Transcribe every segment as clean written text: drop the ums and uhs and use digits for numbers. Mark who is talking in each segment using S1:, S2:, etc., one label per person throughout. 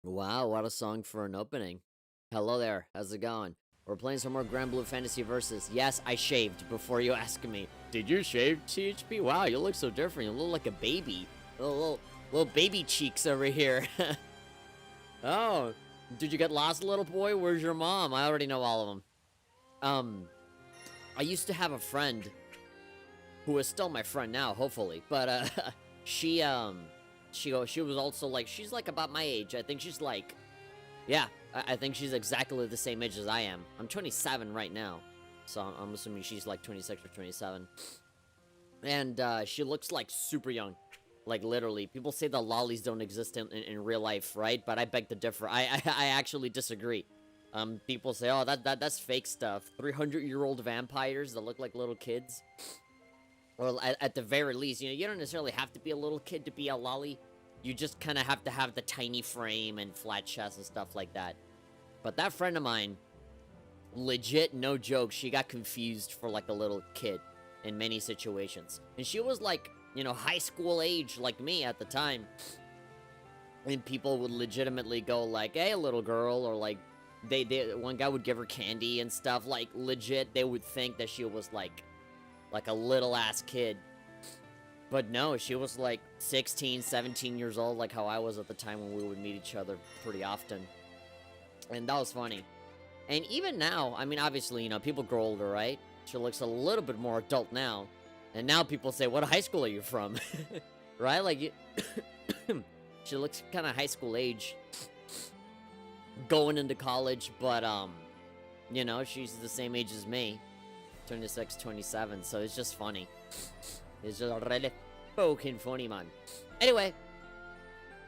S1: Wow, what a song for an opening. Hello there, how's it going? We're playing some more Granblue Fantasy Versus. Yes, I shaved before you ask me. Did you shave, THP? Wow, you look so different. You look like a baby. Little baby cheeks over here. Oh, did you get lost, little boy? Where's your mom? I already know all of them. I used to have a friend who is still my friend now, hopefully. But, she, she was also like, she's like about my age. I think she's like, yeah, I think she's exactly the same age as I am. I'm 27 right now, so I'm assuming she's like 26 or 27. And she looks like super young, like literally. People say the lollies don't exist in real life, right? But I beg to differ. I actually disagree. People say, oh, that's fake stuff. 300-year-old vampires that look like little kids. Well, at the very least, you don't necessarily have to be a little kid to be a lolly. You just kind of have to have the tiny frame and flat chest and stuff like that. But that friend of mine, legit, no joke, she got confused for like a little kid in many situations. And she was like, high school age like me at the time. And people would legitimately go like, hey, little girl, or like, one guy would give her candy and stuff. Like, legit, they would think that she was like a little ass kid. But no, she was like 16, 17 years old, like how I was at the time when we would meet each other pretty often. And that was funny. And even now, I mean, obviously, people grow older, right? She looks a little bit more adult now. And now people say, what high school are you from? Right? Like, she looks kind of high school age. Going into college, but, she's the same age as me. 26, 27, so it's just funny. It's just really fucking funny, man. Anyway,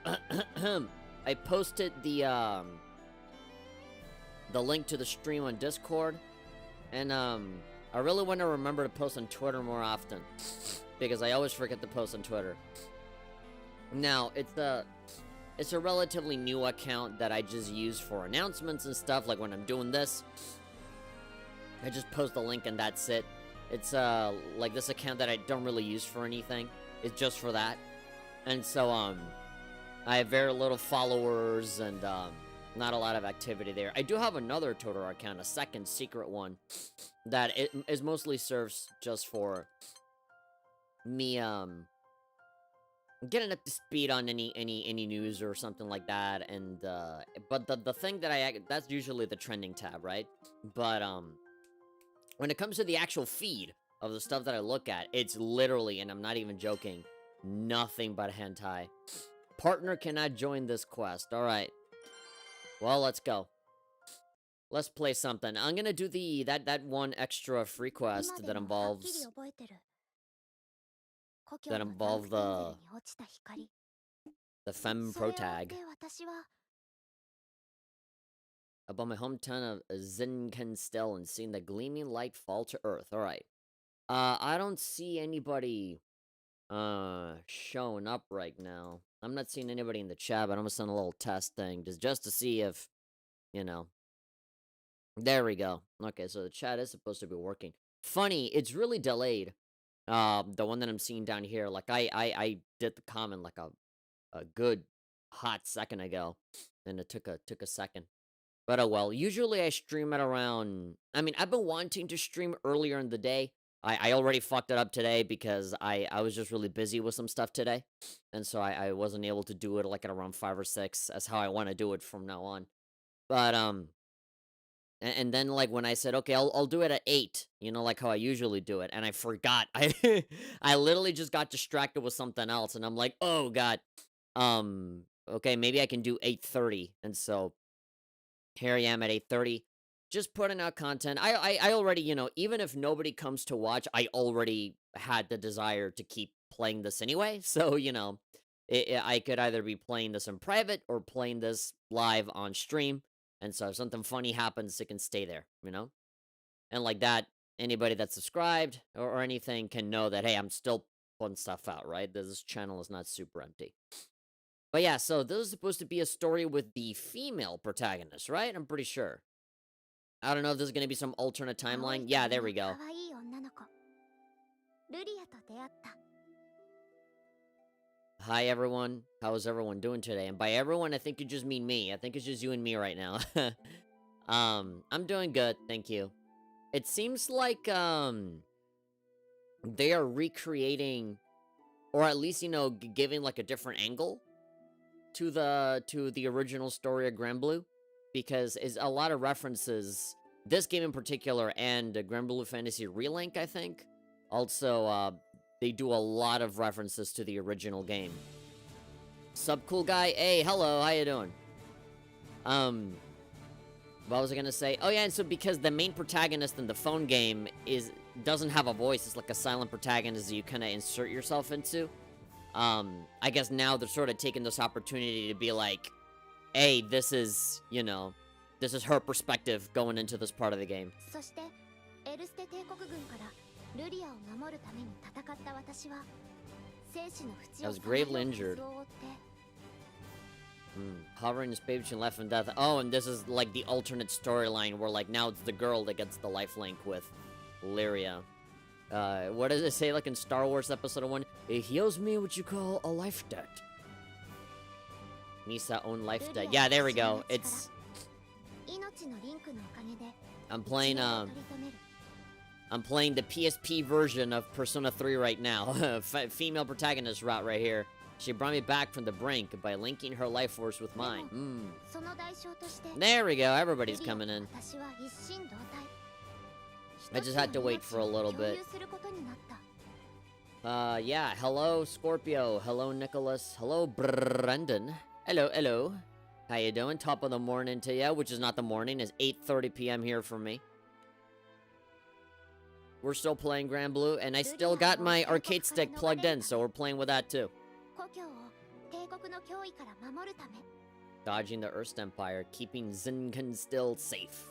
S1: I posted the link to the stream on Discord, and I really want to remember to post on Twitter more often, because I always forget to post on Twitter. Now, it's a relatively new account that I just use for announcements and stuff, like when I'm doing this. I just post the link and that's it. It's, like this account that I don't really use for anything. It's just for that. And so, I have very little followers and, not a lot of activity there. I do have another Twitter account, a second secret one, that it is mostly serves just for me, getting up to speed on any news or something like that. And, but the thing that that's usually the trending tab, right? But, when it comes to the actual feed of the stuff that I look at, it's literally, and I'm not even joking, nothing but hentai. Partner cannot join this quest. Alright. Well, let's go. Let's play something. I'm gonna do that one extra free quest that involves the femme protag. Above my hometown of Zinkenstel and seeing the gleaming light fall to earth. Alright. I don't see anybody showing up right now. I'm not seeing anybody in the chat, but I'm gonna send a little test thing just to see if, there we go. Okay, so the chat is supposed to be working. Funny, it's really delayed. The one that I'm seeing down here, like I did the comment like a good hot second ago, and it took a second. But oh well, usually I stream at around, I mean, I've been wanting to stream earlier in the day. I already fucked it up today because I was just really busy with some stuff today. And so I wasn't able to do it like at around 5 or 6 as how I want to do it from now on. But, and then like when I said, okay, I'll do it at 8, like how I usually do it. And I forgot. I literally just got distracted with something else. And I'm like, oh God, okay, maybe I can do 8:30. And so here I am at 8:30, just putting out content. I already, even if nobody comes to watch, I already had the desire to keep playing this anyway. So, I could either be playing this in private or playing this live on stream. And so if something funny happens, it can stay there, And like that, anybody that's subscribed or anything can know that, hey, I'm still putting stuff out, right? This channel is not super empty. But yeah, so this is supposed to be a story with the female protagonist, right? I'm pretty sure. I don't know if there's gonna be some alternate timeline. Yeah, there we go. Hi, everyone. How is everyone doing today? And by everyone, I think you just mean me. I think it's just you and me right now. I'm doing good, thank you. It seems like, they are recreating, or at least, giving, like, a different angle to the original story of Granblue, because is a lot of references, this game in particular, and Granblue Fantasy Relink, I think. Also, they do a lot of references to the original game. Sub cool guy, hey, hello, how you doing? What was I gonna say? Oh yeah, and so because the main protagonist in the phone game doesn't have a voice, it's like a silent protagonist that you kind of insert yourself into. I guess now they're sort of taking this opportunity to be like, hey, this is her perspective going into this part of the game. I was gravely injured. Hovering is baby between life and death. Oh, and this is like the alternate storyline where like now it's the girl that gets the lifelink with Lyria. What does it say like in Star Wars Episode 1? It heals me what you call a life debt. Misa own life debt. Yeah, there we go. It's... I'm playing the PSP version of Persona 3 right now. Female protagonist route right here. She brought me back from the brink by linking her life force with mine. There we go, everybody's coming in. I just had to wait for a little bit. Yeah, hello Scorpio, hello Nicholas, hello Brendan. Hello, hello. How you doing? Top of the morning to ya, which is not the morning, it's 8:30 p.m. here for me. We're still playing Granblue, and I still got my arcade stick plugged in, so we're playing with that too. Dodging the Earth Empire, keeping Zinken still safe.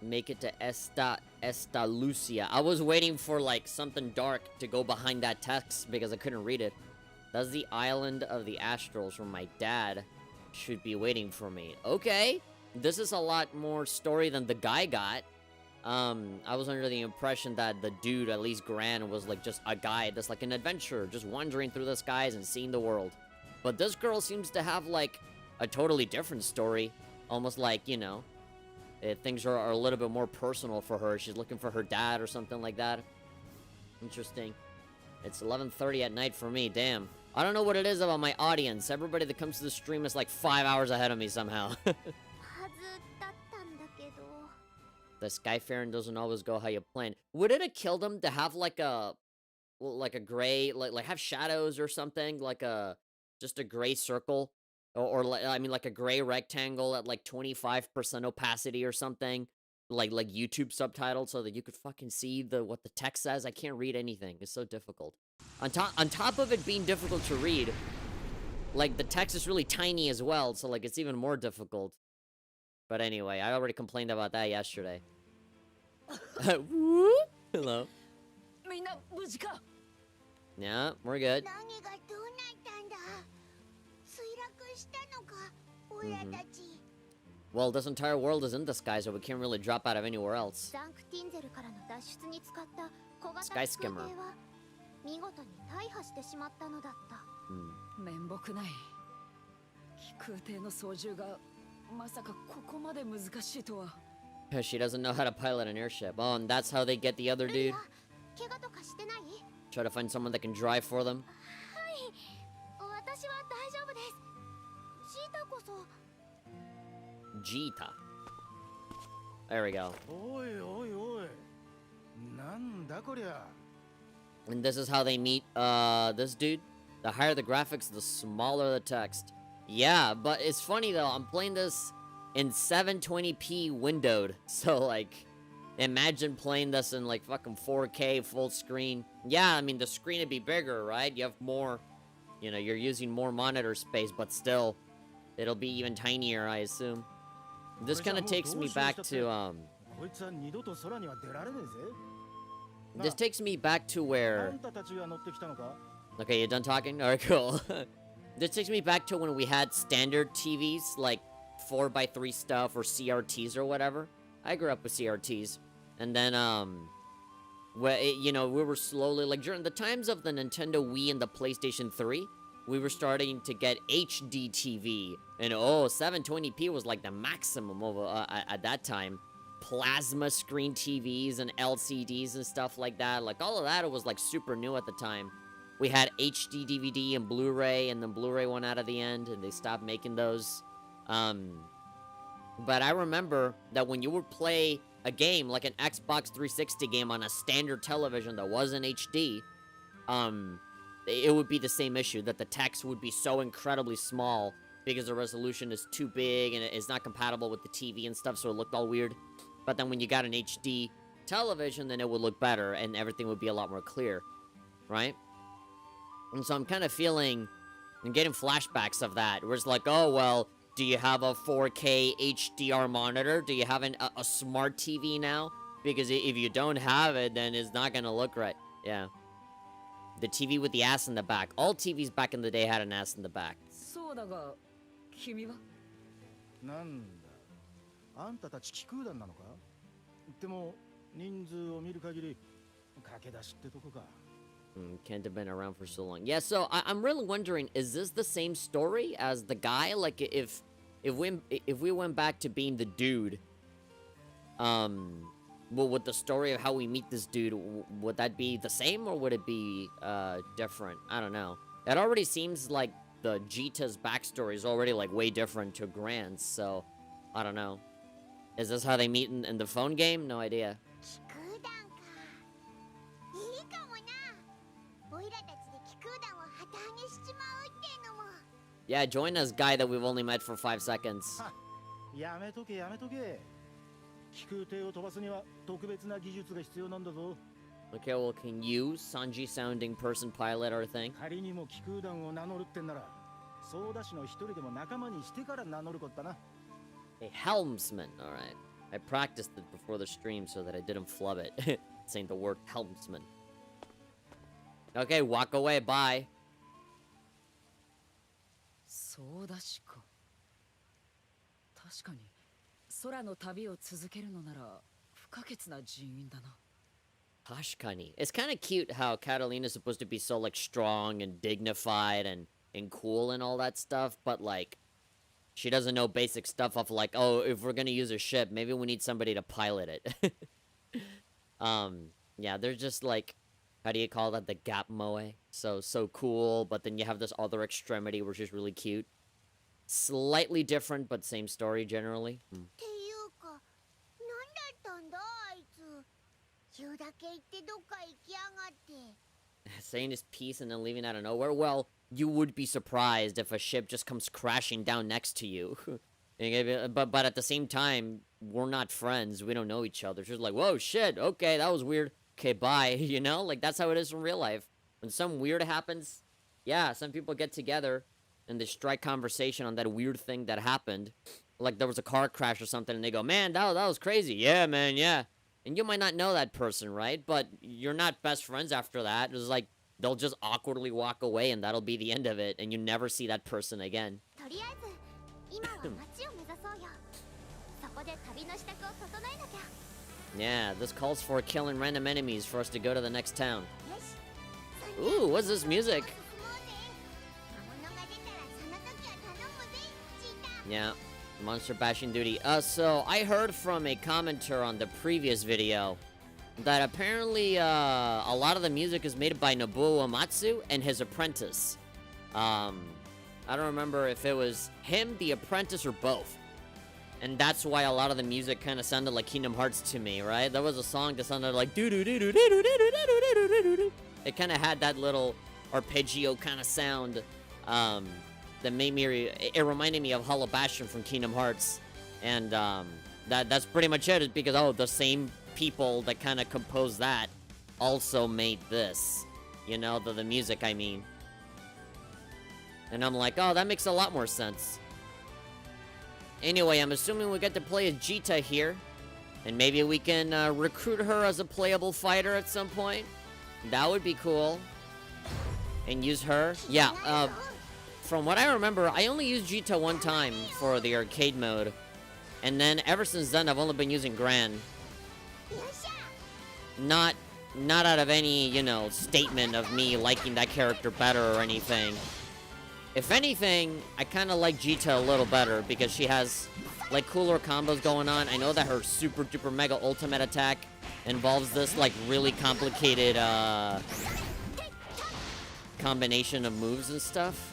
S1: Make it to Esta Lucia. I was waiting for like something dark to go behind that text because I couldn't read it. That's the island of the Astrals where my dad should be waiting for me. Okay. This is a lot more story than the guy got. I was under the impression that the dude, at least Gran, was like just a guy that's like an adventurer, just wandering through the skies and seeing the world. But this girl seems to have like a totally different story. Almost like, things are a little bit more personal for her. She's looking for her dad or something like that. Interesting. It's 11:30 at night for me, damn. I don't know what it is about my audience. Everybody that comes to the stream is like 5 hours ahead of me somehow. The Skyfaring doesn't always go how you plan. Would it have killed him to have like a gray, like have shadows or something, like just a gray circle, or like a gray rectangle at like 25% opacity or something, like YouTube subtitles so that you could fucking see what the text says? I can't read anything. It's so difficult. On top of it being difficult to read, like the text is really tiny as well, so like it's even more difficult. But anyway, I already complained about that yesterday. Hello. Yeah, we're good. Well, this entire world is in the sky, so we can't really drop out of anywhere else. Sky skimmer. She doesn't know how to pilot an airship. Oh, and that's how they get the other dude? Try to find someone that can drive for them? Jita. There we go. And this is how they meet, this dude. The higher the graphics, the smaller the text. Yeah, but it's funny though, I'm playing this in 720p windowed. So, like, imagine playing this in, like, fucking 4K full screen. Yeah, I mean, the screen would be bigger, right? You have more, you're using more monitor space, but still, it'll be even tinier, I assume. This kind of takes me back to, this takes me back to where... Okay, you done talking? Alright, cool. This takes me back to when we had standard TVs, like 4x3 stuff or CRTs or whatever. I grew up with CRTs. And then, you know, we were slowly, like, during the times of the Nintendo Wii and the PlayStation 3, we were starting to get HD TV. And, oh, 720p was, like, the maximum of, at that time. Plasma screen TVs and LCDs and stuff like that. Like, all of that was, like, super new at the time. We had HD DVD and Blu-ray, and then Blu-ray went out of the end, and they stopped making those. But I remember that when you would play a game, like an Xbox 360 game on a standard television that wasn't HD, it would be the same issue, that the text would be so incredibly small because the resolution is too big and it's not compatible with the TV and stuff, so it looked all weird. But then when you got an HD television, then it would look better and everything would be a lot more clear, right? And so I'm kind of feeling and getting flashbacks of that, where it's like, oh, well, do you have a 4K HDR monitor? Do you have a smart TV now? Because if you don't have it, then it's not gonna look right. Yeah. The TV with the ass in the back. All TVs back in the day had an ass in the back.
S2: そうだが、君は？
S3: なんだ、あんたたち気空団なのか？でも人数を見る限り駆け出しってとこか。
S1: Can't have been around for so long. Yeah, so I'm really wondering, is this the same story as the guy? Like, if we went back to being the dude, well, with the story of how we meet this dude, would that be the same or would it be different? I don't know. It already seems like the Jita's backstory is already like way different to Grant's, so I don't know. Is this how they meet in the phone game? No idea. Yeah, join us, guy that we've only met for 5 seconds.
S3: やめとけやめとけ。気空艇を飛ばすには特別な技術が必要なんだぞ。
S1: Okay, well, can you, Sanji sounding person, pilot our thing?
S3: 仮にも気空団を名乗るってんなら、ソーダ氏の一人でも仲間にしてから名乗ることだな。
S1: A helmsman, alright. I practiced it before the stream so that I didn't flub it. Saying the word helmsman. Okay, walk away, bye.
S2: そうだしか。確かに空の旅を続けるのなら不可欠な人員だな。
S1: Tashkani. It's kind of cute how Catalina's supposed to be so, like, strong and dignified and cool and all that stuff, but, like, she doesn't know basic stuff of, like, oh, if we're gonna use a ship, maybe we need somebody to pilot it. Yeah, they're just, like, how do you call that? The gap moe. So cool, but then you have this other extremity, which is really cute. Slightly different, but same story generally. Saying his piece and then leaving out of nowhere. Well, you would be surprised if a ship just comes crashing down next to you. but at the same time, we're not friends. We don't know each other. It's just like, whoa, shit, okay, that was weird. Okay, bye, you know? Like, that's how it is in real life. When something weird happens, yeah, some people get together and they strike conversation on that weird thing that happened. Like, there was a car crash or something, and they go, man, that was crazy. Yeah, man, yeah. And you might not know that person, right? But you're not best friends after that. It's like, they'll just awkwardly walk away, and that'll be the end of it, and you never see that person again. Yeah, this calls for killing random enemies for us to go to the next town. Ooh, what's this music? Yeah, monster bashing duty. So I heard from a commenter on the previous video that apparently a lot of the music is made by Nobuo Uematsu and his apprentice. I don't remember if it was him, the apprentice, or both. And that's why a lot of the music kind of sounded like Kingdom Hearts to me, right? There was a song that sounded like doo doo doo doo doo doo doo doo doo doo doo. It kind of had that little arpeggio kind of sound that made me it reminded me of Hollow Bastion from Kingdom Hearts. And that's pretty much it. It's because, oh, the same people that kind of composed that also made this, you know, the music, I mean. And I'm like, oh, that makes a lot more sense. Anyway, I'm assuming we get to play as Jita here. And maybe we can recruit her as a playable fighter at some point. That would be cool. And use her. Yeah, from what I remember, I only used Jita one time for the arcade mode. And then ever since then, I've only been using Gran. Not out of any, you know, statement of me liking that character better or anything. If anything, I kind of like Jita a little better because she has, like, cooler combos going on. I know that her super duper mega ultimate attack involves this, like, really complicated, combination of moves and stuff.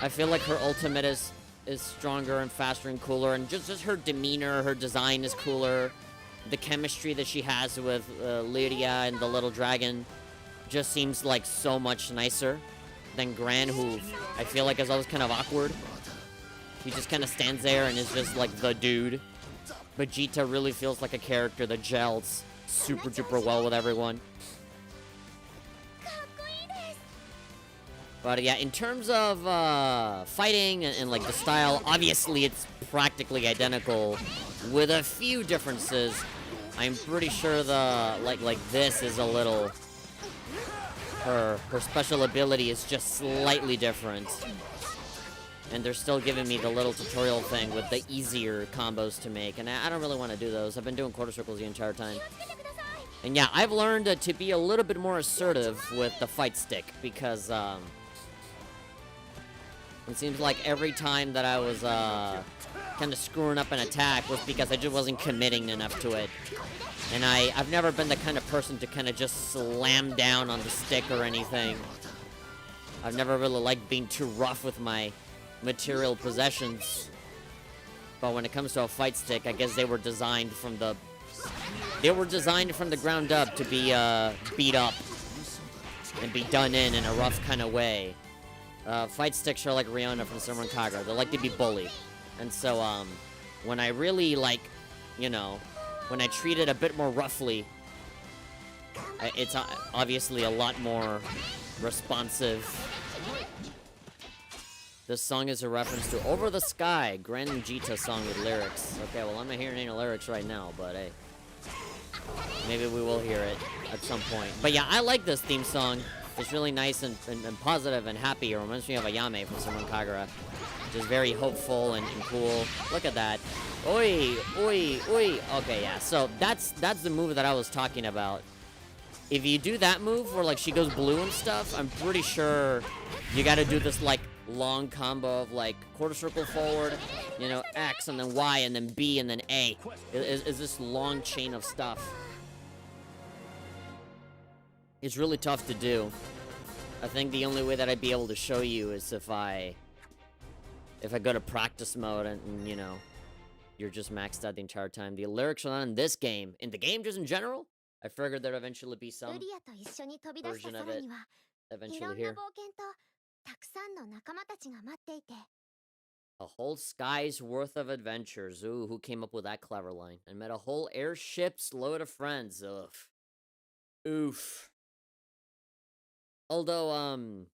S1: I feel like her ultimate is stronger and faster and cooler, and just her demeanor, her design is cooler. The chemistry that she has with Lydia and the little dragon just seems like so much nicer than Gran, who I feel like is always kind of awkward. He just kind of stands there and is just like the dude. But Jita really feels like a character that gels super duper well with everyone. But yeah, in terms of fighting and like the style, obviously it's practically identical with a few differences. I'm pretty sure the like this is a little, her special ability is just slightly different. And they're still giving me the little tutorial thing with the easier combos to make, and I don't really want to do those. I've been doing quarter circles the entire time. And yeah, I've learned to be a little bit more assertive with the fight stick, because it seems like every time that I was kind of screwing up an attack was because I just wasn't committing enough to it. And I've never been the kind of person to kind of just slam down on the stick or anything. I've never really liked being too rough with my material possessions. But when it comes to a fight stick, I guess they were designed from the ground up to be beat up and be done in a rough kind of way. Fight sticks are like Riona from Summer Kagura. They like to be bullied. And so, when I really, like, you know, when I treat it a bit more roughly, it's obviously a lot more responsive. This song is a reference to Over the Sky, Gran and Jita song with lyrics. Okay, well, I'm not hearing any lyrics right now, but hey. Maybe we will hear it at some point. But yeah, I like this theme song. It's really nice and positive and happy. It reminds me of Ayame from Summer Kagura. Just very hopeful and cool. Look at that. Oi, oi, oi. Okay, yeah. So that's the move that I was talking about. If you do that move where like she goes blue and stuff, I'm pretty sure you got to do this like long combo of like quarter circle forward, you know, X and then Y and then B and then A. Is this long chain of stuff. It's really tough to do. I think the only way that I'd be able to show you is if I go to practice mode and you know, you're just maxed out the entire time. The lyrics are not in this game. In the game, just in general, I figured there'd eventually be some version of it eventually here. A whole sky's worth of adventures. Ooh, who came up with that clever line? I met a whole airship's load of friends. Ugh. Oof. Although,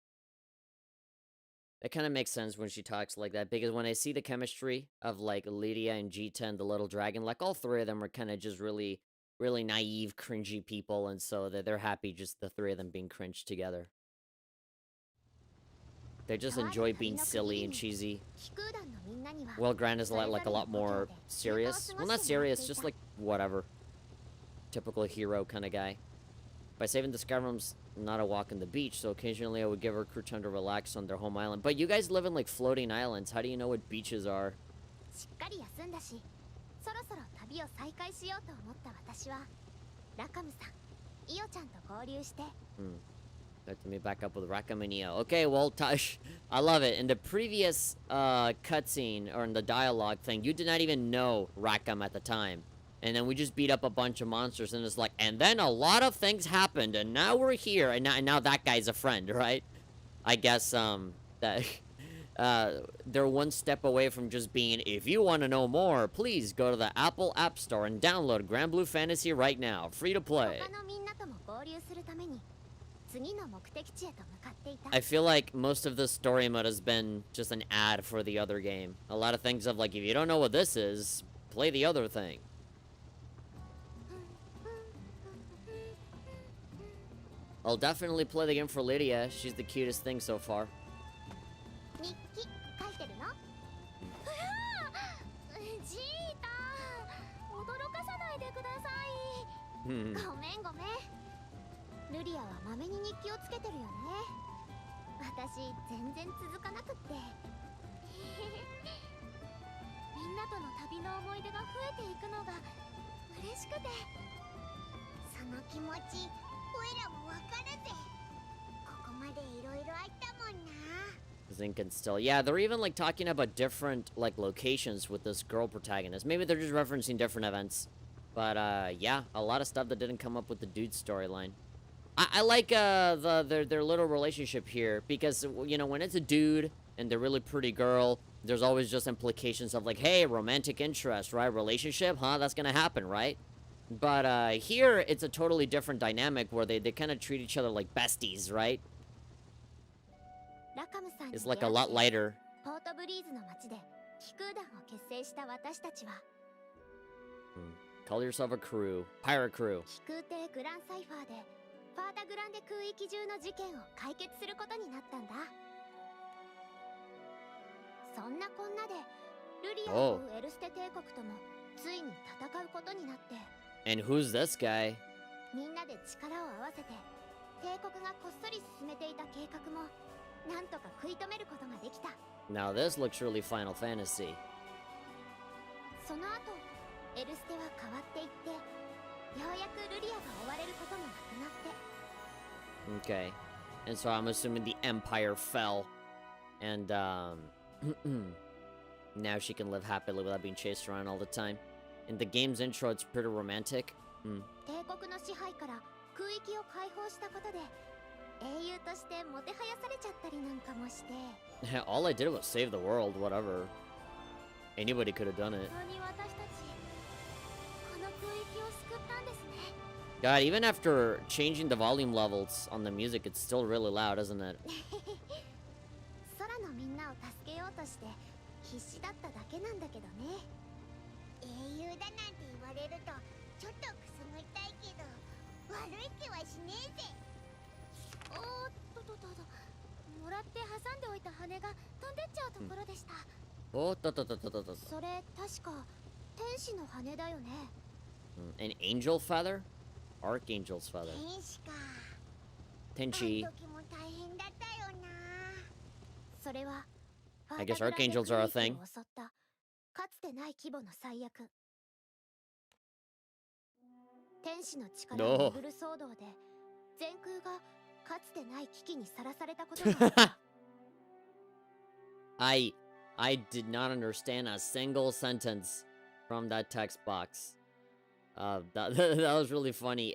S1: it kind of makes sense when she talks like that, because when I see the chemistry of, like, Lydia and Jita and the little dragon, like, all three of them are kind of just really, really naive, cringy people, and so they're happy just the three of them being cringed together. They just enjoy being silly and cheesy. Well, Gran is like a lot more serious. Well, not serious, just like, whatever. Typical hero kind of guy. By saving the Skyrim's not a walk on the beach, so occasionally I would give her crew time to relax on their home island. But you guys live in, like, floating islands. How do you know what beaches are? Let me back up with Rakam and Io. Okay, well, I love it. In the previous cutscene, or in the dialogue thing, you did not even know Rakam at the time. And then we just beat up a bunch of monsters, and it's like, and then a lot of things happened, and now we're here, and now that guy's a friend, right? I guess, that, they're one step away from just being, if you want to know more, please go to the Apple App Store and download Granblue Fantasy right now, free to play. I feel like most of the story mode has been just an ad for the other game. A lot of things of like, if you don't know what this is, play the other thing. I'll definitely play the game for Lydia. She's the cutest thing so far.
S4: ジータ驚かさないでください。
S1: Hmm.
S4: ごめんごめん。ルリアはまめに日記をつけてるよね。私全然続かなくって。みんなとの旅の思い出が増えていくのが嬉しくて。その気持ちおいらもわかるぜ。ここまでいろいろあったもんな。
S1: Zinc and still. Yeah, they're even like talking about different like locations with this girl protagonist. Maybe they're just referencing different events. But yeah, a lot of stuff that didn't come up with the dude storyline. I like their little relationship here because, you know, when it's a dude and they're really pretty girl, there's always just implications of like, hey, romantic interest, right? Relationship, huh? That's gonna happen, right? But here it's a totally different dynamic where they kind of treat each other like besties, right? It's like a lot lighter.
S4: ポートブリーズの街で気空団を結成した私たちは
S1: Call yourself a crew. Pirate crew.
S4: 気空艇グランサイファーでファータグランデ空域中の事件を解決することになったんだ。そんなこんなでルリアを追うエルステ帝国ともついに戦うことになって。
S1: And who's this guy?
S4: みんなで力を合わせて帝国がこっそり進めていた計画もなんとか食い止めることができた。
S1: Now this looks really Final Fantasy.
S4: その後エルステは変わっていってようやくルリアが追われることもなくなって。
S1: Okay. And so I'm assuming the Empire fell. And, now she can live happily without being chased around all the time. In the game's intro, it's pretty romantic.
S4: 帝国の支配から空域を解放したことで英雄としてもてはやされちゃったりなんかもして。
S1: All I did was save the world, whatever. Anybody could have done it.
S4: 本当に私たちこの空域を救ったんですね。
S1: God, even after changing the volume levels on the music, it's still really loud, isn't it?
S4: 空のみんなを助けようとして必死だっただけなんだけどね。英雄だなんて言われるとちょっとくすぐったいけど悪い気はしねえぜ。おーっともらって挟んでおいた羽が飛んでっちゃうところでした。
S1: Oh,
S4: それ確か天使の羽だよね。
S1: an angel feather? Archangel's feather.
S4: 天使か。
S1: Tenchi.
S4: あの時も大変だったよな。それは
S1: I guess archangels are a thing.
S4: 襲ったかつてない規模の最悪。天使の力を巡る騒動で全空がかつてない危機にさらされたことがあった。
S1: I did not understand a single sentence from that text box. That was really funny.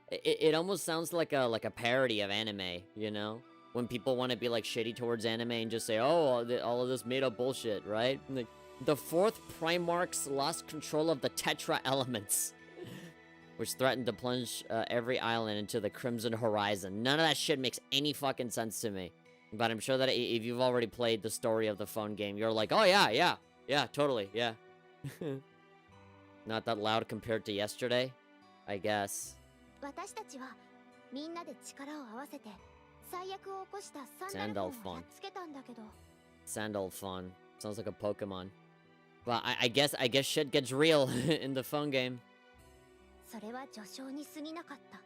S1: It almost sounds like a parody of anime, you know? When people want to be like shitty towards anime and just say, oh, all of this made up bullshit, right? Like, the fourth Primarchs lost control of the Tetra elements, which threatened to plunge every island into the Crimson Horizon. None of that shit makes any fucking sense to me. But I'm sure that if you've already played the story of the phone game, you're like, oh yeah, totally, yeah. Not that loud compared to yesterday, I guess.
S4: 私たちはみんなで力を合わせて最悪を起こしたサンダルフォンをやっつけたんだけど。
S1: Sandalphon. Sounds like a Pokemon. But I guess shit gets real in the phone game.
S4: それは序章に過ぎなかった。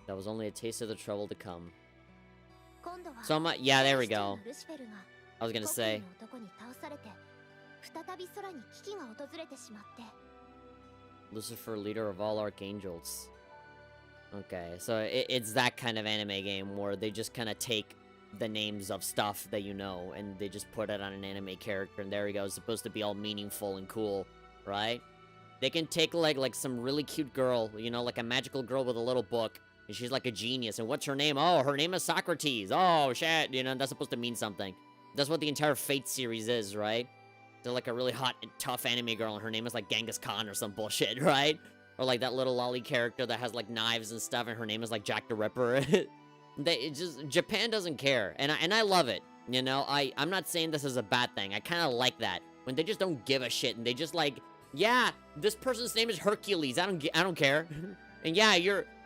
S1: That was only a taste of the trouble to come.
S4: 今度は
S1: So yeah, there we go.
S4: ルシフェルが
S1: I was gonna
S4: 国
S1: say.
S4: の男に倒されて再び空に危機が訪れてしまって。
S1: Lucifer, leader of all archangels. Okay, so it's that kind of anime game where they just kind of take the names of stuff that you know and they just put it on an anime character and there you go. It's supposed to be all meaningful and cool, right? They can take like some really cute girl, you know, like a magical girl with a little book, and she's like a genius. And what's her name? Oh, her name is Socrates. Oh shit, you know, that's supposed to mean something. That's what the entire Fate series is, right? They're like a really hot and tough anime girl and her name is like Genghis Khan or some bullshit, right? Or like that little lolly character that has like knives and stuff and her name is like Jack the Ripper. Japan doesn't care, and I love it. You know, I'm not saying this is a bad thing. I kind of like that when they just don't give a shit and they just like, yeah, this person's name is Hercules. I don't care. And yeah,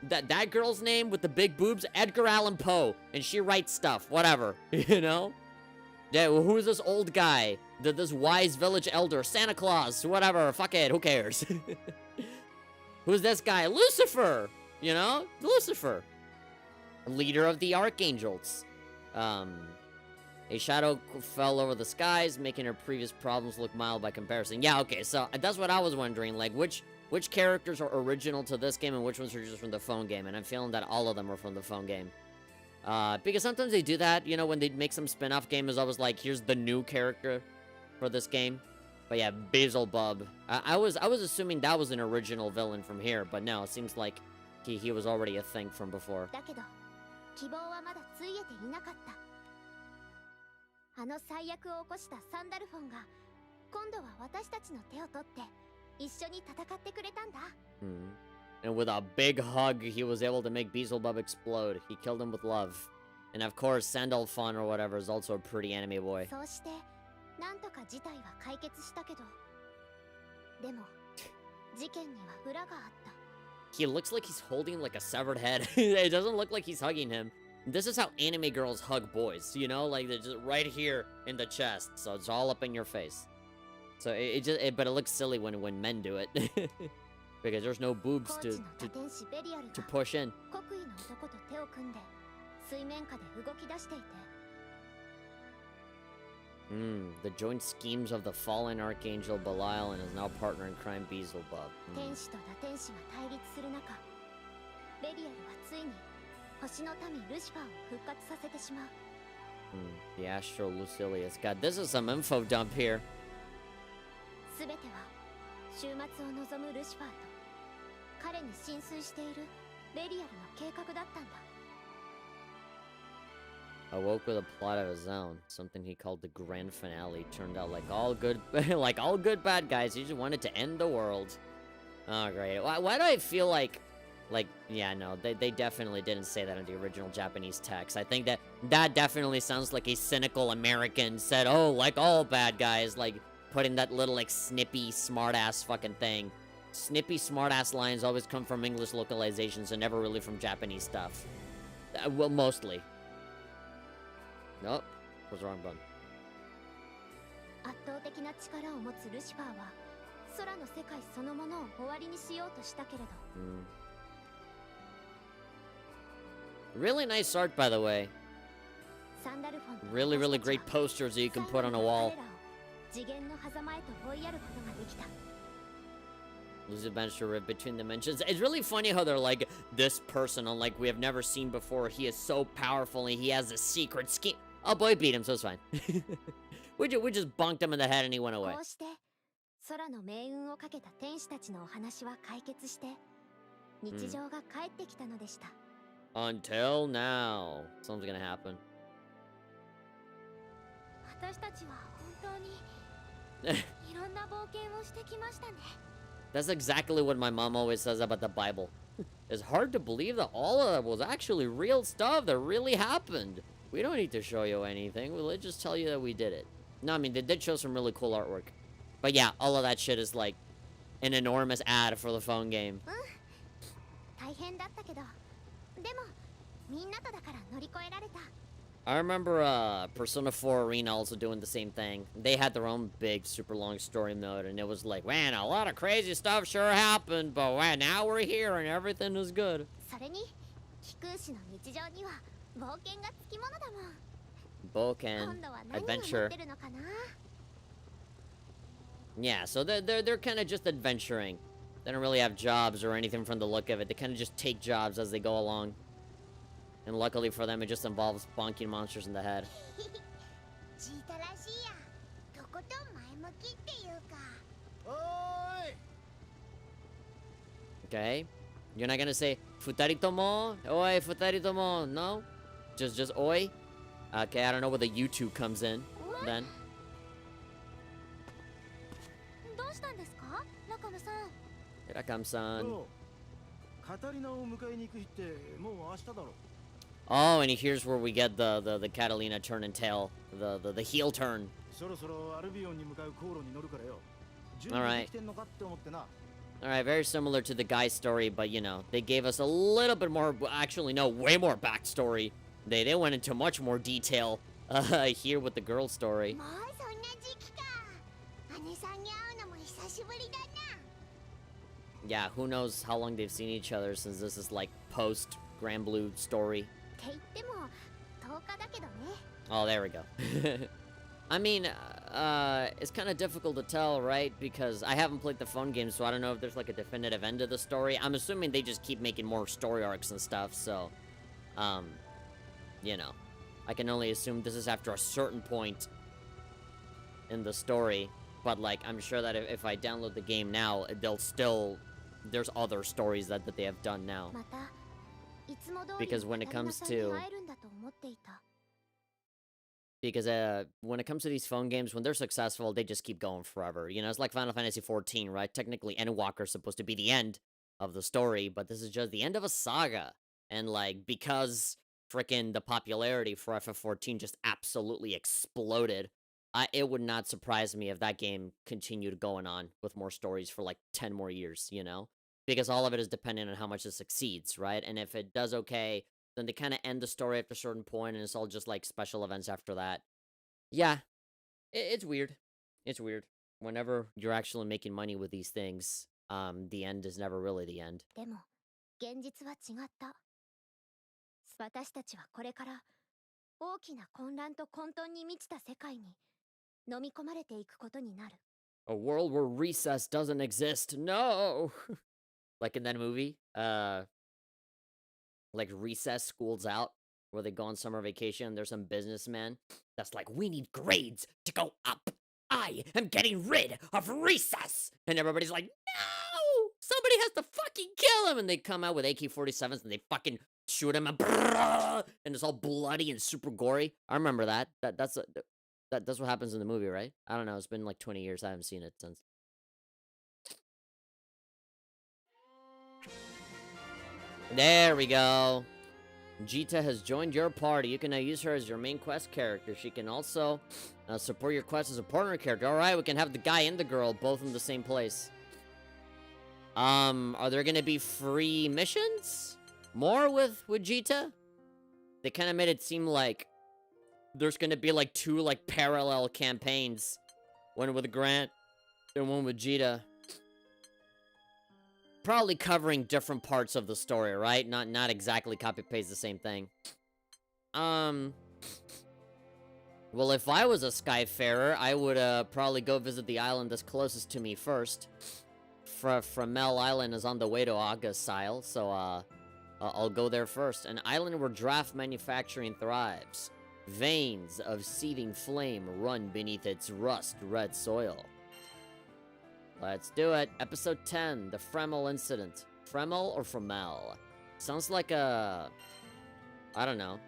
S1: that girl's name with the big boobs, Edgar Allan Poe, and she writes stuff, whatever. You know? Yeah, well, who's this old guy? this wise village elder, Santa Claus, whatever, fuck it, who cares? Who's this guy? Lucifer! You know? Lucifer. Leader of the Archangels. A shadow fell over the skies, making her previous problems look mild by comparison. Yeah, okay, so that's what I was wondering, like, which characters are original to this game and which ones are just from the phone game, and I'm feeling that all of them are from the phone game. Because sometimes they do that, you know, when they make some spin-off game, is always like, here's the new character for this game. But yeah, Beelzebub. I was assuming that was an original villain from here, but no, it seems like he was already a thing from before.
S4: だけど希望はまだついえていなかった。あの最悪を起こしたサンダルフォンが今度は私たちの手を取って一緒に戦ってくれたんだ。
S1: And with a big hug, he was able to make Beelzebub explode. He killed him with love. And of course, Sandalphon or whatever is also a pretty anime boy.
S4: そうしてなんとか事態は解決したけど、でも事件には裏があった。
S1: He looks like he's holding like a severed head. It doesn't look like he's hugging him. This is how anime girls hug boys, you know? Like, they're just right here in the chest, so it's all up in your face. So but it looks silly when men do it. Because there's no boobs to push in.
S4: 国威の男と手を組んで水面下で動き出していて。
S1: The joint schemes of the fallen archangel Belial and his now partner in crime Beelzebub.
S4: 天使と堕天使が対立する中、ベリアルはついに星の民ルシファーを復活させてしまう。
S1: The Astro Lucilius. God, this is some info dump here.
S4: すべては終末を望むルシファーと彼に心酔しているベリアルの計画だったんだ。
S1: Awoke with a plot of his own, something he called the grand finale. Turned out like all good, like all good bad guys, he just wanted to end the world. Oh, great. Why do I feel like, yeah, no, they definitely didn't say that in the original Japanese text. I think that definitely sounds like a cynical American said, oh, like all bad guys, like putting that little, like, snippy, smart-ass fucking thing. Snippy, smart-ass lines always come from English localizations and never really from Japanese stuff. Well, mostly. Nope. Was the wrong button.
S4: 圧倒的な力を持つルシファーは空の世界そのものを終わりにしようとしたけれど。
S1: Really nice art, by the way.
S4: サンダルフォンと
S1: Really, really great posters that you can put on a wall.
S4: 次元の狭間へと追いやることができた。
S1: Lose adventure rift between dimensions. It's really funny how they're like, this person, unlike we have never seen before, he is so powerful and he has a secret scheme. Oh, boy, beat him, so it's fine. we just bonked him in the head and he went away.
S4: こうして空の命運をかけた天使たちのお話は解決して日常が帰ってきたのでした。
S1: Until now. Something's gonna happen.
S4: 私たちは本当にいろんな冒険をしてきましたね。
S1: That's exactly what my mom always says about the Bible. It's hard to believe that all of that was actually real stuff that really happened. We don't need to show you anything. We'll just tell you that we did it. No, I mean, they did show some really cool artwork. But yeah, all of that shit is like an enormous ad for the phone game.
S4: 大変だったけど、でもみんなとだから乗り越えられた。
S1: I remember Persona 4 Arena also doing the same thing. They had their own big, super long story mode, and it was like, man, a lot of crazy stuff sure happened, but man, now we're here and everything is good.
S4: それに、貴空士の日常には冒険がつきものだもん。
S1: Boken,
S4: 今度は何を
S1: adventure.
S4: 待ってるのかな?
S1: Yeah, so they're kind of just adventuring. They don't really have jobs or anything from the look of it. They kind of just take jobs as they go along. And luckily for them, it just involves bonking monsters in the head.
S4: ジータらしいや。とことん前向きっていうか。
S3: おーい。
S1: Okay? You're not gonna say, Futaritomo? Oi, Futaritomo. No? Just oi? Okay, I don't know where the U2 comes in then.
S4: どうしたんですか、ラカムさん。
S1: Hirakam-san.
S3: カタリナを迎えに行く日ってもう明日だろ。
S1: Oh, and here's where we get the Catalina turn and tail. The heel turn.
S3: そろそろアルビオンに向かう航路に乗るからよ。
S1: Alright.
S3: できてんのかって思ってな。
S1: Alright, very similar to the guy's story, but you know, they gave us a little bit more, actually no, way more backstory. They went into much more detail here with the girl story.
S4: もうそんな時期か。久しぶりだな。
S1: Yeah, who knows how long they've seen each other since this is like post Granblue story.
S4: って言っても10日だけどね。
S1: Oh, there we go. I mean, it's kind of difficult to tell, right? Because I haven't played the phone game, so I don't know if there's like a definitive end to the story. I'm assuming they just keep making more story arcs and stuff, so, you know, I can only assume this is after a certain point in the story. But, like, I'm sure that if I download the game now, they'll still... There's other stories that they have done now.
S4: またいつも通り
S1: Because when it
S4: カタリナ
S1: comes
S4: さんに
S1: to...
S4: 会えるんだと思っていた。
S1: Because, when it comes to these phone games, when they're successful, they just keep going forever. You know, it's like Final Fantasy XIV, right? Technically, Endwalker's supposed to be the end of the story, but this is just the end of a saga. And, like, because frickin' the popularity for FF14 just absolutely exploded, it would not surprise me if that game continued going on with more stories for, like, 10 more years, you know? Because all of it is dependent on how much it succeeds, right? And if it does okay... Then they kind of end the story after a certain point, and it's all just, like, special events after that. Yeah. It's weird. It's weird. Whenever you're actually making money with these things, the end is never really the end.
S4: でも現実は違った。私たちはこれから大きな混乱と混沌に満ちた世界に飲み込まれていくことになる。
S1: A world where recess doesn't exist. No! Like in that movie, like Recess, School's Out, where they go on summer vacation, and there's some businessman that's like, we need grades to go up. I am getting rid of recess. And everybody's like, no! Somebody has to fucking kill him! And they come out with AK-47s and they fucking shoot him, and it's all bloody and super gory. I remember that. That's what happens in the movie, right? I don't know. It's been like 20 years. I haven't seen it since. There we go. Jita has joined your party. You can now use her as your main quest character. She can also support your quest as a partner character. Alright, we can have the guy and the girl both in the same place. Are there gonna be free missions? More with Jita? They kind of made it seem like there's gonna be like 2 like parallel campaigns. One with Grant and one with Jita. Probably covering different parts of the story, right? Not exactly copy-paste the same thing. Well, if I was a Skyfarer, I would probably go visit the island that's closest to me first. Fromel Island is on the way to August Isle, so I'll go there first. An island where draft manufacturing thrives. Veins of seething flame run beneath its rust-red soil. Let's do it. Episode 10, the Fromel Incident. Fromel or Fromel? Sounds like a... I don't know.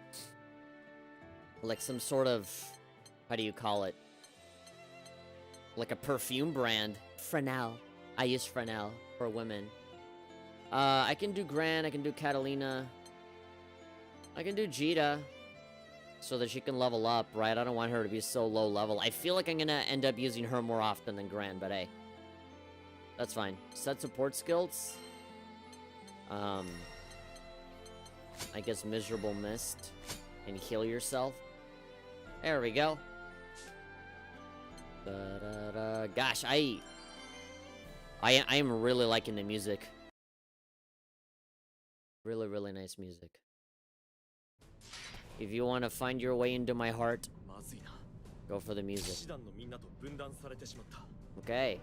S1: Like some sort of... How do you call it? Like a perfume brand. Fresnel. I use Fresnel for women. I can do Gran, I can do Catalina. I can do Jita. So that she can level up, right? I don't want her to be so low level. I feel like I'm gonna end up using her more often than Gran, but hey. That's fine. Set support skills. I guess Miserable Mist. And heal yourself. There we go. Gosh, I am really liking the music. Really, really nice music. If you want to find your way into my heart, go for the music. Okay.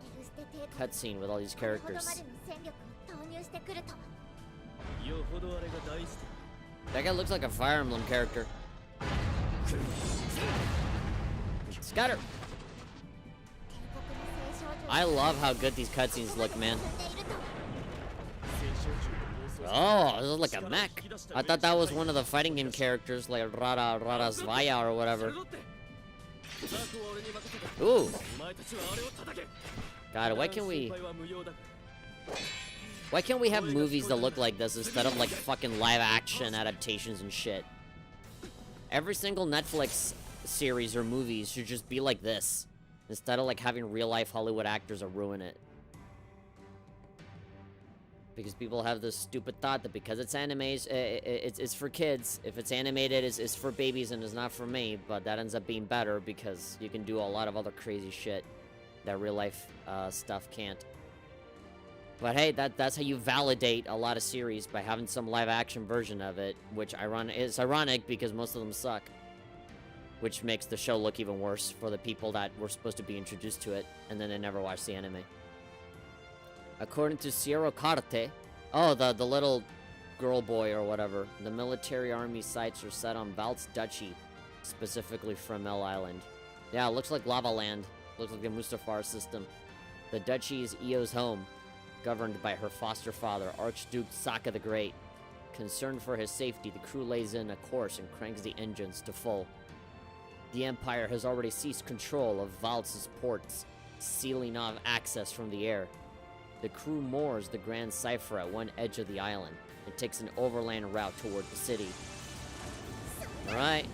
S1: Cutscene with all these characters. That guy looks like a Fire Emblem character. Scatter! I love how good these cutscenes look, man. Oh, this is like a mech. I thought that was one of the fighting game characters, like Radazvaya or whatever. Ooh. God, why can't we have movies that look like this instead of like fucking live action adaptations and shit? Every single Netflix series or movies should just be like this, instead of like having real life Hollywood actors that ruin it. Because people have this stupid thought that because it's animes, it's for kids. If it's animated, it's for babies and it's not for me. But that ends up being better because you can do a lot of other crazy shit. that real life stuff can't. But hey, that's how you validate a lot of series, by having some live action version of it, which is ironic because most of them suck. Which makes the show look even worse for the people that were supposed to be introduced to it, and then they never watched the anime. According to Sierra Carte, oh, the little girl boy or whatever, the military army sites are set on Valt's Duchy, specifically Fremel Island. Yeah, it looks like Lava Land. Looks like the Mustafar system. The Duchy is Io's home, governed by her foster father, Archduke Sokka the Great. Concerned for his safety, the crew lays in a course and cranks the engines to full. The Empire has already seized control of Valtz's ports, sealing off access from the air. The crew moors the Grand Cipher at one edge of the island and takes an overland route toward the city. Alright.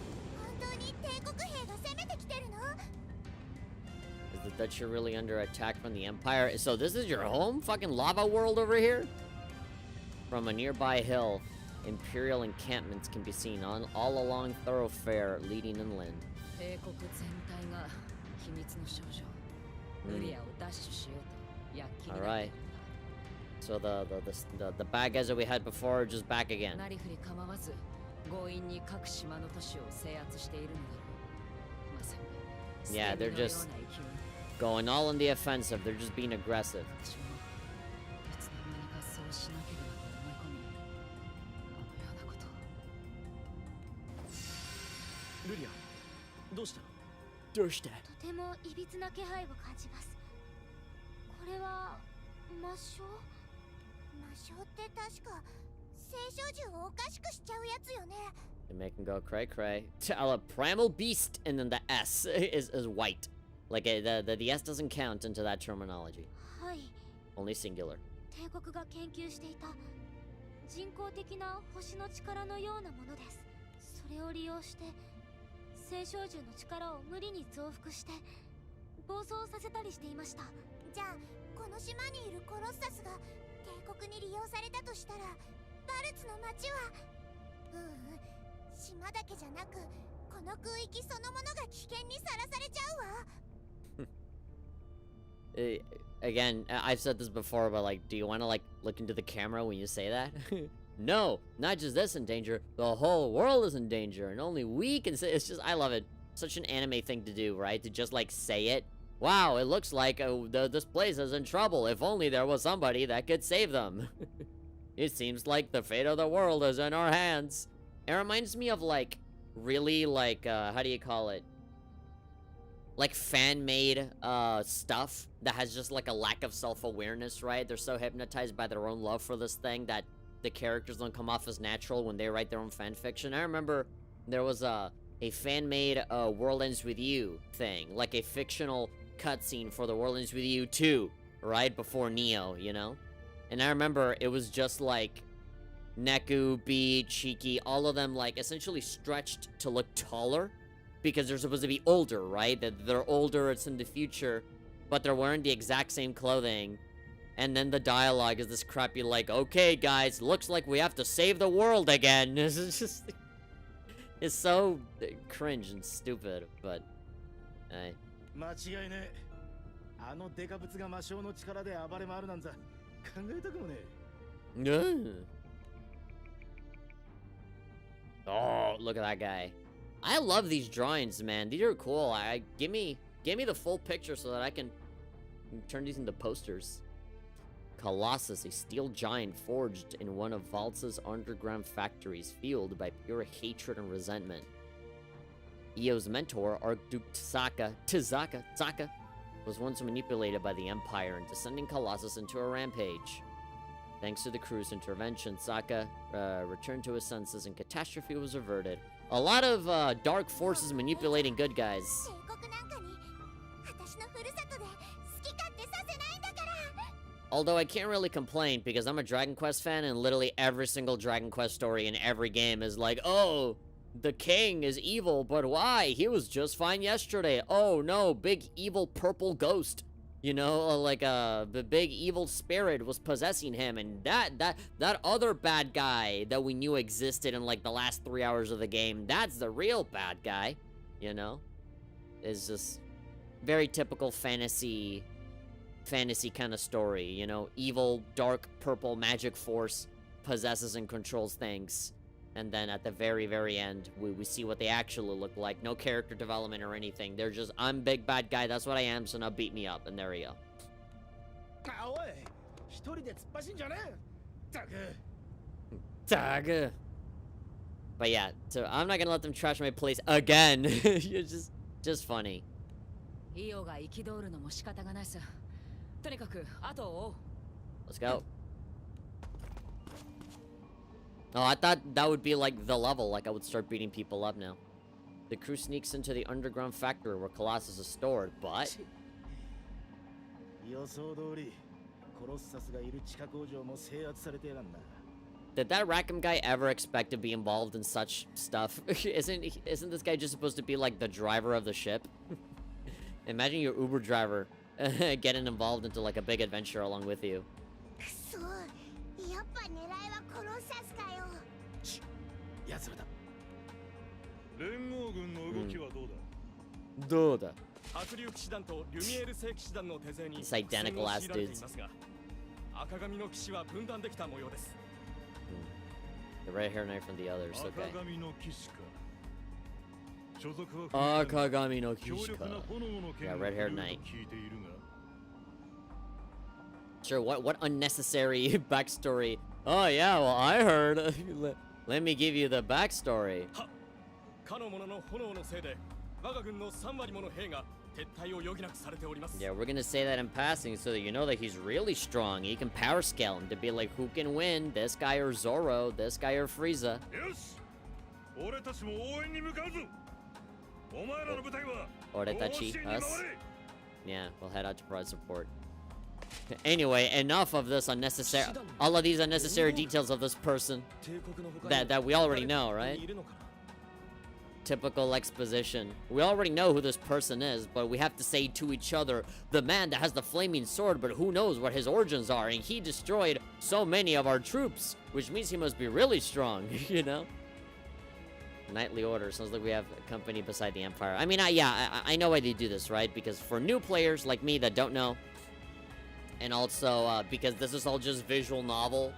S1: Is the Duchy really under attack from the Empire? So this is your home? Fucking lava world over here? From a nearby hill, Imperial encampments can be seen all along thoroughfare leading inland.
S2: 帝国全体が秘密の少女ルリアを奪取しようと躍起になっているんだ。
S1: So the bad guys that we had before are just back again.
S2: なりふり構わず強引に各島の都市を制圧しているのだろう。まさに
S1: Yeah, they're just going all in the offensive. They're just being aggressive.
S2: 私もいつの間にかそうしなければと思い込みあのようなことを。
S3: ルリア、どうした？
S1: どうした？
S4: とてもいびつな気配を感じます。これは魔性？魔性って確か聖少獣をおかしくしちゃうやつよね。
S1: They make him go cray cray. Tell a primal beast, and then the S is white. Like the S doesn't count into that terminology.
S4: はい。
S1: Only singular.
S4: 帝国が研究していた人工的な星の力のようなものです。それを利用して聖少獣の力を無理に増幅して暴走させたりしていました。じゃあこの島にいるコロッサスが帝国に利用されたとしたらバルツの町は島だけじゃなくこの空域そのものが危険にさらされちゃうわ。
S1: Again, I've said this before, but like, do you want to like look into the camera when you say that? No, not just this in danger. The whole world is in danger, and only we can say. It's just, I love it. Such an anime thing to do, right? To just like say it. Wow, it looks like this place is in trouble. If only there was somebody that could save them. It seems like the fate of the world is in our hands. It reminds me of like, really like, how do you call it? Like fan-made stuff that has just like a lack of self-awareness, right? They're so hypnotized by their own love for this thing that the characters don't come off as natural when they write their own fan fiction. I remember there was a fan-made World Ends With You thing, like a fictional cutscene for the World Ends With You 2, right before Neo, you know? And I remember it was just like Neku, Bee, Chiki, all of them like essentially stretched to look taller because they're supposed to be older, right? That they're older, it's in the future, but they're wearing the exact same clothing. And then the dialogue is this crappy like, okay guys, looks like we have to save the world again. This is just, it's so cringe and stupid, but hey.
S3: 間違いね。あのデカブツが魔性の力で暴れ回るなんざ考えたくもねえ。
S1: Oh, look at that guy. I love these drawings, man. These are cool. Give me the full picture so that I can turn these into posters. Colossus, a steel giant forged in one of Valtz's underground factories, fueled by pure hatred and resentment. Io's mentor, Archduke Tzaka, was once manipulated by the Empire into sending Colossus into a rampage. Thanks to the crew's intervention, Tzaka returned to his senses and catastrophe was averted. A lot of dark forces manipulating good guys. Although I can't really complain because I'm a Dragon Quest fan and literally every single Dragon Quest story in every game is like, oh, the king is evil, but why? He was just fine yesterday. Oh no, big evil purple ghost. You know, like the big evil spirit was possessing him, and that other bad guy that we knew existed in like the last 3 hours of the game, that's the real bad guy, you know? It's just very typical fantasy kind of story, you know? Evil, dark, purple magic force possesses and controls things. And then at the very, very end, we see what they actually look like. No character development or anything. They're just, I'm big bad guy, that's what I am, so now beat me up. And there we go. Tag. But yeah, so I'm not gonna let them trash my place again. You're just funny.
S2: イオが憤るのも仕方がないさ。とにかく後を追う。
S1: Let's go. Oh, I thought that would be like the level, like I would start beating people up now. The crew sneaks into the underground factory where Colossus is stored, but...
S3: 予想通り、コロッサスがいる地下工場も制圧されてやがんな。
S1: Did that Rackham guy ever expect to be involved in such stuff? Isn't this guy just supposed to be like the driver of the ship? Imagine your Uber driver getting involved into like a big adventure along with you.
S4: くそ、やっぱ狙いはコロッサスかよ。
S3: 奴らだ。
S5: 連合軍の動きはどうだ？
S1: どうだ？
S5: 白竜騎士団とリュミエール聖騎士団の手勢に
S1: It's identical ass dudes.
S5: 赤髪の騎士は分断できた模様です。
S1: The red hair knight from the others, okay.
S5: 赤髪の騎士か。所属は
S1: Akagami no Kishika. Yeah, red haired knight. Sure, what unnecessary backstory? Oh yeah, well I heard. Let me give you the backstory.
S5: かの者の炎のせいで我が軍の3割もの兵が撤退を余儀なくされております。
S1: Yeah, we're gonna say that in passing so that you know that he's really strong. You can power scale him to be like, who can win? This guy or Zoro? This guy or Frieza?
S5: よし、俺たちも応援に向かうぞ。お前らの部隊は
S1: Oretachi, us? Yeah, we'll head out to provide support. Anyway, enough of this unnecessary, all of these unnecessary details of this person that we already know, right? Typical exposition. We already know who this person is, but we have to say to each other, the man that has the flaming sword, but who knows what his origins are, and he destroyed so many of our troops, which means he must be really strong, you know? Knightly Order. Sounds like we have a company beside the Empire. I mean, I know why they do this, right? Because for new players like me that don't know, and also because this is all just visual novel,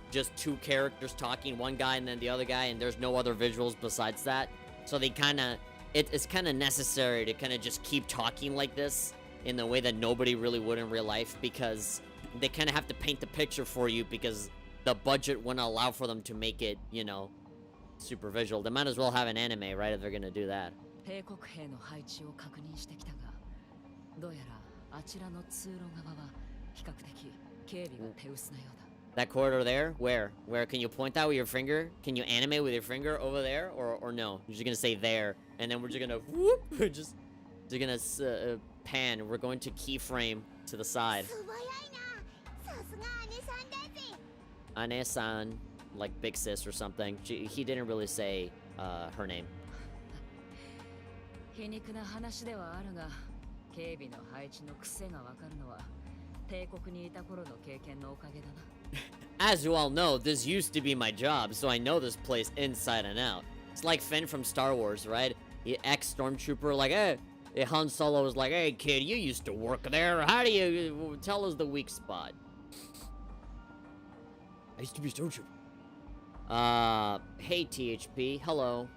S1: just two characters talking, one guy and then the other guy, and there's no other visuals besides that. So they kind of, it's kind of necessary to kind of just keep talking like this in the way that nobody really would in real life, because they kind of have to paint the picture for you because the budget wouldn't allow for them to make it, you know, super visual. They might as well have an anime, right, if they're gonna do that.
S2: 帝国兵の配置を確認してきたが、どうやらあちらの通路側は比較的警備が手薄なようだ。
S1: That corridor there? Where? Where? Can you point that with your finger? Can you animate with your finger over there? Or no? You're just gonna say there, and then we're just gonna whoop, just gonna pan. We're going to keyframe to the side.
S4: 素早いな。さすが姉さんだぜ。
S1: Ane-san, like big sis or something. He didn't really say her name.
S2: 皮肉な話ではあるが、警備の配置の癖がわかるのは帝国にいた頃の経験のおかげだな。
S1: As you all know, this used to be my job, so I know this place inside and out. It's like Finn from Star Wars, right? The ex-stormtrooper, like, hey, Han Solo was like, hey, kid, you used to work there. How do you tell us the weak spot? I used to be a stormtrooper. Hey, THP, hello.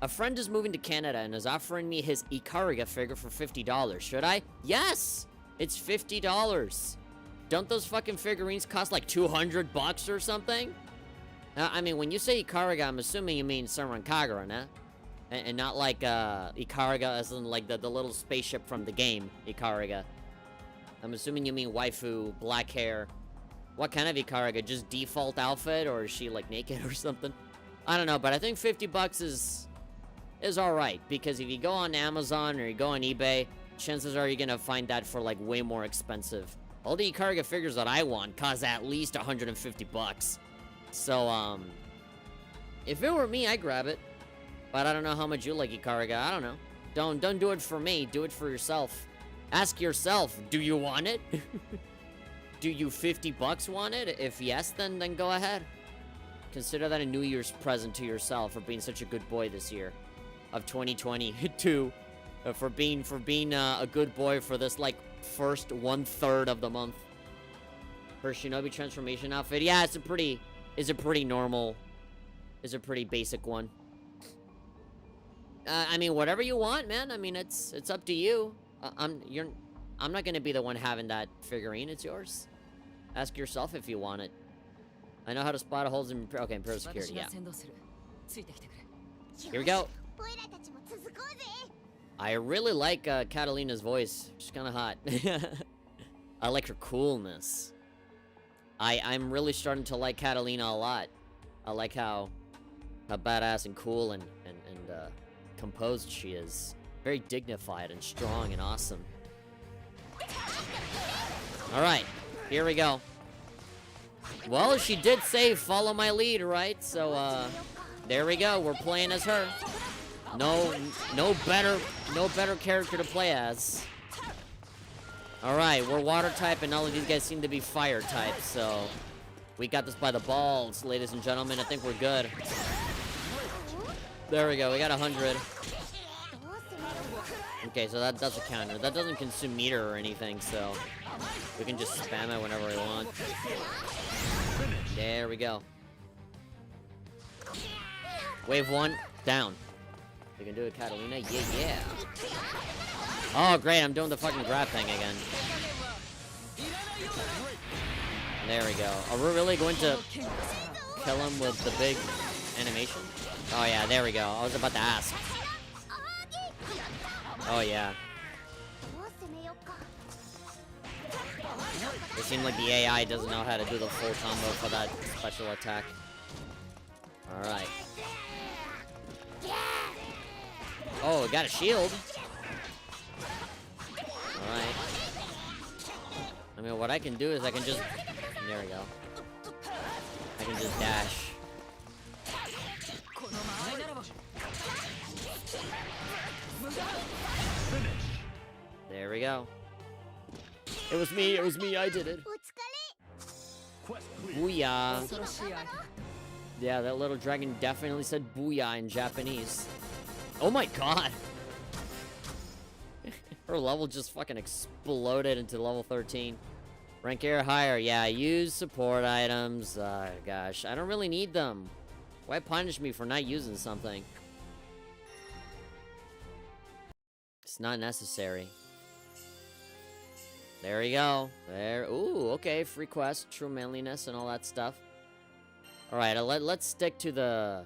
S1: A friend is moving to Canada and is offering me his Ikariga figure for $50. Should I? Yes! It's $50. Don't those fucking figurines cost like 200 bucks or something? I mean, when you say Ikariga, I'm assuming you mean Senran Kagura, nah? And not like, Ikariga as in like the little spaceship from the game, Ikariga. I'm assuming you mean waifu, black hair. What kind of Ikariga? Just default outfit, or is she like naked or something? I don't know, but I think 50 bucks is alright, because if you go on Amazon or you go on eBay, chances are you're gonna find that for like way more expensive. All the Ikariga figures that I want cost at least 150 bucks. So, if it were me, I'd grab it. But I don't know how much you like Ikariga. I don't know. Don't do it for me. Do it for yourself. Ask yourself, do you want it? Do you 50 bucks want it? If yes, then go ahead. Consider that a New Year's present to yourself for being such a good boy this year of 2022. For being a good boy for this like first 1/3 of the month. Her Shinobi transformation outfit. Yeah, it's a pretty normal, is a pretty basic one. I mean, whatever you want, man. I mean, it's up to you. I'm not gonna be the one having that figurine. It's yours. Ask yourself if you want it. I know how to spot holes in imperial security. Yeah. Here we go. I really like Catalina's voice. She's kind of hot. I like her coolness. I'm really starting to like Catalina a lot. I like how badass and cool and composed she is. Very dignified and strong and awesome. Alright, here we go. Well, she did say follow my lead, right? So, there we go. We're playing as her. No better character to play as. Alright, we're water type, and all of these guys seem to be fire type, so we got this by the balls, ladies and gentlemen. I think we're good. There we go, we got 100. Okay, so that's a counter. That doesn't consume meter or anything, so we can just spam it whenever we want. There we go. Wave 1, down. We can do it, Catalina. Yeah. Oh, great, I'm doing the fucking grab thing again. There we go. Are we really going to kill him with the big animation? Oh, yeah, there we go. I was about to ask. Oh, yeah. It seemed like the AI doesn't know how to do the full combo for that special attack. Alright. Oh, got a shield. Alright. I mean, what I can do is I can just... There we go. I can just dash. There we go. It was me, I did it. Booyah. Yeah, that little dragon definitely said booyah in Japanese. Oh my god! Her level just fucking exploded into level 13. Rank air higher. Yeah, use support items. Gosh, I don't really need them. Why punish me for not using something? It's not necessary. There we go. There. Ooh, okay. Free quest, true manliness, and all that stuff. All right, let's stick to the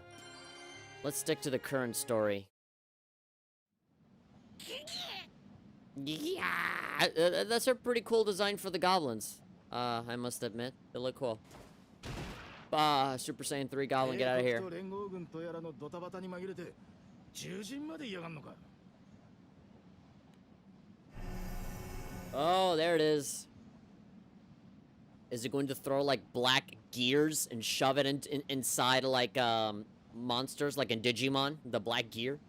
S1: current story. Yeah, that's a pretty cool design for the goblins. I must admit, they look cool. Super Saiyan 3 goblin, get out of here. Oh, there it is. Is it going to throw like black gears and shove it inside like monsters, like in Digimon, the black gear?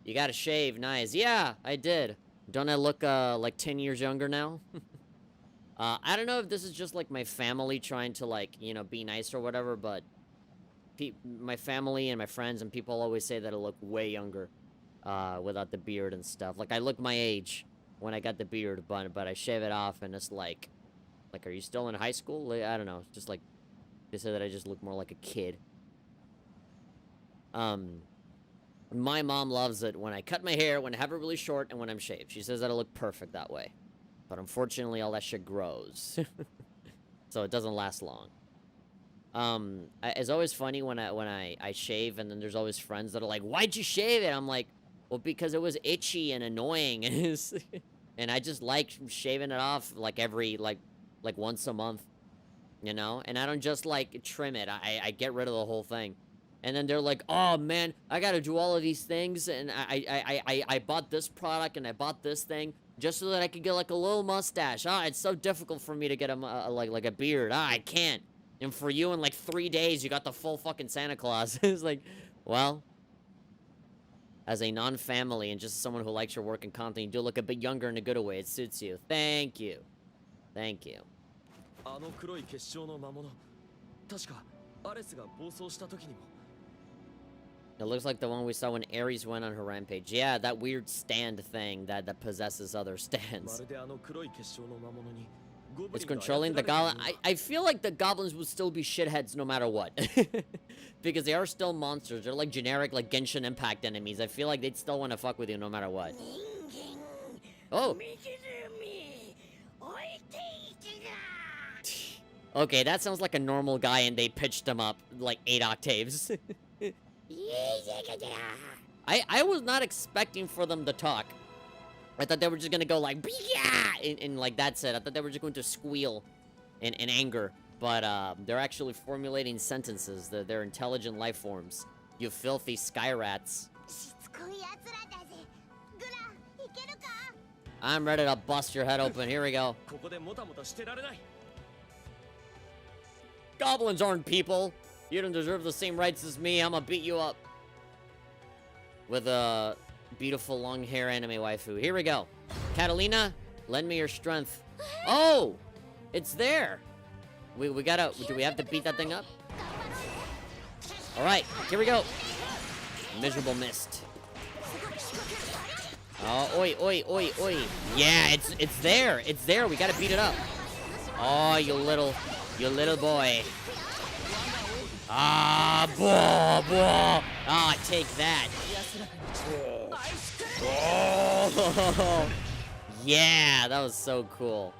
S1: You gotta shave, nice. Yeah, I did. Don't I look like 10 years younger now? I don't know if this is just like my family trying to like, you know, be nice or whatever, but my family and my friends and people always say that I look way younger without the beard and stuff. Like I look my age when I got the beard, but I shave it off and it's like, are you still in high school? Like, I don't know. It's just like, they say that I just look more like a kid. My mom loves it when I cut my hair, when I have it really short, and when I'm shaved. She says that I look perfect that way. But unfortunately, all that shit grows. So it doesn't last long. It's always funny when I shave, and then there's always friends that are like, why'd you shave it? I'm like, well, because it was itchy and annoying. And I just like shaving it off like every, like once a month. You know? And I don't just, like, trim it. I get rid of the whole thing. And then they're like, oh, man, I gotta do all of these things, and I bought this product, and I bought this thing, just so that I could get, like, a little mustache. It's so difficult for me to get like a beard. I can't. And for you, in, like, 3 days, you got the full fucking Santa Claus. It's like, well, as a non-family and just someone who likes your work and content, you do look a bit younger in a good way. It suits you. Thank you. Thank you.
S5: あの黒い結晶の魔物確かアレスが暴走した時にも
S1: It looks like the one we saw when Ares went on her rampage. Yeah, that weird stand thing that possesses other stands. It's controlling the goblin. I feel like the goblins would still be shitheads no matter what. Because they are still monsters. They're like generic, like Genshin Impact enemies. I feel like they'd still want to fuck with you no matter what. Oh. Okay, that sounds like a normal guy and they pitched him up like 8 octaves. I was not expecting for them to talk. I thought they were just gonna go like, and like that's it. I thought they were just going to squeal in anger. But they're actually formulating sentences. They're intelligent life forms. You filthy sky rats. I'm ready to bust your head open. Here we go. Goblins aren't people. You don't deserve the same rights as me. I'm gonna beat you up. With a beautiful long hair anime waifu. Here we go. Catalina, lend me your strength. Oh! It's there! We gotta... Do we have to beat that thing up? Alright, here we go. Miserable mist. Oh, oi, oi, oi, oi. Yeah, it's there. It's there. We gotta beat it up. Oh, you little boy. Ah, boah. Ah, take that. Oh. Yeah, that was so cool.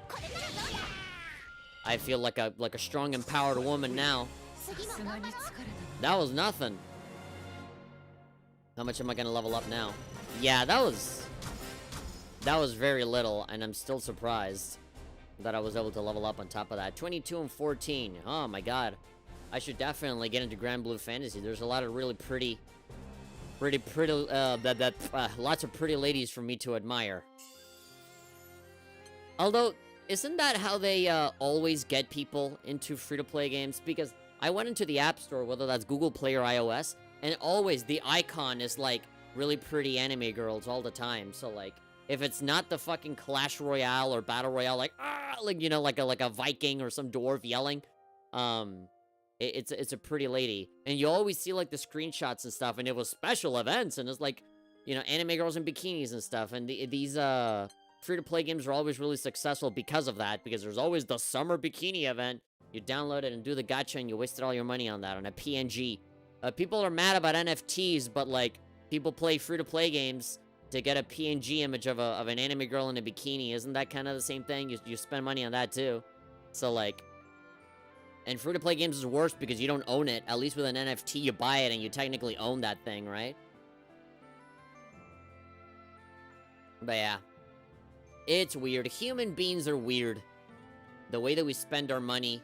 S1: I feel like a strong, empowered woman now. That was nothing. How much am I gonna level up now? Yeah, that was very little, and I'm still surprised that I was able to level up on top of that. 22 and 14. Oh my god. I should definitely get into Granblue Fantasy. There's a lot of really lots of pretty ladies for me to admire. Although, isn't that how they always get people into free-to-play games? Because I went into the App Store, whether that's Google Play or iOS, and always the icon is like really pretty anime girls all the time. So like, if it's not the fucking Clash Royale or Battle Royale, like you know, like a Viking or some dwarf yelling, it's a pretty lady. And you always see like the screenshots and stuff, and it was special events, and it's like, you know, anime girls in bikinis and stuff. And these free-to-play games are always really successful because of that, because there's always the summer bikini event. You download it and do the gacha, and you wasted all your money on that, on a PNG. People are mad about NFTs, but like, people play free-to-play games to get a PNG image of an anime girl in a bikini. Isn't that kind of the same thing? You spend money on that too. So like, and free-to-play games is worse because you don't own it. At least with an NFT, you buy it and you technically own that thing, right? But yeah. It's weird. Human beings are weird. The way that we spend our money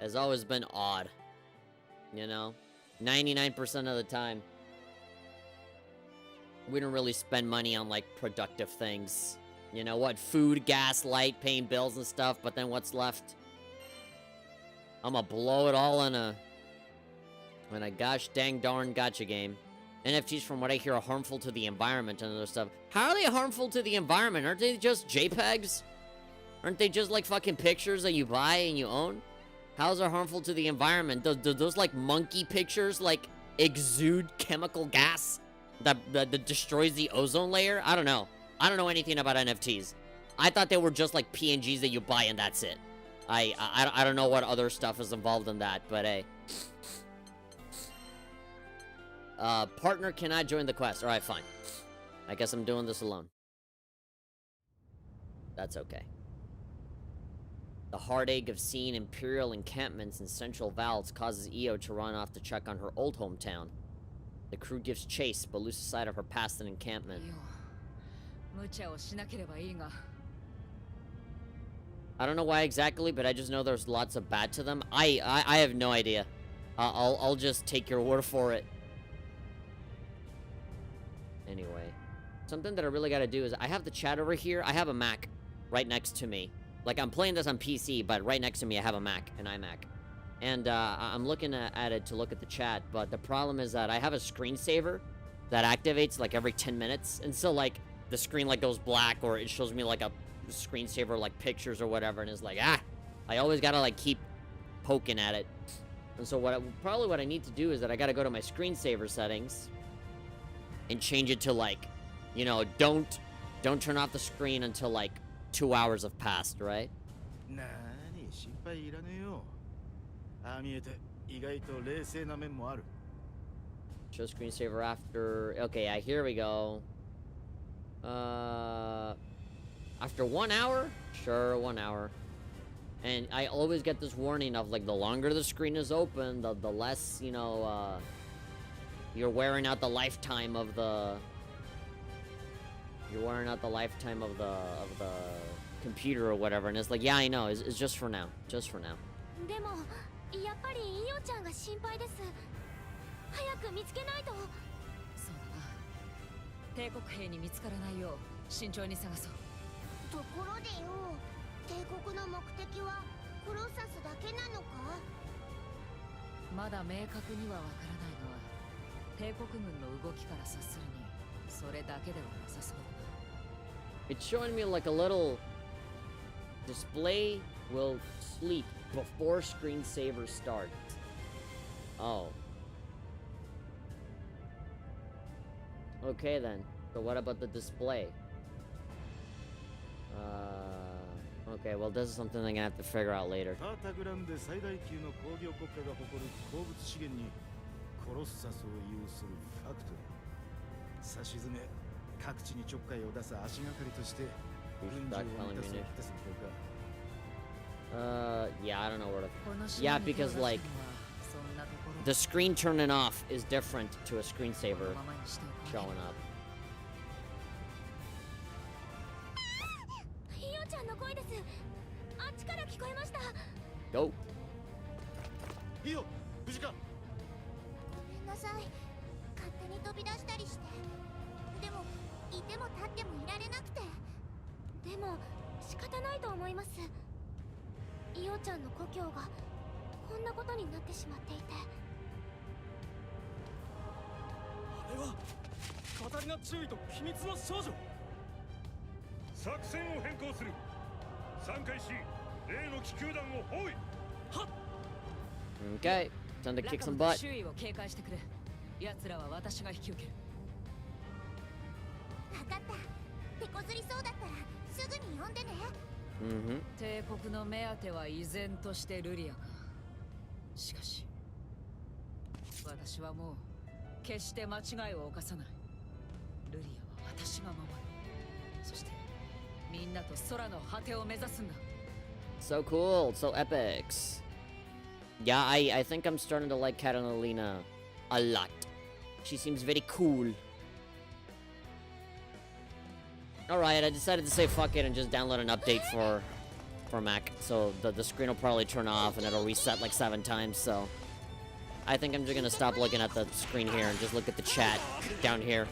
S1: has always been odd. You know? 99% of the time. We don't really spend money on, like, productive things. You know what? Food, gas, light, paying bills and stuff, but then what's left? I'm gonna blow it all in a gosh dang darn gacha game. NFTs, from what I hear, are harmful to the environment and other stuff. How are they harmful to the environment? Aren't they just JPEGs? Aren't they just, like, fucking pictures that you buy and you own? How's it harmful to the environment? Do those, like, monkey pictures, like, exude chemical gas that destroys the ozone layer? I don't know. I don't know anything about NFTs. I thought they were just, like, PNGs that you buy and that's it. I don't know what other stuff is involved in that, but hey. Partner cannot join the quest. Alright, fine. I guess I'm doing this alone. That's okay. The heartache of seeing Imperial encampments in Central Valves causes Io to run off to check on her old hometown. The crew gives chase, but loses sight of her past an encampment. I don't know why exactly, but I just know there's lots of bad to them. I have no idea. I'll just take your word for it. Anyway, something that I really gotta do is I have the chat over here. I have a Mac right next to me. Like, I'm playing this on PC, but right next to me I have a Mac, an iMac. And I'm looking at it to look at the chat, but the problem is that I have a screensaver that activates like every 10 minutes. And so like the screen like goes black, or it shows me like a screensaver like pictures or whatever, and it's like, I always gotta like keep poking at it. And so probably what I need to do is that I gotta go to my screensaver settings and change it to like, you know, don't turn off the screen until like 2 hours have passed, right?
S3: なーに心配いらねえよ。ああ見えて意外と冷静な面もある。
S1: Show screensaver after. Okay, yeah, here we go. After 1 hour? Sure, 1 hour. And I always get this warning of like the longer the screen is open, the less, you know, you're wearing out the lifetime of the. You're wearing out the lifetime of the computer or whatever, and it's like, yeah, I know, it's just for now, just for now.
S4: でもやっぱりイオちゃんが心配です。早く見つけないと。
S2: そうだな。帝国兵に見つからないよう慎重に探そう。
S4: ところでよ、帝国の目的はコロッサスだけなのか？
S2: まだ明確にはわからないが、帝国軍の動きから察するにそれだけではなさそうだな。
S1: It's showing me like a little display will sleep before screensaver starts. Oh. Okay then. So what about the display? Okay, well this is something I'm gonna have to figure out later.
S3: タータグランで最大級の工業国家が誇る鉱物資源にコロッサスを有するファクトリー。さしずめ各地にちょっかいを出す足がかりとして軍事を満たすってするか。
S1: Yeah, I don't know where to.
S2: この
S1: Yeah, because like
S2: そんなところ
S1: the screen turning off is different to a screensaver
S2: このままにしておこう
S1: showing up.
S4: イオちゃんの声です。あっちから聞こえました。
S1: Go.
S3: いいよ、無事か。
S4: ごめんなさい。勝手に飛び出したりして。でもいても立ってもいられなくて。でも仕方ないと思います。イオちゃんの故郷がこんなことになってしまっていて。
S5: あれはカタリナ注意と秘密の少女。
S6: 作戦を変更する。3回し例の気球弾を包囲。
S5: はっ。
S1: Okay, time to
S2: ラ
S1: kick
S2: カ
S1: some
S2: ムと
S1: butt.
S2: 周囲を警戒してくれ。奴らは私が引き受ける。
S4: 分かった。手こずりそうだったらすぐに呼んでね。
S1: Mm-hmm.
S2: 帝国の目当ては依然としてルリアか。しかし私はもう決して間違いを犯さない。ルリアは私が守る。そしてみんなと空の果てを目指すんだ。
S1: So cool, so epics. Yeah, I think I'm starting to like Catalina a lot. She seems very cool. Alright, I decided to say fuck it and just download an update for Mac. So the screen will probably turn off and it'll reset like 7 times, so I think I'm just gonna stop looking at the screen here and just look at the chat down here.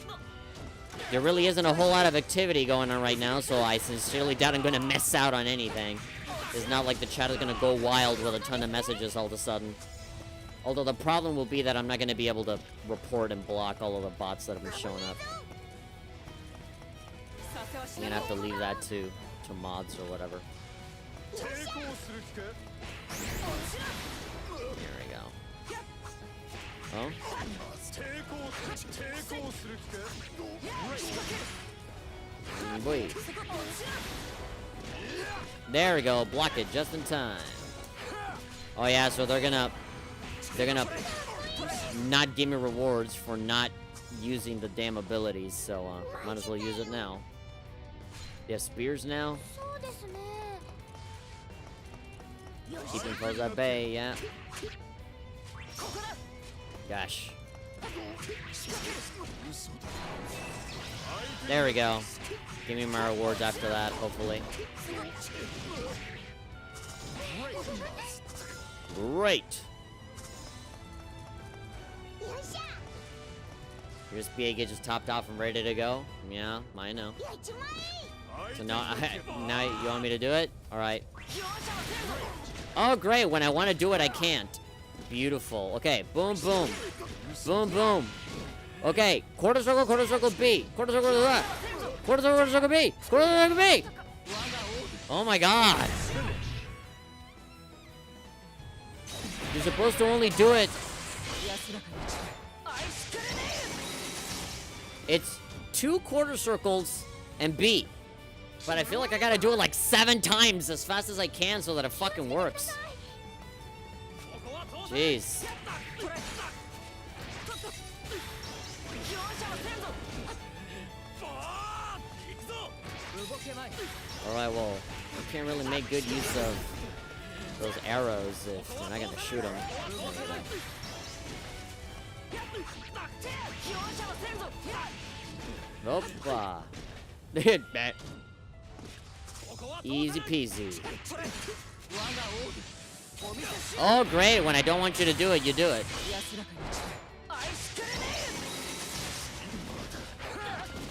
S1: There really isn't a whole lot of activity going on right now, so I sincerely doubt I'm gonna miss out on anything. It's not like the chat is gonna go wild with a ton of messages all of a sudden. Although the problem will be that I'm not gonna be able to report and block all of the bots that have been showing up. I'm gonna have to leave that to mods or whatever. There we go. Oh? Boy. There we go. Block it just in time. Oh yeah, so they're gonna not give me rewards for not using the damn abilities, so might as well use it now. They have spears now.
S4: そうですね。
S1: Keeping foes at bay, yeah. Gosh. There we go. Give me my rewards after that, hopefully. Great. Your SPA gauge is topped off and ready to go. Yeah, I know. So now you want me to do it? All right. Oh, great. When I want to do it, I can't. Beautiful. Okay. Boom, boom. Boom, boom. Okay. Quarter circle B. Quarter circle left. Quarter circle B. Quarter circle B. Oh my god. You're supposed to only do it. It's 2 quarter circles and B. But I feel like I gotta do it like 7 times as fast as I can so that it fucking works. Jeez. Alright, well, you can't really make good use of those arrows if you're not gonna shoot them. Opa. Easy peasy. Oh, great. When I don't want you to do it, you do it.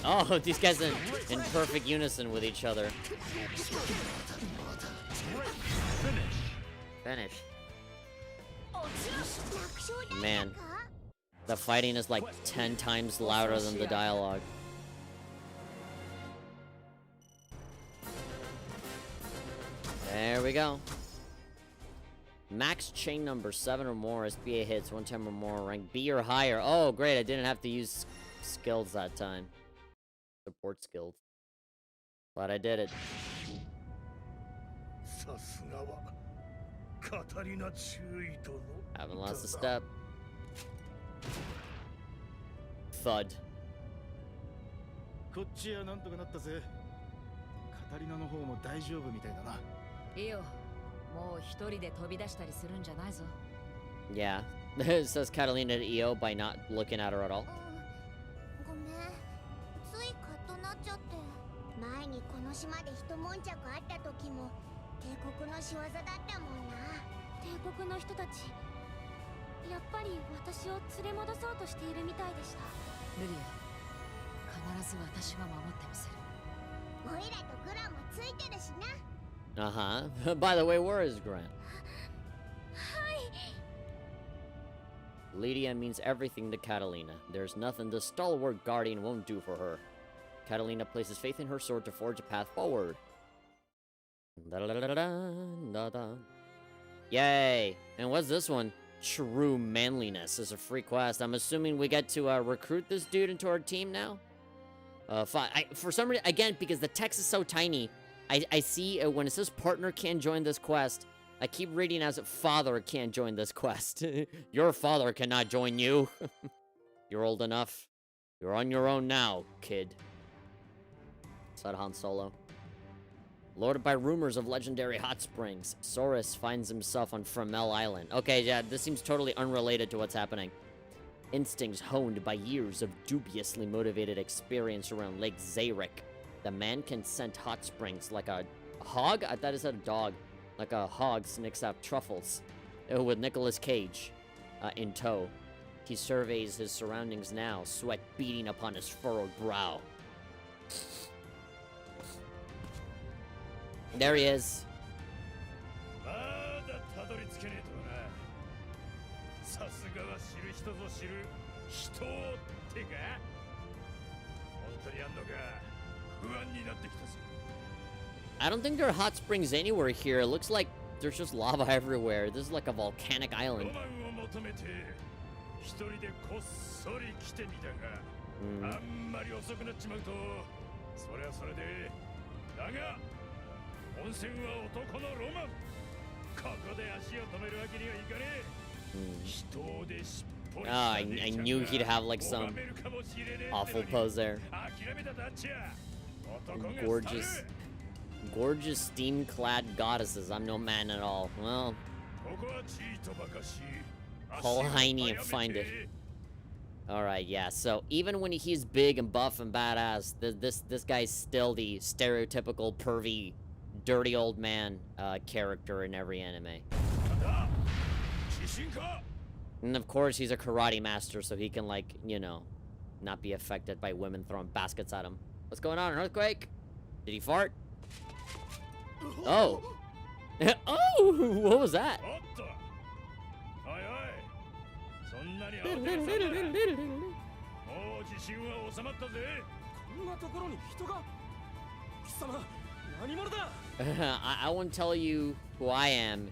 S1: Oh, these guys are in perfect unison with each other. Finish. Man, the fighting is like 10 times louder than the dialogue. There we go. Max chain number 7 or more, SBA hits 1 time or more, rank B or higher. Oh, great, I didn't have to use skills that time. Support skills. But I did it. Haven't lost a step. Thud.
S3: こっちはなんとかなったぜ。カタリナの方も大丈夫みたいだな。
S2: いいよ。もう一人で飛び出したりするんじゃないぞ。
S1: Yeah. It says Catalina to EO by not looking at her at all.
S4: ごめん。ついカッとなっちゃって。前にこの島で一悶着あった時も帝国の仕業だったもんな。帝国の人たち、やっぱり私を連れ戻そうとしているみたいでした。
S2: ルリア、必ず私が守ってみせる。
S4: オイラとグラもついてるしな。
S1: Uh-huh. By the way, where is Grant? Lydia means everything to Catalina. There's nothing the stalwart guardian won't do for her. Catalina places faith in her sword to forge a path forward. Yay! And what's this one? True manliness is a free quest. I'm assuming we get to recruit this dude into our team now? For some reason, again, because the text is so tiny, I see when it says partner can't join this quest, I keep reading as father can't join this quest. Your father cannot join you. You're old enough. You're on your own now, kid. Said Han Solo. Lured by rumors of legendary hot springs, Saurus finds himself on Fromel Island. Okay, yeah, this seems totally unrelated to what's happening. Instincts honed by years of dubiously motivated experience around Lake Zarek. The man can scent hot springs like a hog? I thought it said a dog. Like a hog snicks out truffles. With Nicolas Cage in tow. He surveys his surroundings now, sweat beating upon his furrowed brow. There he is. I don't think there are hot springs anywhere here. It looks like there's just lava everywhere. This is like a volcanic island. Oh, I knew he'd have like some awful pose there. Gorgeous steam-clad goddesses. I'm no man at all. Well, call Heine and find it. Alright, yeah, so even when he's big and buff and badass, this guy's still the stereotypical pervy, dirty old man character in every anime. And of course, he's a karate master, so he can, like, you know, not be affected by women throwing baskets at him. What's going on? An earthquake? Did he fart? Oh. Oh, what was that? I won't tell you who I am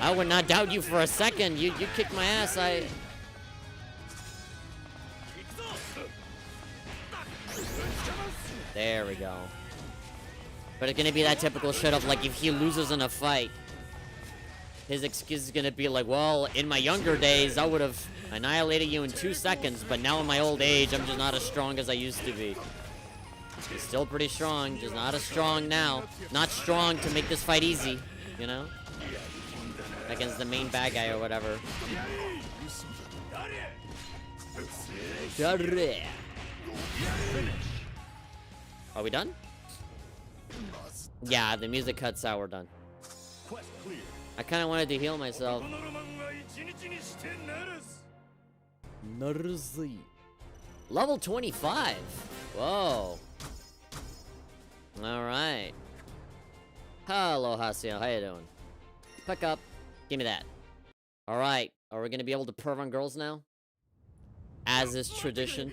S1: I would not doubt you for a second. You kicked my ass. There we go. But it's gonna be that typical shit of like, if he loses in a fight, his excuse is gonna be like, well, in my younger days, I would have annihilated you in 2 seconds, but now in my old age, I'm just not as strong as I used to be. He's still pretty strong, just not as strong now. Not strong to make this fight easy, you know? Against the main bad guy or whatever. Are we done? Yeah, the music cuts out, we're done. I kind of wanted to heal myself. Level 25. Whoa. Alright. Hello, Hasio. How you doing? Pick up. Give me that. Alright. Are we gonna be able to perv on girls now? As is tradition.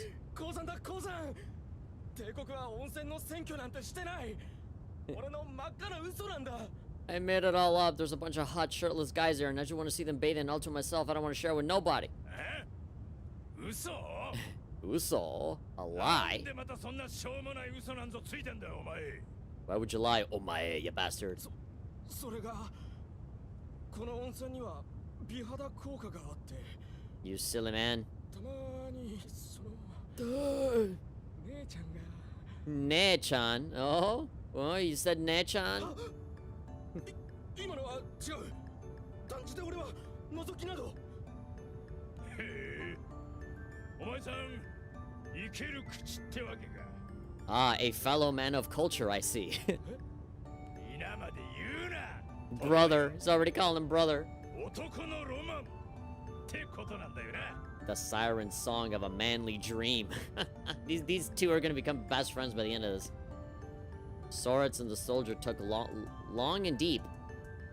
S1: I made it all up. There's a bunch of hot shirtless guys there, and I just want to see them bathing all to myself. I don't want to share with nobody. Uso? A lie? Why would you lie, omae, you bastard? You silly man. Ne-chan? Oh? Oh, you said Ne-chan? Ah, a fellow man of culture, I see. Brother. He's already calling him brother. The siren song of a manly dream. These two are gonna become best friends by the end of this. Soritz and the soldier took long and deep.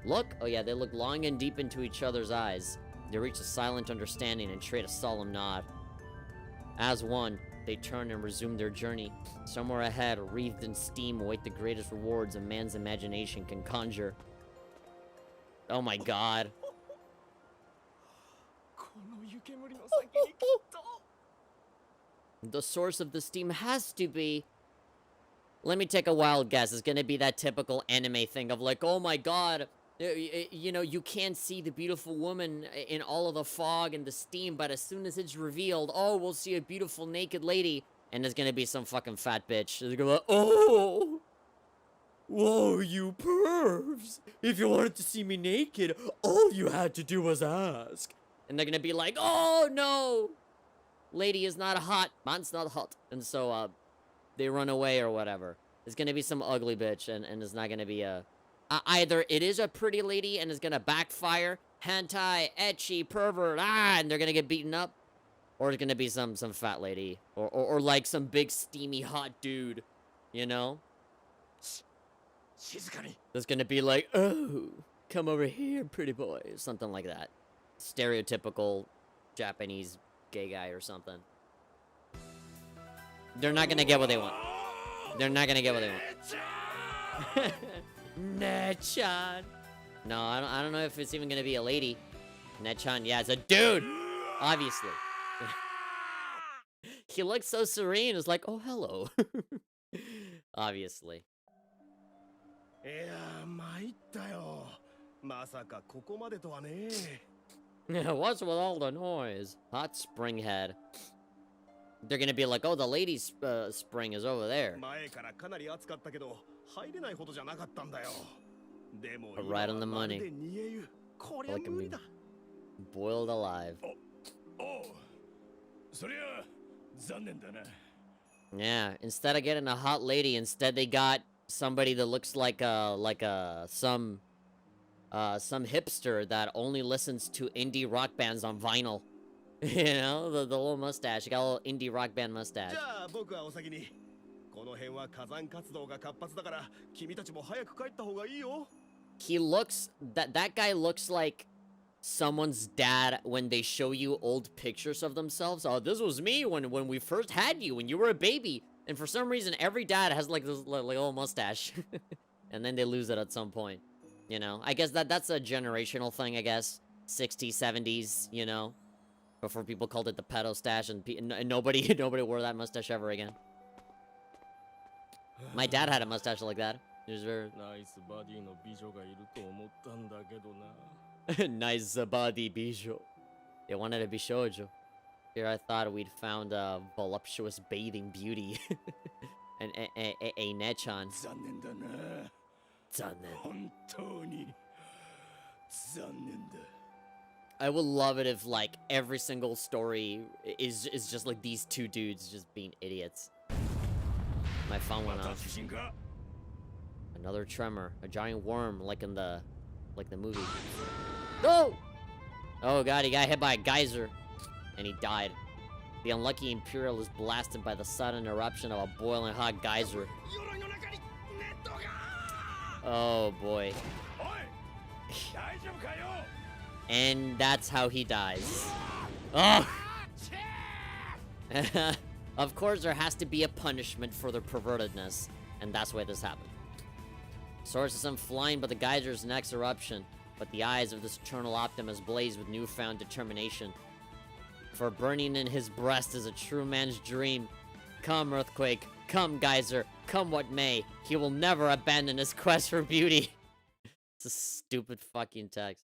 S1: Look! Oh yeah, they look long and deep into each other's eyes. They reach a silent understanding and trade a solemn nod. As one, they turn and resume their journey. Somewhere ahead, wreathed in steam, await the greatest rewards a man's imagination can conjure. Oh my god. The source of the steam has to be... Let me take a wild guess. It's gonna be that typical anime thing of like, oh my god, you know, you can't see the beautiful woman in all of the fog and the steam, but as soon as it's revealed, oh, we'll see a beautiful naked lady, and there's gonna be some fucking fat bitch. They're gonna be like, oh! Whoa, you pervs! If you wanted to see me naked, all you had to do was ask. And they're gonna be like, oh no! Lady is not hot, man's not hot. And so, they run away or whatever. There's gonna be some ugly bitch, and it's not gonna be a... either it is a pretty lady and it's gonna backfire, hentai, ecchi, pervert, and they're gonna get beaten up. Or it's gonna be some fat lady. Or like some big steamy hot dude, you know? There's gonna be like, oh, come over here, pretty boy, or something like that. Stereotypical Japanese gay guy or something. They're not gonna get what they want. They're not gonna get what they want. Ne-chan. No, I don't know if it's even gonna be a lady. Ne-chan, yeah, it's a dude! Obviously. He looks so serene, it's like, oh, hello. Obviously. What's with all the noise? Hot spring head. They're gonna be like, oh, the ladies' spring is over there. Right on the money. Like a me boiled alive. Yeah, instead of getting a hot lady, instead they got somebody that looks like some hipster that only listens to indie rock bands on vinyl. You know, the little mustache. He got a little indie rock band mustache. He looks... That guy looks like someone's dad when they show you old pictures of themselves. Oh, this was me when we first had you, when you were a baby. And for some reason, every dad has like this like little mustache. And then they lose it at some point. You know, I guess that's a generational thing, I guess. 60s, 70s, you know, before people called it the pedo stash, and nobody wore that mustache ever again. My dad had a mustache like that. It was very
S5: ナイスバディの美女がいると思ったんだけどな。
S1: nice body bijou. They wanted to be shoujo. Here I thought we'd found a voluptuous bathing beauty. And a nechan.
S6: 残念だな。
S1: 残念。
S6: 本当に残念だ。
S1: I would love it if like every single story is just like these two dudes just being idiots. My phone went
S6: また
S1: off.
S6: 地震か。
S1: Another tremor, a giant worm like in the movie. No! Oh god, he got hit by a geyser and he died. The unlucky Imperial is blasted by the sudden eruption of a boiling hot geyser.
S6: 鎧の中にネットが。
S1: Oh boy.
S6: おい、大丈夫かよ。
S1: And that's how he dies. Oh! Of course, there has to be a punishment for their pervertedness, and that's why this happened. Source is sent flying by the geyser's next eruption, but the eyes of this eternal optimist blaze with newfound determination. For burning in his breast is a true man's dream. Come, earthquake, come, geyser, come what may, he will never abandon his quest for beauty. It's a stupid fucking text.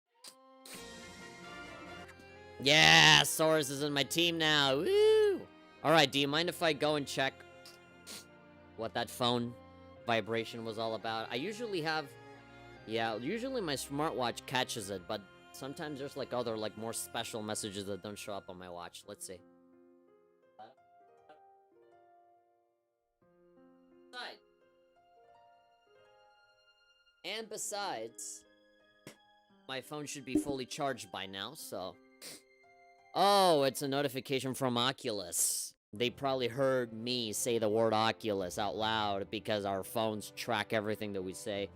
S1: Yeah, Soros is in my team now. Woo! Alright, do you mind if I go and check what that phone vibration was all about? I usually have... Yeah, usually my smartwatch catches it, but sometimes there's like other, like more special messages that don't show up on my watch. Let's see. And besides, my phone should be fully charged by now, so... Oh, it's a notification from Oculus. They probably heard me say the word Oculus out loud because our phones track everything that we say.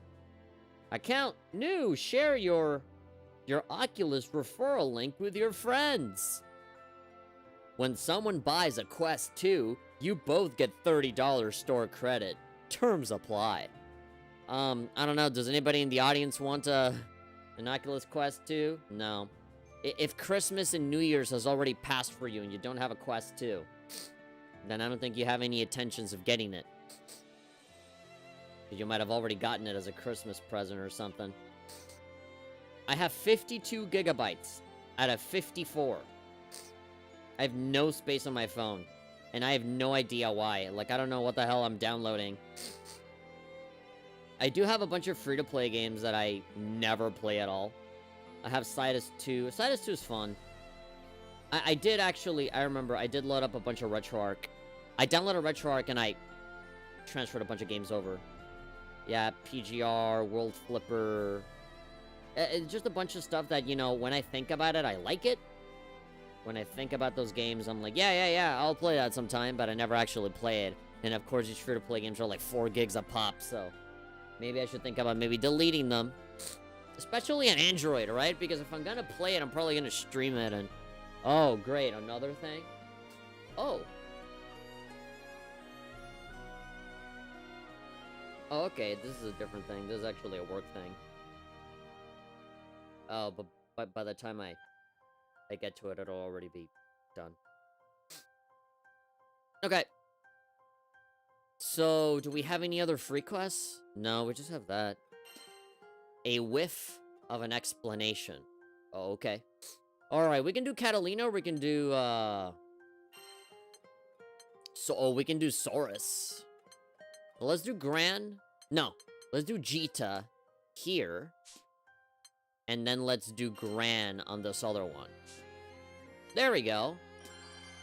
S1: Account new, share your Oculus referral link with your friends. When someone buys a Quest 2, you both get $30 store credit. Terms apply. I don't know, does anybody in the audience want an Oculus Quest 2? No. If Christmas and New Year's has already passed for you and you don't have a Quest 2, then I don't think you have any intentions of getting it. You might have already gotten it as a Christmas present or something. I have 52 gigabytes out of 54. I have no space on my phone. And I have no idea why. Like, I don't know what the hell I'm downloading. I do have a bunch of free-to-play games that I never play at all. I have Sidus 2. Sidus 2 is fun. I did actually, I remember, I did load up a bunch of RetroArch. I downloaded RetroArch and I transferred a bunch of games over. Yeah, PGR, World Flipper. It's just a bunch of stuff that, you know, when I think about it, I like it. When I think about those games, I'm like, yeah, I'll play that sometime, but I never actually play it. And of course, these free-to-play games are like 4 gigs a pop, so maybe I should think about maybe deleting them. Especially on Android, right? Because if I'm gonna play it, I'm probably gonna stream it and... Oh, great, another thing? Oh. Oh, okay, this is a different thing. This is actually a work thing. Oh, but by the time I get to it, it'll already be done. Okay. So, do we have any other free quests? No, we just have that. A whiff of an explanation. Oh, okay. Alright, we can do Catalina, or we can do, we can do Saurus. Well, let's do Gran. No, let's do Jita here. And then let's do Gran on this other one. There we go.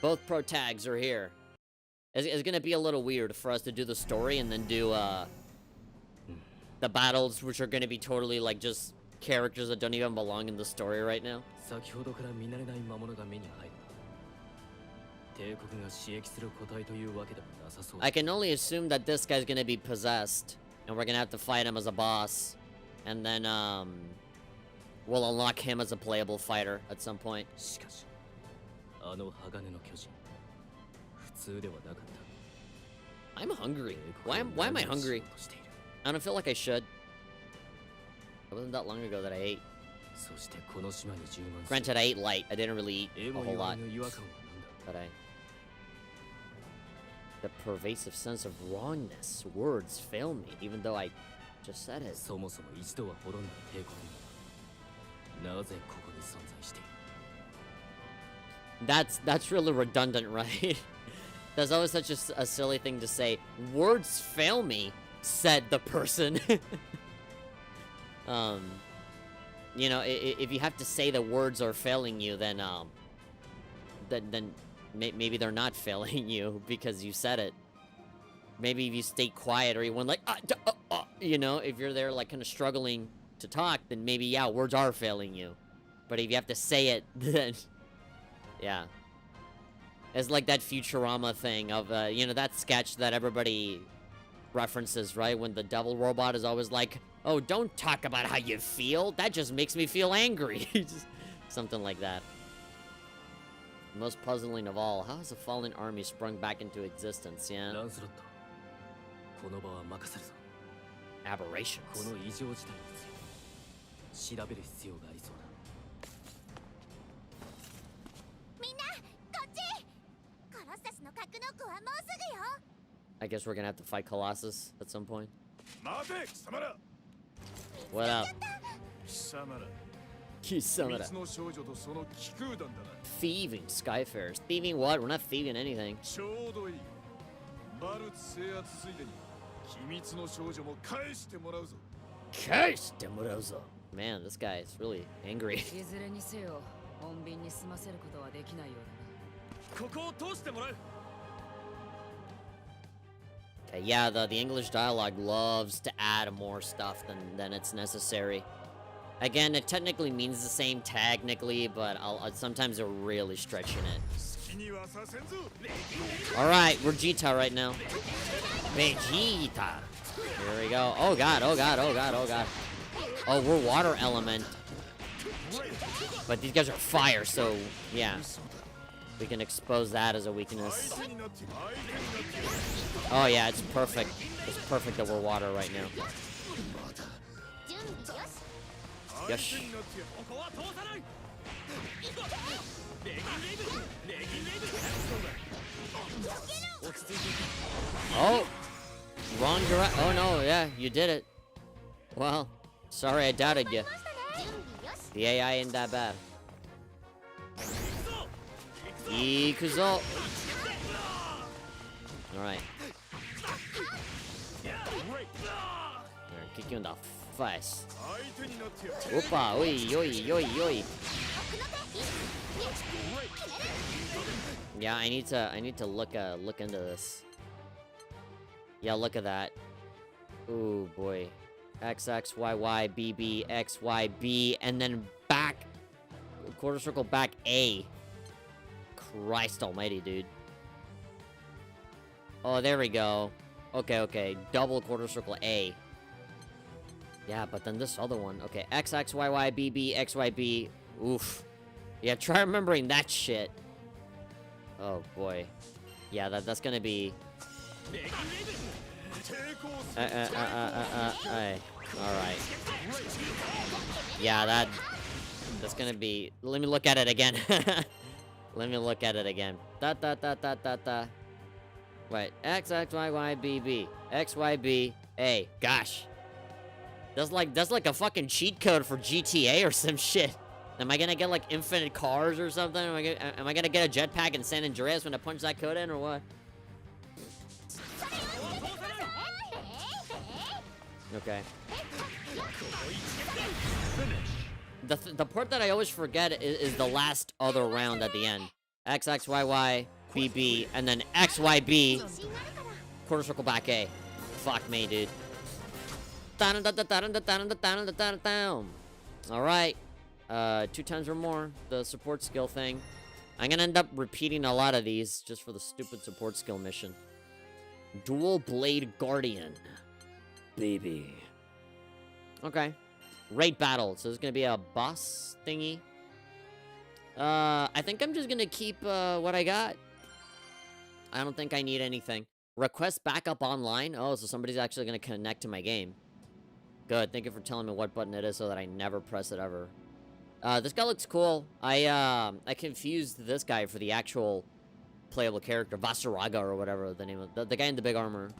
S1: Both pro tags are here. It's gonna be a little weird for us to do the story and then do, the battles, which are gonna be totally, like, just characters that don't even belong in the story right now. I can only assume that this guy's gonna be possessed, and we're gonna have to fight him as a boss. And then, we'll unlock him as a playable fighter at some point. I'm hungry. Why am I hungry? I don't feel like I should. It wasn't that long ago that I ate.
S5: そしてこの島に充満する
S1: Granted, I ate light. I didn't really eat
S5: え
S1: a
S5: も
S1: whole
S5: 言わ
S1: lot,
S5: ぬ違和感は何だ
S1: but I... The pervasive sense of wrongness. Words fail me, even though I just said it.
S5: そもそも一度は滅んだ帝国がなぜここに存在している
S1: That's really redundant, right? That's always such a silly thing to say. Words fail me, said the person. You know, if you have to say the words are failing you, then maybe they're not failing you because you said it. Maybe if you stay quiet or you went like, you know, if you're there like kind of struggling to talk, then maybe, yeah, words are failing you. But if you have to say it, then, yeah. It's like that Futurama thing of, you know, that sketch that everybody references, right? When the devil robot is always like, oh, don't talk about how you feel. That just makes me feel angry. Just something like that. Most puzzling of all, how has a fallen army sprung back into existence, yeah?
S5: ランスロットこの場は任せるぞ
S1: Aberrations.
S5: この異常事態について調べる必要がありそうだ
S4: みんなこっちコロッサスの格納庫はもうすぐよ
S1: I guess we're gonna have to fight Colossus at some point.
S6: 待て貴様ら
S1: What up?
S6: 貴様ら
S1: Kisamura.
S6: 秘密の少女とその気空団だな
S1: Thieving Skyfarers. Thieving what? We're not thieving anything.
S6: ちょうどいいバルツ制圧ついでに秘密の少女も返してもらうぞ
S1: Curse Demurozo. Man, this guy is really angry.
S2: いずれにせよ穏便に済ませることはできないようだな
S5: ここを通してもらう
S1: Okay, yeah, the English dialogue loves to add more stuff than it's necessary. Again, it technically means the same technically, but sometimes they're really stretching it.
S6: 好きにはさせんぞ
S1: Alright, we're Vegeta right now. Vegeta! Here we go. Oh god, oh god, oh god, oh god. Oh, we're water element. But these guys are fire, so yeah. We can expose that as a weakness.
S6: 相手になって相手になって
S1: Oh yeah, it's perfect. It's perfect that we're water right now.
S4: 準備よし
S1: よし
S6: 相手になって
S5: ここは通さない
S1: Oh! Wrong direct. Oh no, yeah, you did it. Well, sorry I doubted you.
S4: 準備よし
S1: The AI ain't that bad. Ikuzo! Alright. Kick you in the face.
S6: 相手になってや
S1: Opa! Oi, oi, oi, oi. Yeah, I need to look into this. Yeah, look at that. Ooh boy. X X Y Y B B X Y B and then back quarter circle back A. Christ almighty, dude. Oh, there we go. Okay, okay. Double quarter circle A. Yeah, but then this other one. Okay, X X Y Y B B X Y B. Oof. Yeah, try remembering that shit. Oh boy. Yeah, that's gonna be. Alright. Yeah, that's gonna be. Let me look at it again. Let me look at it again. Da da da da da da. Wait, X X Y Y B B X Y B A. Gosh. That's like a fucking cheat code for GTA or some shit. Am I gonna get like infinite cars or something? Am I gonna get a jetpack in San Andreas when I punch that code in or what? Okay. The part that I always forget is the last other round at the end. X X Y Y B B and then X Y B quarter circle back A. Fuck me, dude. All right. 2 times or more, the support skill thing. I'm gonna end up repeating a lot of these just for the stupid support skill mission. Dual Blade Guardian. Baby. Okay. Raid battle. So there's gonna be a boss thingy. I think I'm just gonna keep what I got. I don't think I need anything. Request backup online. Oh, so somebody's actually gonna connect to my game. Good. Thank you for telling me what button it is so that I never press it ever. This guy looks cool. I confused this guy for the actual playable character, Vasaraga or whatever the name of the guy in the big armor.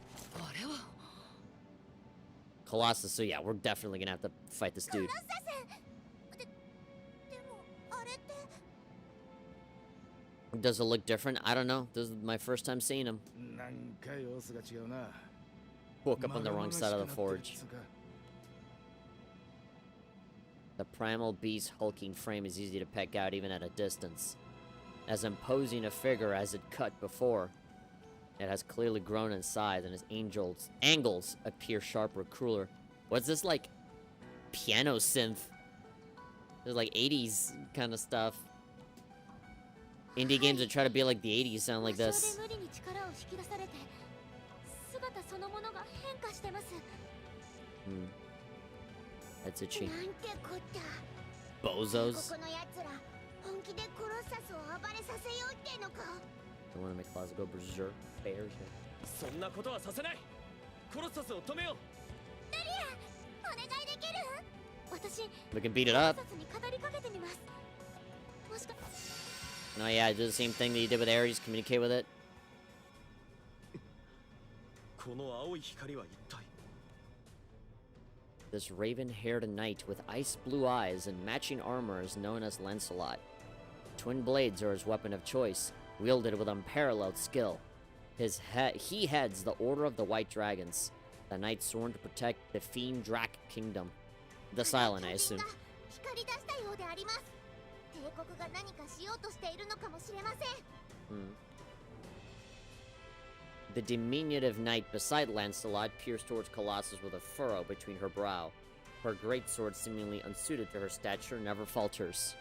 S1: Colossus. So yeah, we're definitely gonna have to fight this dude.
S4: でもあれって
S1: Does it look different? I don't know. This is my first time seeing him.
S3: なんか様子が違うな。
S1: Woke up on the wrong side of the forge. The primal beast's hulking frame is easy to peck out even at a distance. As imposing a figure as it cut before, it has clearly grown in size and its angles appear sharper, crueler. What's this, like, piano synth? There's like 80s kind of stuff. Indie games that try to be like the 80s sound like this.
S4: 無理に力を引き出されて姿そのものが変化してます。
S1: That's itchy.
S4: なんてこった。
S1: Bozos.
S4: この奴ら本気でコロッサスを暴れさせようってのか。
S1: Don't want to make Plaza go berserk. Bears.
S5: そんなことはさせない。コロッサスを止めよう。
S4: お願いできる？私
S1: We can beat it up.
S4: コロッサスに語りかけてみます。もしか
S1: No, yeah, do the same thing that you did with Ares. Communicate with it.
S5: この青い光は一体。
S1: This raven-haired knight with ice blue eyes and matching armor is known as Lancelot. Twin blades are his weapon of choice, wielded with unparalleled skill. He heads the Order of the White Dragons, the knight sworn to protect the Fiend Drak Kingdom. The Silent, I assume.
S4: 光り出したようであります。帝国が何かしようとしているのかもしれません。
S1: The diminutive knight beside Lancelot peers towards Colossus with a furrow between her brow. Her greatsword, seemingly unsuited to her stature, never falters.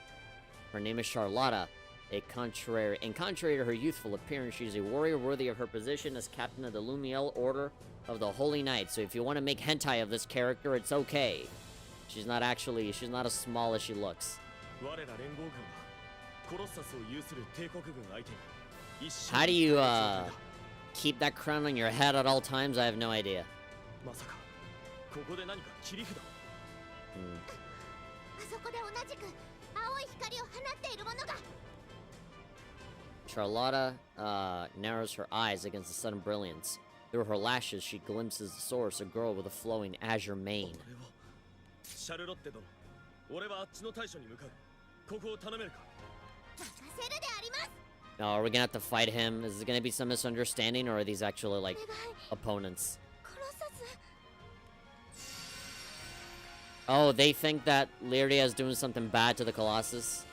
S1: Her name is Charlotta. Contrary to her youthful appearance, she is a warrior worthy of her position as captain of the Lumiel Order of the Holy Knight. So if you want to make hentai of this character, it's okay. She's not as small as she looks.
S5: 我ら連合軍はコロッサスを有する帝国軍相手に一瞬
S1: How do you, keep that crown on your head at all times? I have no idea.
S5: まさかここで何か切り札。
S4: あそこで同じく青い光を放っているものが。
S1: Charlotta narrows her eyes against the sudden brilliance. Through her lashes, she glimpses the source, a girl with a flowing azure mane.
S5: シャルロッテ殿、俺はあっちの大将に向かう。ここを頼めるか。
S4: 任せるであります。
S1: Now, are we gonna have to fight him? Is it gonna be some misunderstanding, or are these actually, like, opponents?
S4: コロッサス。
S1: Oh, they think that Lyria is doing something bad to the Colossus?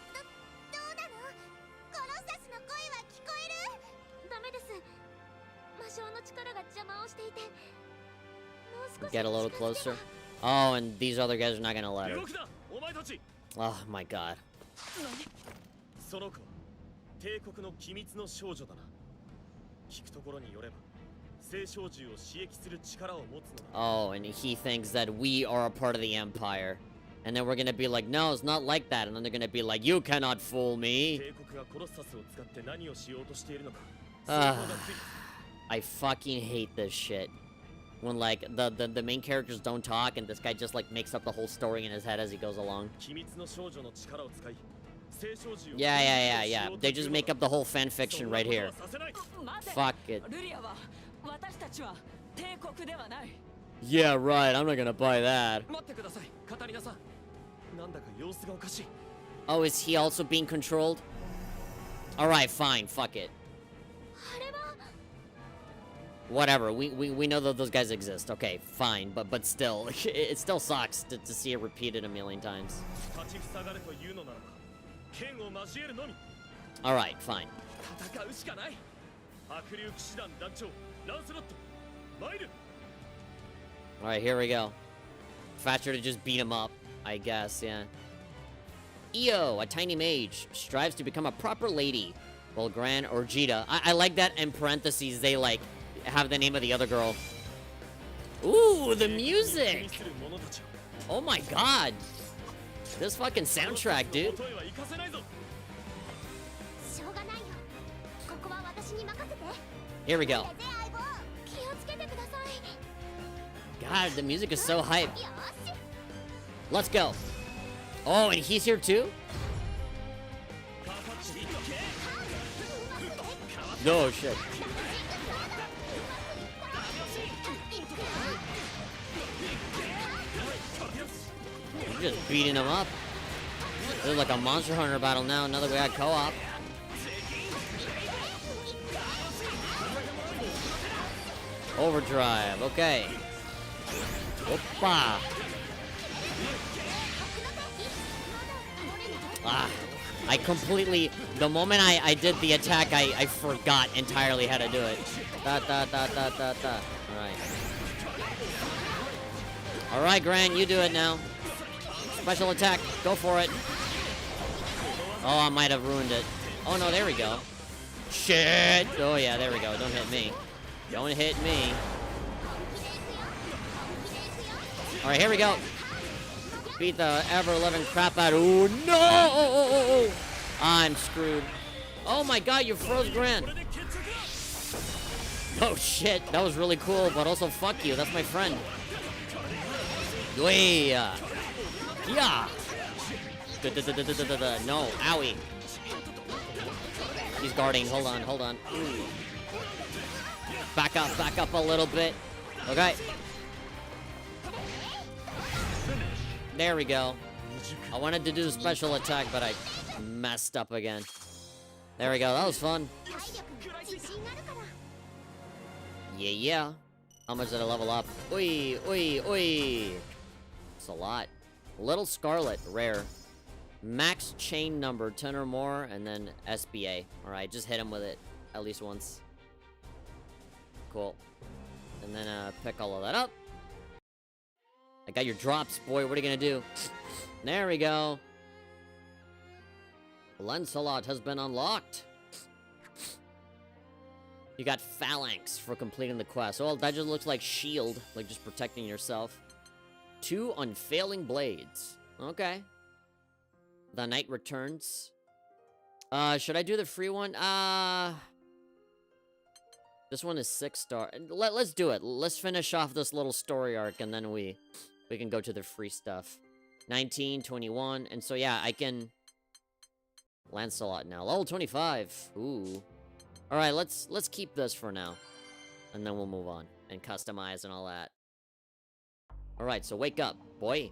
S4: どうなの？コロッサスの声は聞こえる？ダメです。魔性の力が邪魔をしていて。もう少し
S1: Get a little closer. Oh, and these other guys are not gonna let her.
S5: 動くな、お前たち。
S1: Oh my god.
S5: その子、帝国の機密の少女だな。聞くところによれば、聖少獣を刺激する力を持つのだ。
S1: Oh, and he thinks that we are a part of the Empire. And then we're gonna be like, no, it's not like that. And then they're gonna be like, you cannot fool me.
S5: 帝国がコロッサスを使って何をしようとしているのか。
S1: I fucking hate this shit. When, like, the main characters don't talk and this guy just, like, makes up the whole story in his head as he goes along.
S5: 機密の少女の力を使い、聖少獣を
S1: Yeah. They just make up the whole fan fiction right here. Fuck it.
S2: ルリアは私たちは帝国ではない。
S1: Yeah, right. I'm not gonna buy that.
S5: 待ってください、カタリナさん。なんだか様子がおかしい。
S1: Oh, is he also being controlled? Alright, fine. Fuck it.
S4: あれは
S1: Whatever. We know that those guys exist. Okay, fine. But still, it still sucks to see it repeated a million times.
S5: 立ちふさがれというのならば、剣を交えるのみ。
S1: Alright, fine.
S5: 戦うしかない。白竜騎士団団長、ランスロット、参る。
S1: Alright, here we go. Faster to just beat him up, I guess, yeah. Io, a tiny mage, strives to become a proper lady, while Gran Orgita... I like that in parentheses they, like, have the name of the other girl. Ooh, the music! Oh my god! This fucking soundtrack, dude.
S4: しょうがないよ。ここは私に任せて。
S1: Here we go.
S4: で相棒、気をつけてください。
S1: God, the music is so hype.
S4: よし。
S1: Let's go. Oh, and he's here too? No shit. You're just beating him up. This is like a Monster Hunter battle now. Another we got co-op. Overdrive. Okay. Opa. Ah. I completely... The moment I did the attack, I forgot entirely how to do it. Alright. Alright, Gran, you do it now. Special attack. Go for it. Oh, I might have ruined it. Oh, no, there we go. Shit. Oh, yeah, there we go. Don't hit me. Don't hit me. Alright, here we go. Beat the ever-living crap out of... Ooh, no! I'm screwed. Oh, my God, you froze Gran. Oh, shit. That was really cool, but also fuck you. That's my friend. Yeah. Yeah. No, owie. He's guarding. Hold on, hold on. Back up a little bit. Okay. There we go. I wanted to do the special attack, but I messed up again. There we go. That was fun. Yeah, yeah. How much did I level up? Oi, oi, oi. It's a lot. Little Scarlet, rare. Max chain number, 10 or more, and then SBA. Alright, just hit him with it at least once. Cool. And then pick all of that up. I got your drops, boy. What are you gonna do? There we go. Lancelot has been unlocked. You got Phalanx for completing the quest. Oh, that just looks like shield, like just protecting yourself. 2 unfailing blades. Okay. The Knight returns. Should I do the free one? This one is 6-star. Let's do it. Let's finish off this little story arc, and then we can go to the free stuff. 19, 21, and so yeah, I can... Lancelot now. Level 25. Ooh. Alright, let's keep this for now. And then we'll move on. And customize and all that. Alright, so wake up, boy.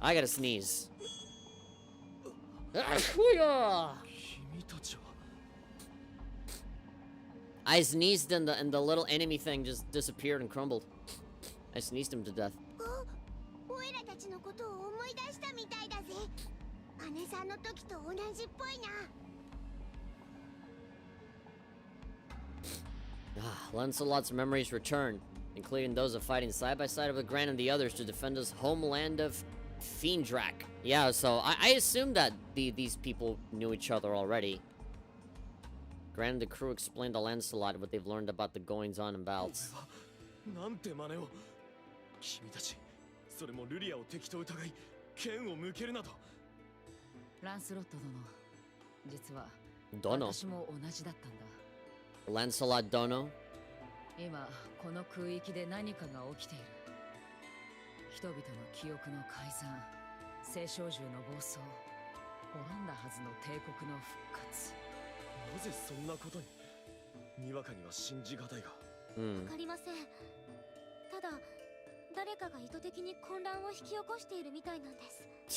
S1: I gotta sneeze. I sneezed and the little enemy thing just disappeared and crumbled. I sneezed him to death. Lancelot's memories return, including those of fighting side by side with Gran and the others to defend his homeland of Fiendrak. Yeah, so I assumed that these people knew each other already. Gran and the crew explained to Lancelot what they've learned about the goings-on in battles.
S5: なんて真似を。君たち、それもルリアを敵と疑い、剣を向けるなど。
S2: ランスロット殿、実は
S1: Dono.
S2: 私も同じだったんだ。
S1: Lancelot Dono.
S2: 今この空域で何かが起きている。人々の記憶の改ざん、聖少獣の暴走、滅んだはずの帝国の復活。
S5: なぜそんなことに？にわかには信じがたいが。
S4: わかりません。ただ誰かが意図的に混乱を引き起こしているみたいなんで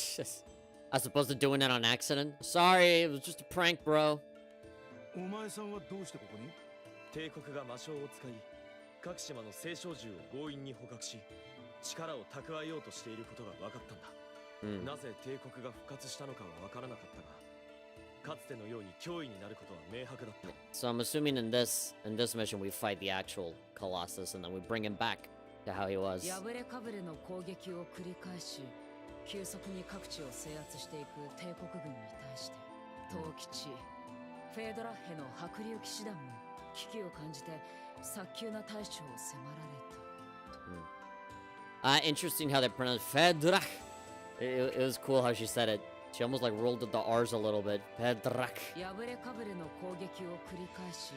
S4: す。
S1: As opposed to doing it on accident. Sorry, it was just a prank, bro.
S3: お前さんはどうしてここに？
S5: 帝国が魔性を使い、各島の聖少獣を強引に捕獲し、力を蓄えようとしていることが分かったんだ。なぜ帝国が復活したのかは分からなかったが、かつてのように脅威になることは明白だった。
S1: So I'm assuming in this mission we fight the actual Colossus and then we bring him back to how he was.
S2: 破れかぶれの攻撃を繰り返し、急速に各地を制圧していく帝国軍に対して、東吉、フェードラッヘの白竜騎士団も危機を感じて早急な対処を迫られた。
S1: Interesting how they pronounce Fedrach. It was cool how she said it. She almost like rolled the R's a little bit. Fedrach.
S2: 破れかぶれの攻撃を繰り返し、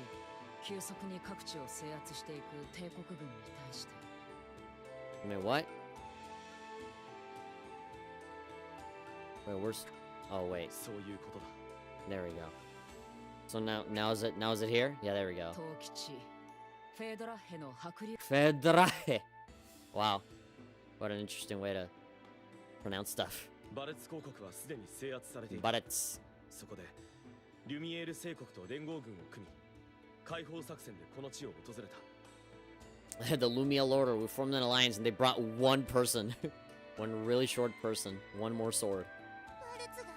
S2: 急速に各地を制圧していく帝国軍に対して。
S1: I mean, what? Wait, where's... Oh, wait.
S5: そういうことだ。
S1: There we go. So now is it here? Yeah, there we go.
S2: 東吉フェドラッヘの迫力
S1: Fedrahe. Wow. What an interesting way to pronounce stuff.
S5: バレツ公国はすでに制圧されている。
S1: But it's...
S5: そこでリュミエール聖国と連合軍を組み解放作戦でこの地を訪れた。
S1: The Lumiel Order, we formed an alliance and they brought one person. One really short person. One more sword.
S4: バルツが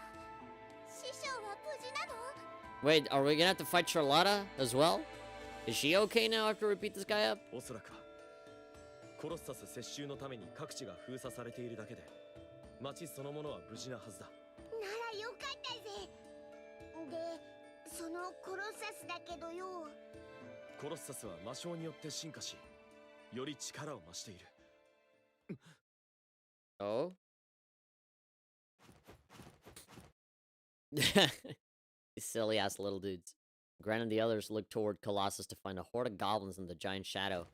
S4: 師匠は無事なの？
S1: Wait, are we gonna have to fight Charlotta as well? Is she okay now after we beat this guy up?
S5: おそらくはコロッサス接収のために各地が封鎖されているだけで町そのものは無事なはずだ。
S4: ならよかったぜ。で、そのコロッサスだけどよ。
S5: コロッサスは魔性によって進化しより力を増している。
S1: Oh? These silly ass little dudes. Grant and the others look toward Colossus to find a horde of goblins in the giant shadow.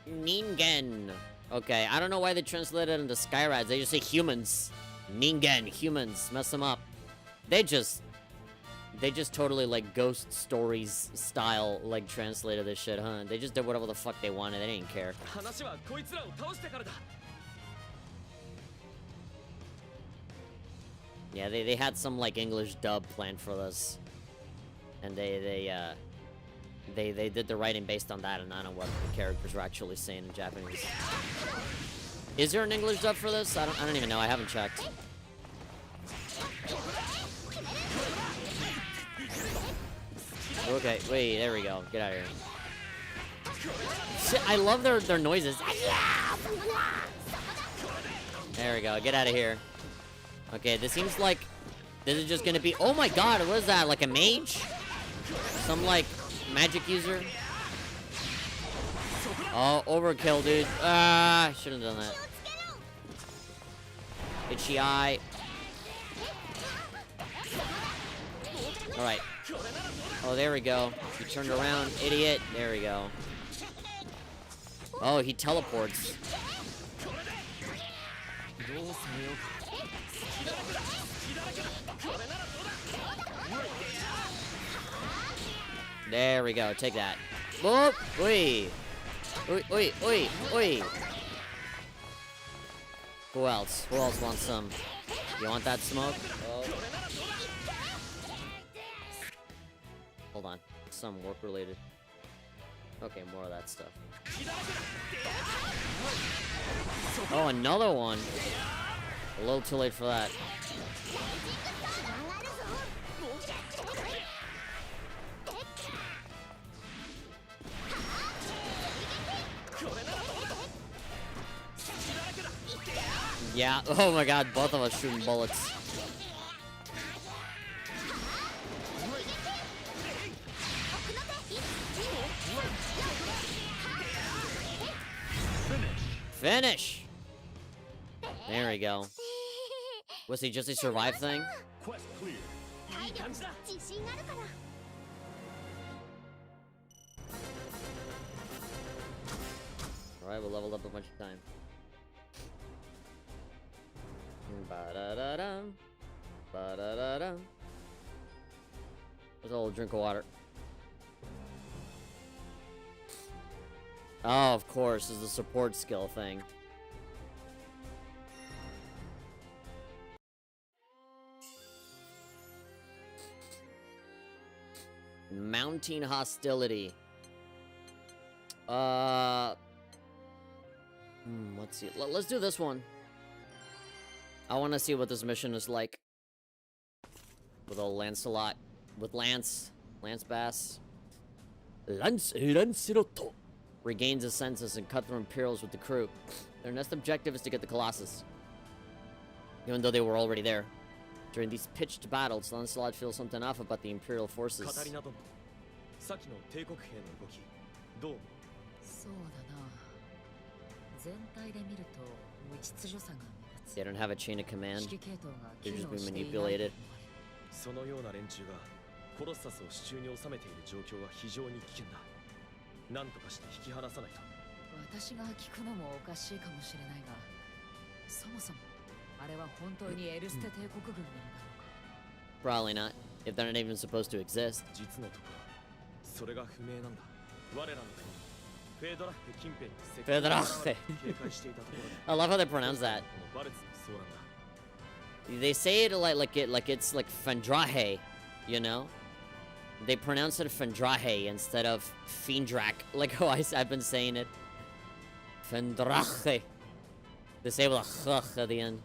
S1: Ningen. Okay, I don't know why they translated it into Skyrads. They just say humans. Ningen, humans. Mess them up. They just totally like ghost stories style like translated this shit, huh? They just did whatever the fuck they wanted. They didn't care.
S5: 話はこいつらを倒してからだ。
S1: Yeah, they had some like English dub planned for this, and they did the writing based on that and not on what the characters were actually saying in Japanese. Is there an English dub for this? I don't even know. I haven't checked. Okay, wait, there we go. Get out of here. Shit, I love their noises. There we go. Get out of here. Okay, this seems like this is just gonna be... Oh my god, what is that? Like a mage? Some, like, magic user? Oh, overkill, dude. Ah, shouldn't have done that. Itchy eye. Alright. Oh, there we go. He turned around, idiot. There we go. Oh, he teleports. There we go. Take that. Whoop! Oi! Oi! Oi! Oi! Oi! Who else? Who else wants some? You want that smoke? Oh. Hold on. Some work related. Okay, more of that stuff. Oh, another one. A little too late for that. Yeah, oh my god, both of us shooting bullets. Finish! There we go. Was he just a survive thing?
S6: Quest clear.
S4: 体力自信あるから。
S1: Alright, we leveled up a bunch of time. Ba-da-da-dum. Ba-da-da-dum. There's a little drink of water. Oh, of course, is the support skill thing. Mounting hostility. Let's see. Let's do this one. I want to see what this mission is like. With old Lancelot. With Lance Bass. Lancelot regains his senses and cut through Imperials with the crew. Their next objective is to get the Colossus. Even though they were already there. During these pitched battles, Lancelot feels something off about the Imperial forces.
S5: カタリナ殿、先の帝国兵の動き、どう思う？
S2: そうだな。全体で見ると無秩序さが目立つ。
S1: They don't have a chain of command.
S2: 指揮系統が
S1: They're
S2: 機
S1: just
S2: 能
S1: being
S2: していない
S1: manipulated.
S5: そのような連中がコロッサスを手中に収めている状況は非常に危険だ。何とかして引き離さないと。
S2: 私が聞くのもおかしいかもしれないが、そもそもあれは本当にエルステ帝国軍なのだろうか。
S1: Probably not, if they're not even supposed to exist.
S5: 実のところそれが不明なんだ。我らの国フェードラッヘ近辺に世界中から警戒していたところで
S1: I love how they pronounce that.
S5: このバレツの騒乱だ。
S1: They say it like it's like Fendrahe, you know? They pronounce it Fendrahe instead of Fiendrak, like how I've been saying it. Fendrahe. They say it with a ch at the end.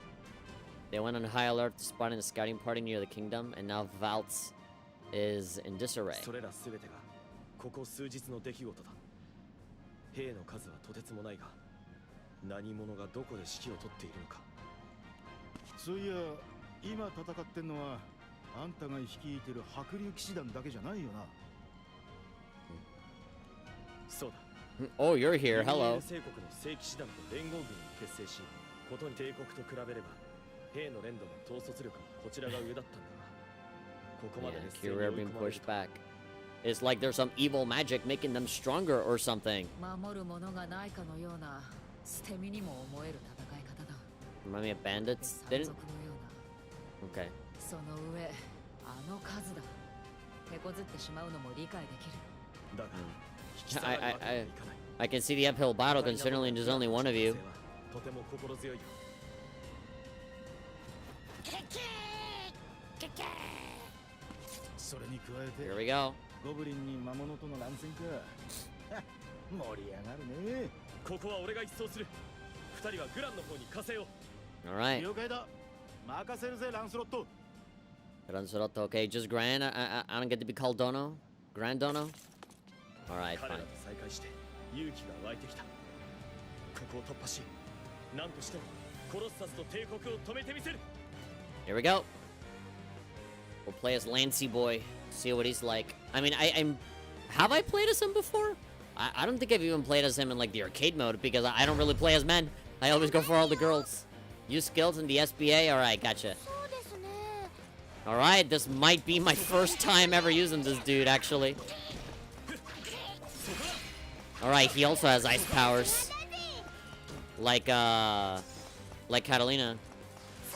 S1: They went on high alert, spotting a scouting party near the kingdom, and now Valtz is in disarray.
S5: それらすべてがここ数日の出来事だ。兵の数はとてつもないが、何者がどこで指揮を執っているのか。
S3: そういや今戦ってんのはあんたが率いてる白竜騎士団だけじゃないよな。
S5: そうだ。
S1: Oh, you're here. Hello.
S5: 帝国の正騎士団と連合軍を結成し、ことに帝国と比べれば兵の連動も統率力もこちらが上だったんだが、ここまで
S1: Yeah,
S5: 劣勢に追
S1: Kyrie
S5: い
S1: being
S5: 込まれる
S1: pushed back. It's like there's some evil magic making them stronger or something.
S2: 守るものがないかのような捨て身にも思える戦い方だ。
S1: Remind me of bandits?
S2: 山
S1: Didn't?
S2: 賊のような。
S1: Okay.
S2: その上、あの数だ。手こずってしまうのも理解できる。
S5: だが、引き下がるわけにはいかない。
S1: I can see the uphill battle considering there's only one of you.
S5: とても心強いよ。
S3: それに加え
S1: Here
S3: て
S1: we go.
S3: ゴブリンに魔物との乱戦か。盛り上がるね。
S5: ここは俺が一掃する。二人はグランの方に加勢を。
S1: Alright.
S3: 了解だ。任せるぜランスロット。
S1: Ranzorotto, okay, just Gran. I don't get to be called Dono? Grand Dono? Alright,
S5: 彼ら
S1: fine.
S5: と再会して勇気が湧いてきた。ここを突破し、何としてもコロッサスと帝国を止めてみせる。
S1: Here we go. We'll play as Lancy Boy. See what he's like. I mean, I'm... Have I played as him before? I don't think I've even played as him in, like, the arcade mode, because I don't really play as men. I always go for all the girls. Use skills in the SBA? Alright, gotcha.
S4: そうですね。
S1: Alright, this might be my first time ever using this dude, actually. Alright, he also has ice powers. Like Catalina.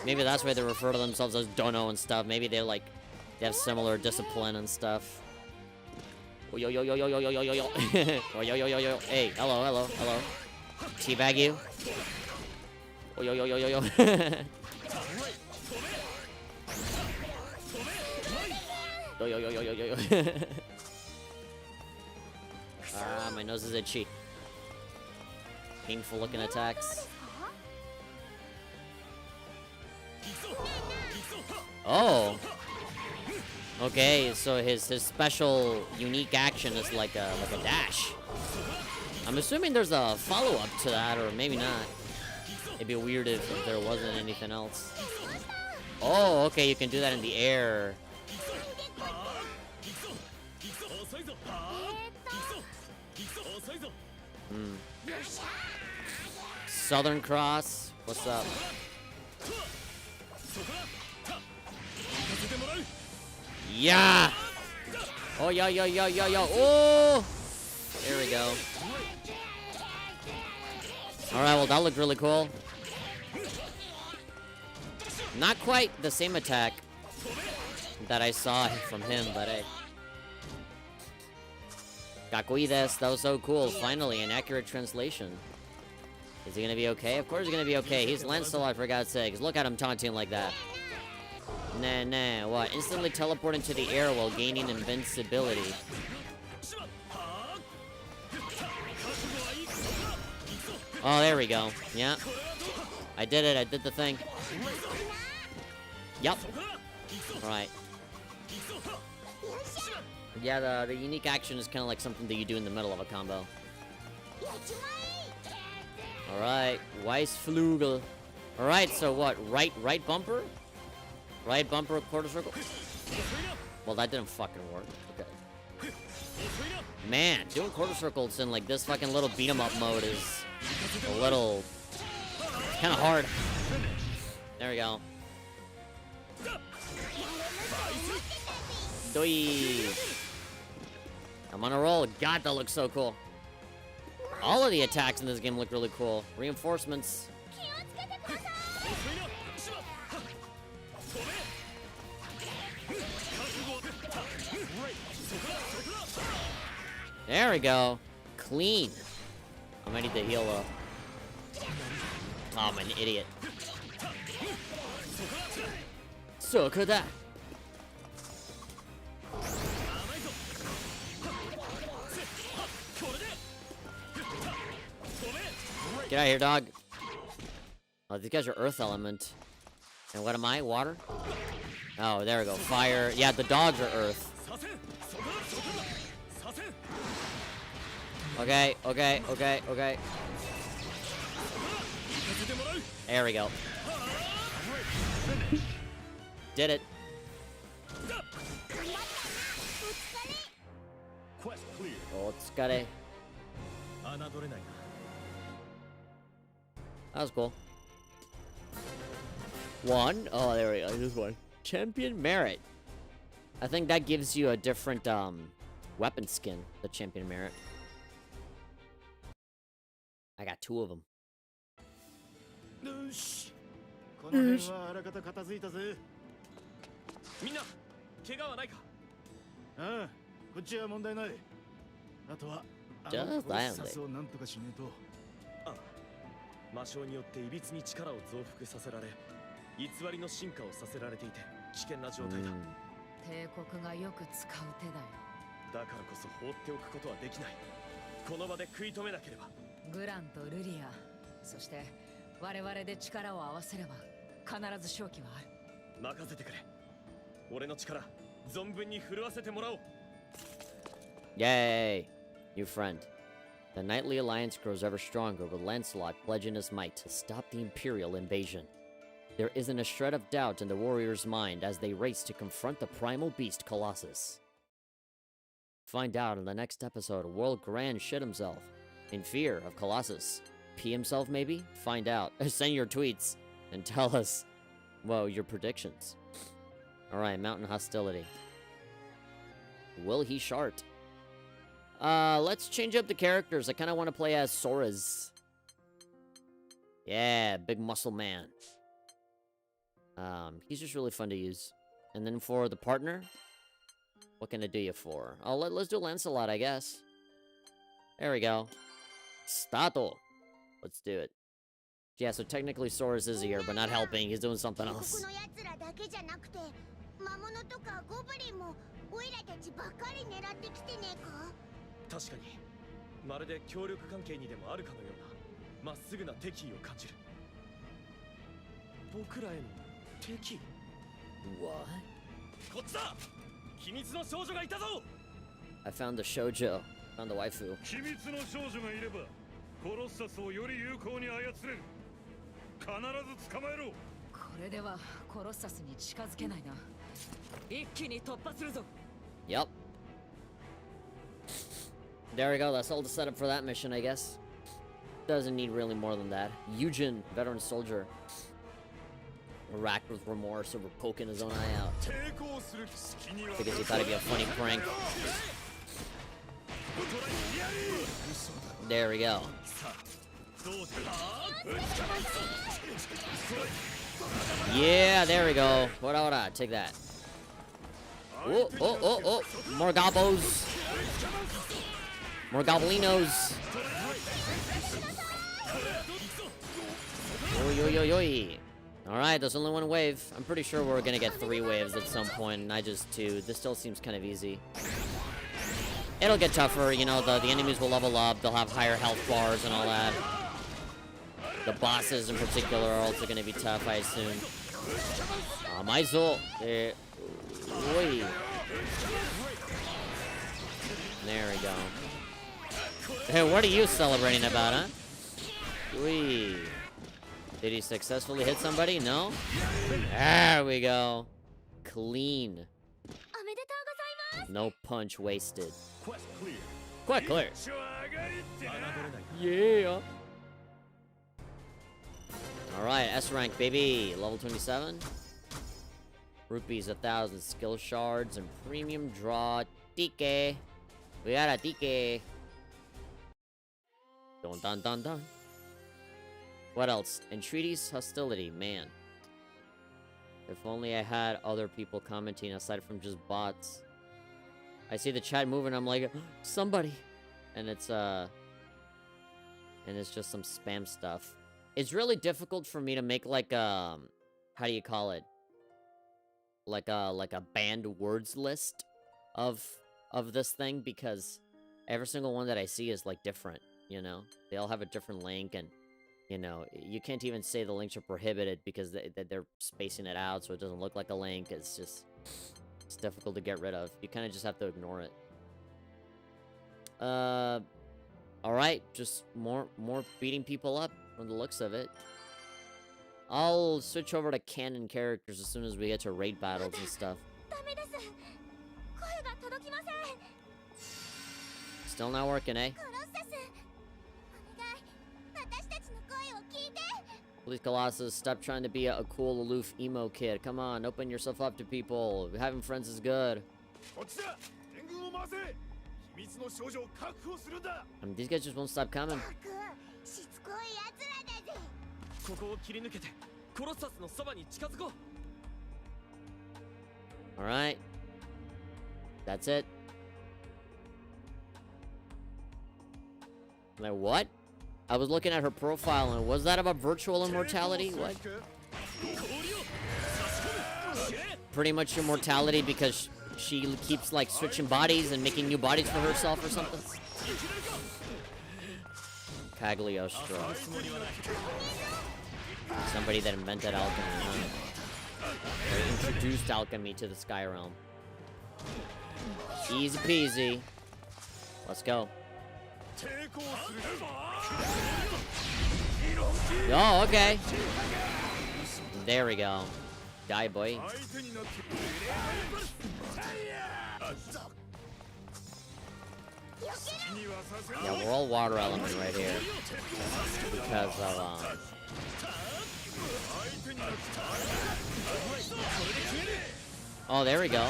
S1: Maybe that's why they refer to themselves as Dono and stuff. Maybe they're like, they have similar discipline and stuff. Oh, yo, yo, yo, yo, yo, yo, yo, yo, yo. Oh, yo, yo, yo, yo. Hey, hello, hello, hello. Teabag you. Oh, yo, yo, yo, yo, yo. Yo, yo, yo, yo, yo, yo, yo. Ah, my nose is itchy. Painful looking attacks. Oh. Okay, so his special unique action is like a dash. I'm assuming there's a follow-up to that, or maybe not. It'd be weird if there wasn't anything else. Oh, okay, you can do that in the air. Southern Cross, what's up? Yeah! Oh, yo, yo, yo, yo, yo. Oh! There we go. Alright, well, that looked really cool. Not quite the same attack that I saw from him, but hey. Kakuides, that was so cool. Finally, an accurate translation. Is he gonna be okay? Of course he's gonna be okay. He's Lancelot, for God's sakes. Look at him taunting like that. Nah, nah. What? Instantly teleport into the air while gaining invincibility. Oh, there we go. Yeah. I did it. I did the thing. Yup. Alright. Yeah, the unique action is kind of like something that you do in the middle of a combo. Alright, Weissflugel. Alright, so what? Right bumper? Right bumper, quarter circle? Well, that didn't fucking work. Okay. Man, doing quarter circles in like this fucking little beat 'em up mode is a little kind of hard. There we go. Doi. I'm on a roll. God, that looks so cool. All of the attacks in this game look really cool. Reinforcements. There we go. Clean. I'm gonna need to heal up. Oh, I'm an idiot. So could that. Get out of here, dog. Oh, these guys are earth element. And what am I? Water? Oh, there we go. Fire. Yeah, the dogs are earth. Okay. There we go. Did it.
S5: Quest clear.
S1: Oh, it's got a. That was cool. One. Oh, there we go. This one. Champion merit. I think that gives you a different weapon skin. The champion merit. I got 2 of them.
S3: この辺はあらかた片付いたぜ。
S5: みんな、怪我はないか？
S3: ああ、こっちは問題ない。あとはあ
S1: じゃあ
S3: のコロッサスをなんとかしねえと。
S5: ああ、魔性によっていびつに力を増幅させられ、偽りの進化をさせられていて危険な状態だ。
S2: 帝国がよく使う手だよ。
S5: だからこそ放っておくことはできない。この場で食い止めなければ。
S2: グランとルリア、そして我々で力を合わせれば必ず勝機はある。
S5: 任せてくれ。俺の力存分に振るわせてもらおう。
S1: Yay! New friend. The Knightly Alliance grows ever stronger with Lancelot pledging his might to stop the Imperial invasion. There isn't a shred of doubt in the warrior's mind as they race to confront the primal beast Colossus. Find out in the next episode, World Grand shit himself. In fear of Colossus. Pee himself, maybe? Find out. Send your tweets and tell us, well, your predictions. Alright, Mountain Hostility. Will he shart? Let's change up the characters. I kind of want to play as Sora's. Yeah, big muscle man. He's just really fun to use. And then for the partner, what can I do you for? Oh, let's do Lancelot, I guess. There we go. Stato. Let's do it. Yeah, so technically Sora's is here, but not helping. He's doing something else.
S5: 確かに、まるで協力関係にでもあるかのようなまっすぐな敵意を感じる。僕らへの敵。
S1: What?
S5: こっちだ。秘密の少女がいたぞ。
S1: I found the shoujo. Found the waifu.
S6: 秘密の少女がいればコロッサスをより有効に操れる。必ず捕まえろ。
S2: これではコロッサスに近づけないな。一気に突破するぞ。
S1: Yep. There we go. That's all the setup for that mission, I guess. Doesn't need really more than that. Eugen, veteran soldier. Racked with remorse over poking his own eye out. Because he thought it'd be a funny prank. There we go. Yeah, there we go. Hold on, take that. Oh. More gobos. More gobelinos. Oi. Alright, there's only 1 wave. I'm pretty sure we're gonna get 3 waves at some point, not just 2. This still seems kind of easy. It'll get tougher, you know, the enemies will level up, they'll have higher health bars and all that. The bosses in particular are also gonna be tough, I assume. Maizo. Oi. There we go. Hey, what are you celebrating about, huh? Oi. Did he successfully hit somebody? No? There we go. Clean. No punch wasted. Quite clear. Yeah. Alright, S rank, baby. Level 27. Rupees 1,000 skill shards and premium draw. Tike. We got a Tike. Dun dun dun dun. What else? Entreaties hostility, man. If only I had other people commenting aside from just bots. I see the chat moving, I'm like, somebody. And it's just some spam stuff. It's really difficult for me to make like how do you call it? Like a banned words list of this thing, because every single one that I see is like different, you know? They all have a different link, and you know, you can't even say the links are prohibited because they're spacing it out so it doesn't look like a link. It's difficult to get rid of. You kind of just have to ignore it. Alright, just more beating people up from the looks of it. I'll switch over to canon characters as soon as we get to raid battles and stuff. Still not working, eh? Please, Colossus, stop trying to be a cool, aloof emo kid. Come on, open yourself up to people. Having friends is good. I mean, these guys just won't stop coming. Alright. That's it. Like, what? I was looking at her profile, and was that about virtual immortality? What? Pretty much immortality because she keeps, like, switching bodies and making new bodies for herself or something? Cagliostro. Somebody that invented alchemy, huh? Or introduced alchemy to the Sky Realm. Easy peasy. Let's go. Oh, okay. There we go. Die, boy. Yeah, we're all water element right here. Because of, oh, there we go.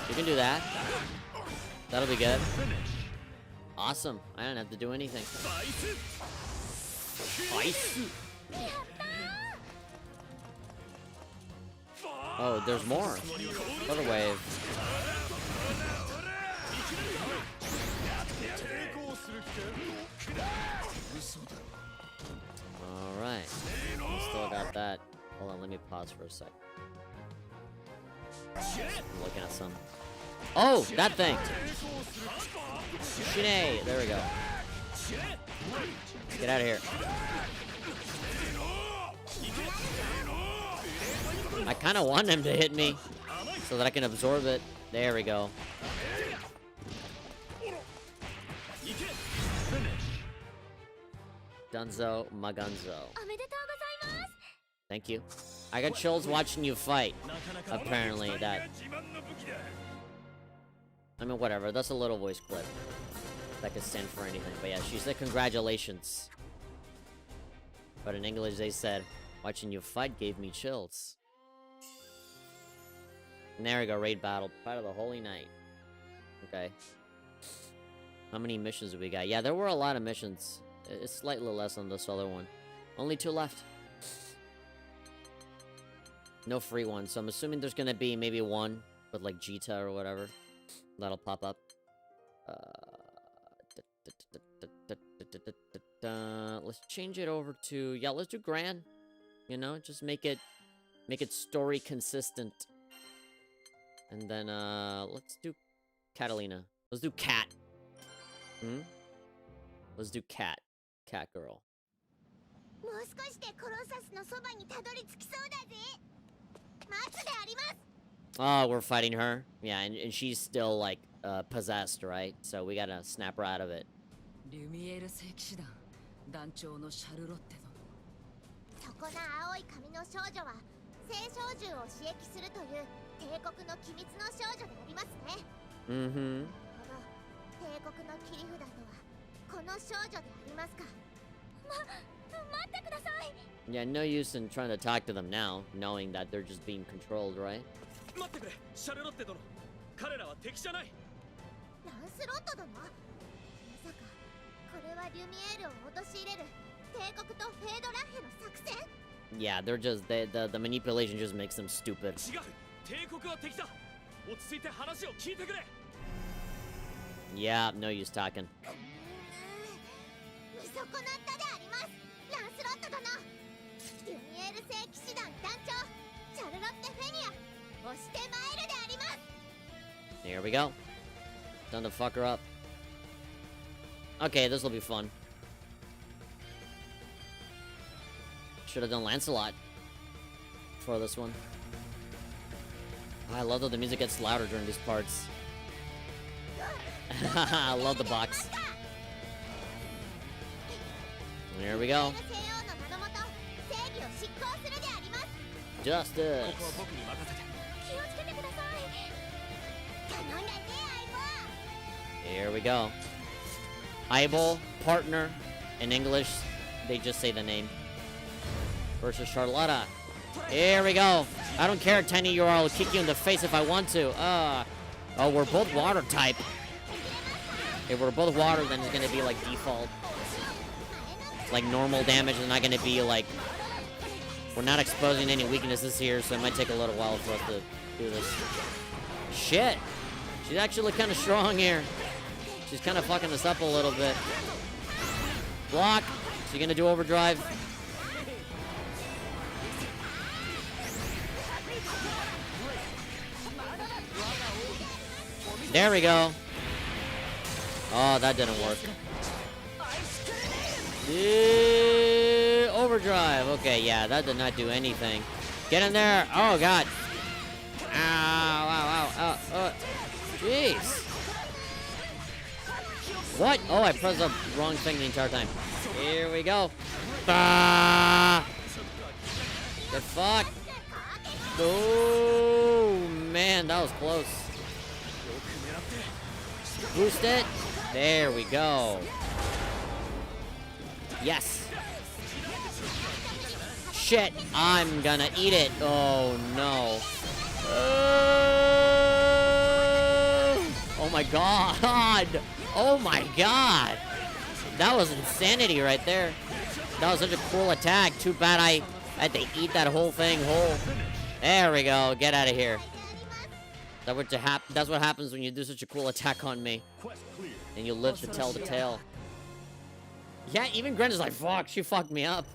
S1: You can do that. That'll be good. Awesome. I don't have to do anything. Ice. Oh, there's more. Another wave. Alright. Still got that. Hold on, let me pause for a sec. I'm looking at some. Oh, that thing! Shine! There we go. Get out of here. I kind of want him to hit me so that I can absorb it. There we go. Dunzo Magunzo. Thank you. I got chills watching you fight. Apparently, that... I mean, whatever. That's a little voice clip. That could stand for anything. But yeah, she said congratulations. But in English, they said, watching you fight gave me chills. And there we go, raid battle. Fight of the Holy Night. Okay. How many missions do we got? Yeah, there were a lot of missions. It's slightly less on this other one. Only 2 left. No free ones, so I'm assuming there's gonna be maybe one with like Jita or whatever. That'll pop up. Let's change it over to... Yeah, let's do Gran. You know, just make it story consistent. And then, let's do Catalina. Let's do Cat. Let's do Cat. Cat girl. Oh, we're fighting her? Yeah, and she's still, like, possessed, right? So we gotta snap her out of it. Mm-hmm. Yeah, no use in trying to talk to them now, knowing that they're just being controlled, right?
S4: れはリュミエールを陥れる帝国とフェードラッヘの作戦。
S1: Yeah, they're just the manipulation just makes them stupid.
S5: 違う、帝国は敵だ。落ち着いて話を聞いてくれ。
S1: Yeah, no use talking.
S4: 見損なったであります、ランスロット殿。リュミエール聖騎士団団長シャルロッテ・フェニア、押してまいるであります。
S1: Here we go. Time to fuck her up. Okay, this will be fun. Should have done Lancelot for this one. I love that the music gets louder during these parts. I love the box. There we go.
S4: 聖王の名のもと正義を執行するであります。
S1: Justice.
S5: ここは僕に任せて。
S4: 気をつけてください。頼んだぜ、相棒。
S1: Here we go. Eyeball, partner. In English, they just say the name. Versus Charlotta. Here we go. I don't care, Tiny. I'll kick you in the face if I want to. Oh, we're both water type. If we're both water, then it's gonna be like default. Like normal damage is not gonna be like. We're not exposing any weaknesses here, so it might take a little while for us to do this. Shit! She's actually kind of strong here. She's kind of fucking us up a little bit. Block. She's gonna do overdrive. There we go. Oh, that didn't work. Overdrive. Okay, yeah, that did not do anything. Get in there. Oh, God. Ow, ow, ow, ow. Jeez. What? Oh, I pressed the wrong thing the entire time. Here we go. Ah! Get fucked. Oh, man, that was close. Boost it. There we go. Yes. Shit, I'm gonna eat it. Oh, no. Oh, my God. Oh, my God. That was insanity right there. That was such a cool attack. Too bad I had to eat that whole thing whole. There we go. Get out of here. That's what happens when you do such a cool attack on me. And you live to tell the tale. Yeah, even Gren is like, fuck, she fucked me up.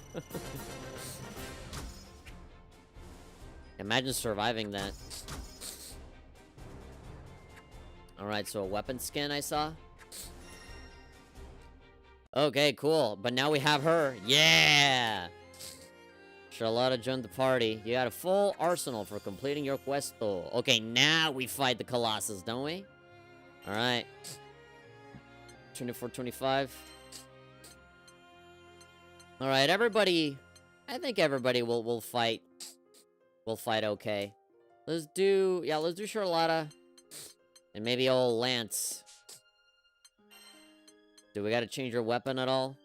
S1: Imagine surviving that. Alright, so a weapon skin I saw. Okay, cool. But now we have her. Yeah! Charlotta joined the party. You got a full arsenal for completing your questo. Okay, now we fight the Colossus, don't we? Alright. 24-25. Alright, everybody. I think everybody will fight. Will fight okay. Let's do Charlotta. And maybe old Lance. Do we gotta change your weapon at all?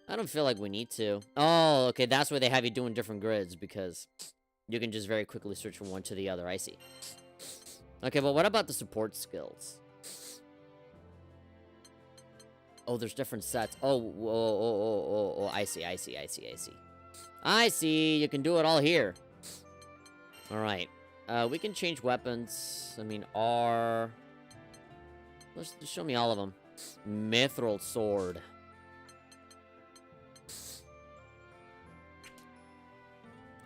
S1: I don't feel like we need to. Oh, okay, that's why they have you doing different grids, because you can just very quickly switch from one to the other. I see. Okay, but what about the support skills? Oh, there's different sets. Oh, I see. I see, you can do it all here. Alright. We can change weapons. I mean, R... Let's just show me all of them. Mithril Sword.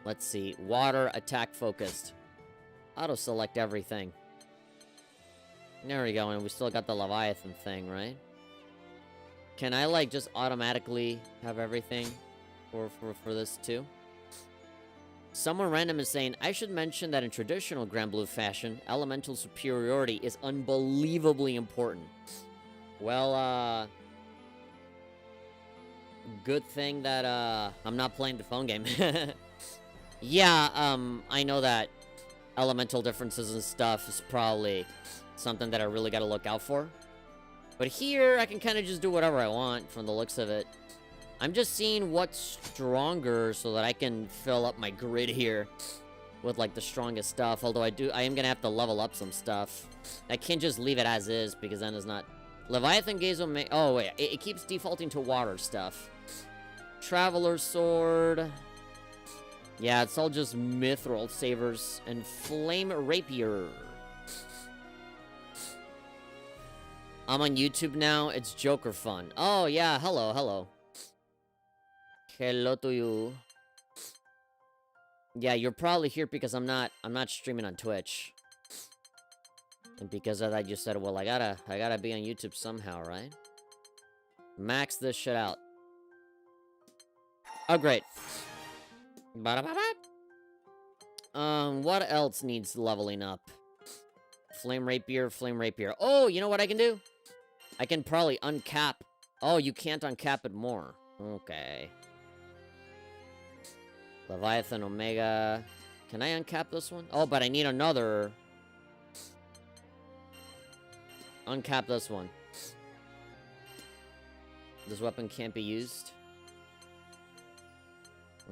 S1: Let's see. Water attack focused. Auto-select everything. There we go, and we still got the Leviathan thing, right? Can I, like, just automatically have everything for this, too? Someone random is saying, I should mention that in traditional Granblue fashion, elemental superiority is unbelievably important. Well, good thing that, I'm not playing the phone game. Yeah, I know that elemental differences and stuff is probably something that I really gotta look out for. But here, I can kind of just do whatever I want from the looks of it. I'm just seeing what's stronger so that I can fill up my grid here with, like, the strongest stuff. Although I am gonna have to level up some stuff. I can't just leave it as is, because then it's not Leviathan Gaze Omega. Oh, wait. It keeps defaulting to water stuff. Traveler Sword. Yeah, it's all just Mithril Sabers and Flame Rapier. I'm on YouTube now. It's Joker fun. Oh, yeah. Hello, hello. Hello to you. Yeah, you're probably here because I'm not streaming on Twitch. And because of that, you said, well, I gotta be on YouTube somehow, right? Max this shit out. Oh, great. What else needs leveling up? Flame Rapier, Flame Rapier. Oh, you know what I can do? I can probably uncap. Oh, you can't uncap it more. Okay. Leviathan Omega. Can I uncap this one? Oh, but I need another. Uncap this one. This weapon can't be used.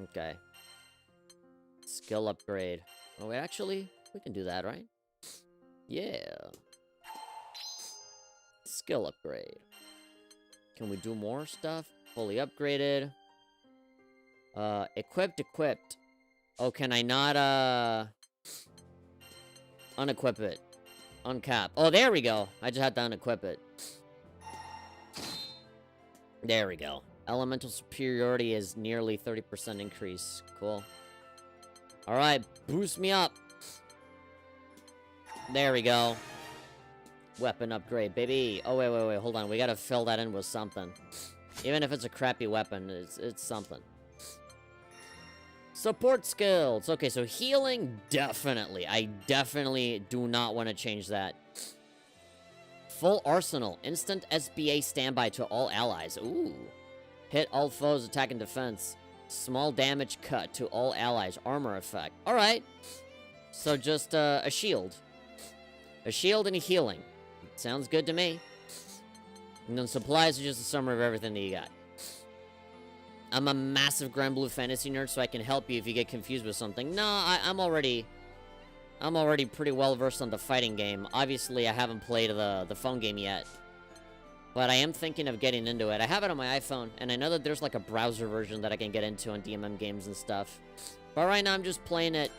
S1: Okay. Skill upgrade. Oh, wait, actually, we can do that, right? Yeah. Skill upgrade. Can we do more stuff? Fully upgraded. Equipped. Oh, can I not, unequip it? Uncap. Oh, there we go. I just had to unequip it. There we go. Elemental superiority is nearly 30% increase. Cool. Alright, boost me up. There we go. Weapon upgrade, baby. Oh, wait. Hold on. We gotta fill that in with something. Even if it's a crappy weapon, it's something. Support skills. Okay, so healing, definitely. I definitely do not want to change that. Full arsenal. Instant SBA standby to all allies. Ooh. Hit all foes, attack and defense. Small damage cut to all allies. Armor effect. Alright. So just a shield. A shield and a healing. Sounds good to me. And then supplies are just a summary of everything that you got. I'm a massive Granblue Fantasy nerd, so I can help you if you get confused with something. No, I'm already pretty well versed on the fighting game. Obviously, I haven't played the phone game yet. But I am thinking of getting into it. I have it on my iPhone, and I know that there's like a browser version that I can get into on DMM games and stuff. But right now, I'm just playing it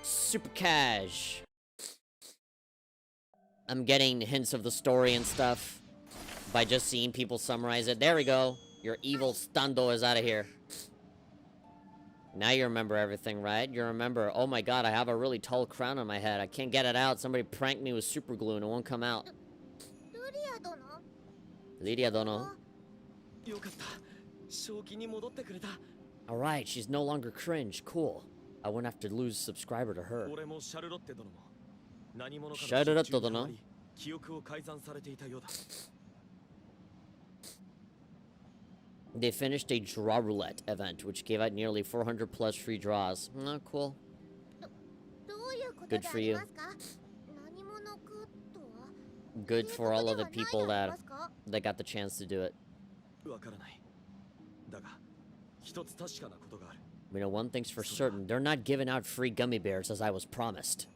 S1: super cash. I'm getting hints of the story and stuff by just seeing people summarize it. There we go. Your evil Stando is out of here. Now you remember everything, right? You remember, oh my god, I have a really tall crown on my head. I can't get it out. Somebody pranked me with super glue and it won't come out. Lydia Dono. Alright, she's no longer cringe. Cool. I won't have to lose subscriber to her. Charlotte Dono. They finished a draw roulette event, which gave out nearly 400 plus free draws. Oh, cool. Good for you. Good for all of the people that got the chance to do it. You know, one thing's for certain, they're not giving out free gummy bears as I was promised.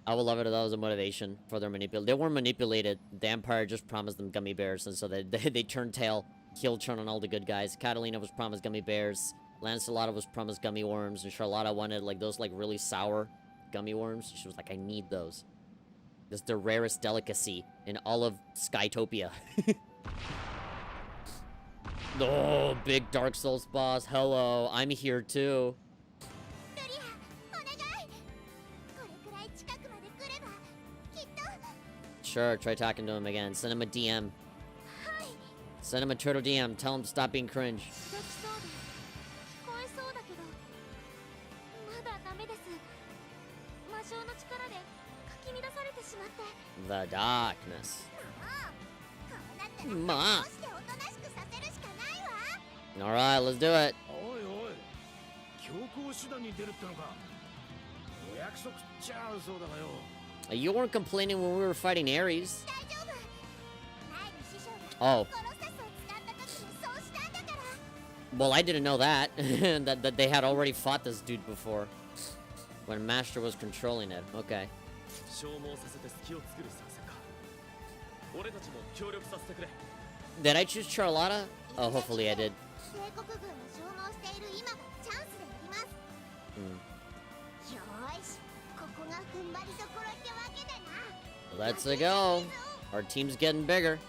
S1: I would love it if that was a motivation for their manipulation. They weren't manipulated. The Empire just promised them gummy bears, and so they turned tail, heel turn on all the good guys. Catalina was promised gummy bears. Lancelot was promised gummy worms, and Charlotta wanted like those like really sour gummy worms. She was like, I need those. This is the rarest delicacy in all of Skytopia. Oh, big Dark Souls boss. Hello, I'm here too. Sure, try talking to him again. Send him a DM. Send him a turtle DM. Tell him to stop being cringe. The darkness. Ma. Alright, let's do it. You weren't complaining when we were fighting Ares. Oh. Well, I didn't know that. that they had already fought this dude before. When Master was controlling it. Okay.
S5: 消耗させて隙を作る作戦か。俺たちも協力させてくれ。
S1: Did I choose Charlotta? Oh, hopefully I did.
S4: 帝国軍の消耗している今がチャンスであります。よーし、ここが踏ん張りどころってわけだな。
S1: Let's go. Our team's getting bigger.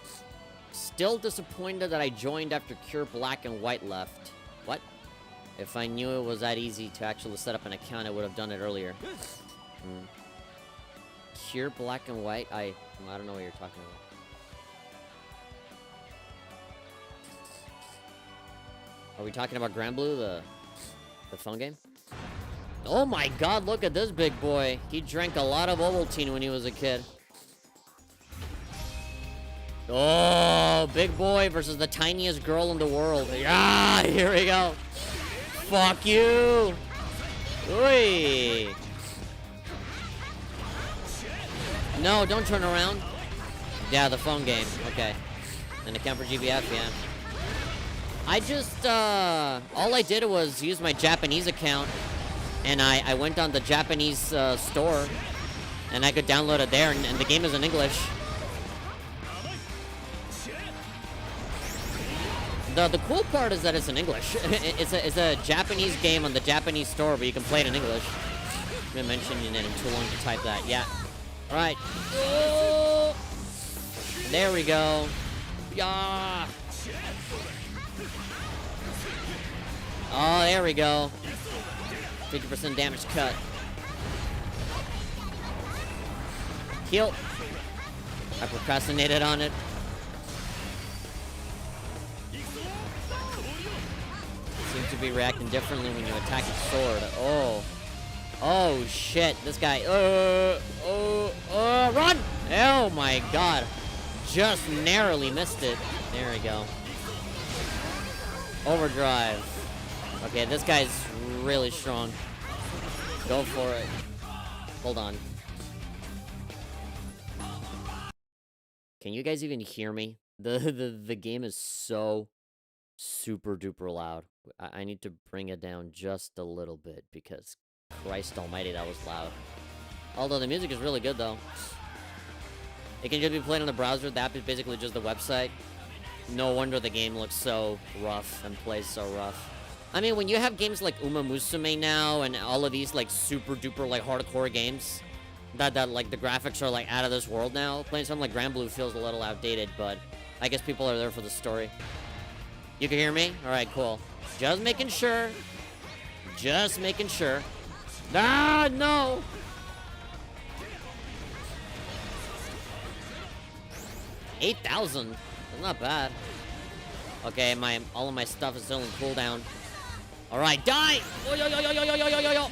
S1: Still disappointed that I joined after Cure Black and White left. What? If I knew it was that easy to actually set up an account, I would have done it earlier. Cure Black and White? I don't know what you're talking about. Are we talking about Granblue, the phone game? Oh my god, look at this big boy. He drank a lot of Ovaltine when he was a kid. Oh, big boy versus the tiniest girl in the world. Yeah, here we go. Fuck you. Oi. No, don't turn around. Yeah, the phone game. Okay. An account for GBF, yeah. I just, all I did was use my Japanese account, and I went on the Japanese store, and I could download it there, and the game is in English. The cool part is that it's in English. It's a Japanese game on the Japanese store, but you can play it in English. I've been mentioning it in too long to type that. Yeah. All right. Oh! There we go. Yeah. Oh, there we go. 50% damage cut. Heal. I procrastinated on it. Seems to be reacting differently when you attack his sword. Oh. Oh, shit. This guy. Run! Oh, my God. Just narrowly missed it. There we go. Overdrive. Okay, this guy's really strong. Go for it. Hold on. Can you guys even hear me? The game is so super duper loud. I need to bring it down just a little bit because Christ almighty, that was loud. Although the music is really good though. It can just be played on the browser. The app is basically just the website. No wonder the game looks so rough and plays so rough. I mean, when you have games like Uma Musume now and all of these like super duper like hardcore games that like the graphics are like out of this world now, playing something like Granblue feels a little outdated, but I guess people are there for the story. You can hear me? Alright, cool. Just making sure. Just making sure. Ah, no! 8,000. That's not bad. Okay, all of my stuff is still in cooldown. Alright, die! Oh, yo, yo, yo, yo, yo, yo, yo, yo.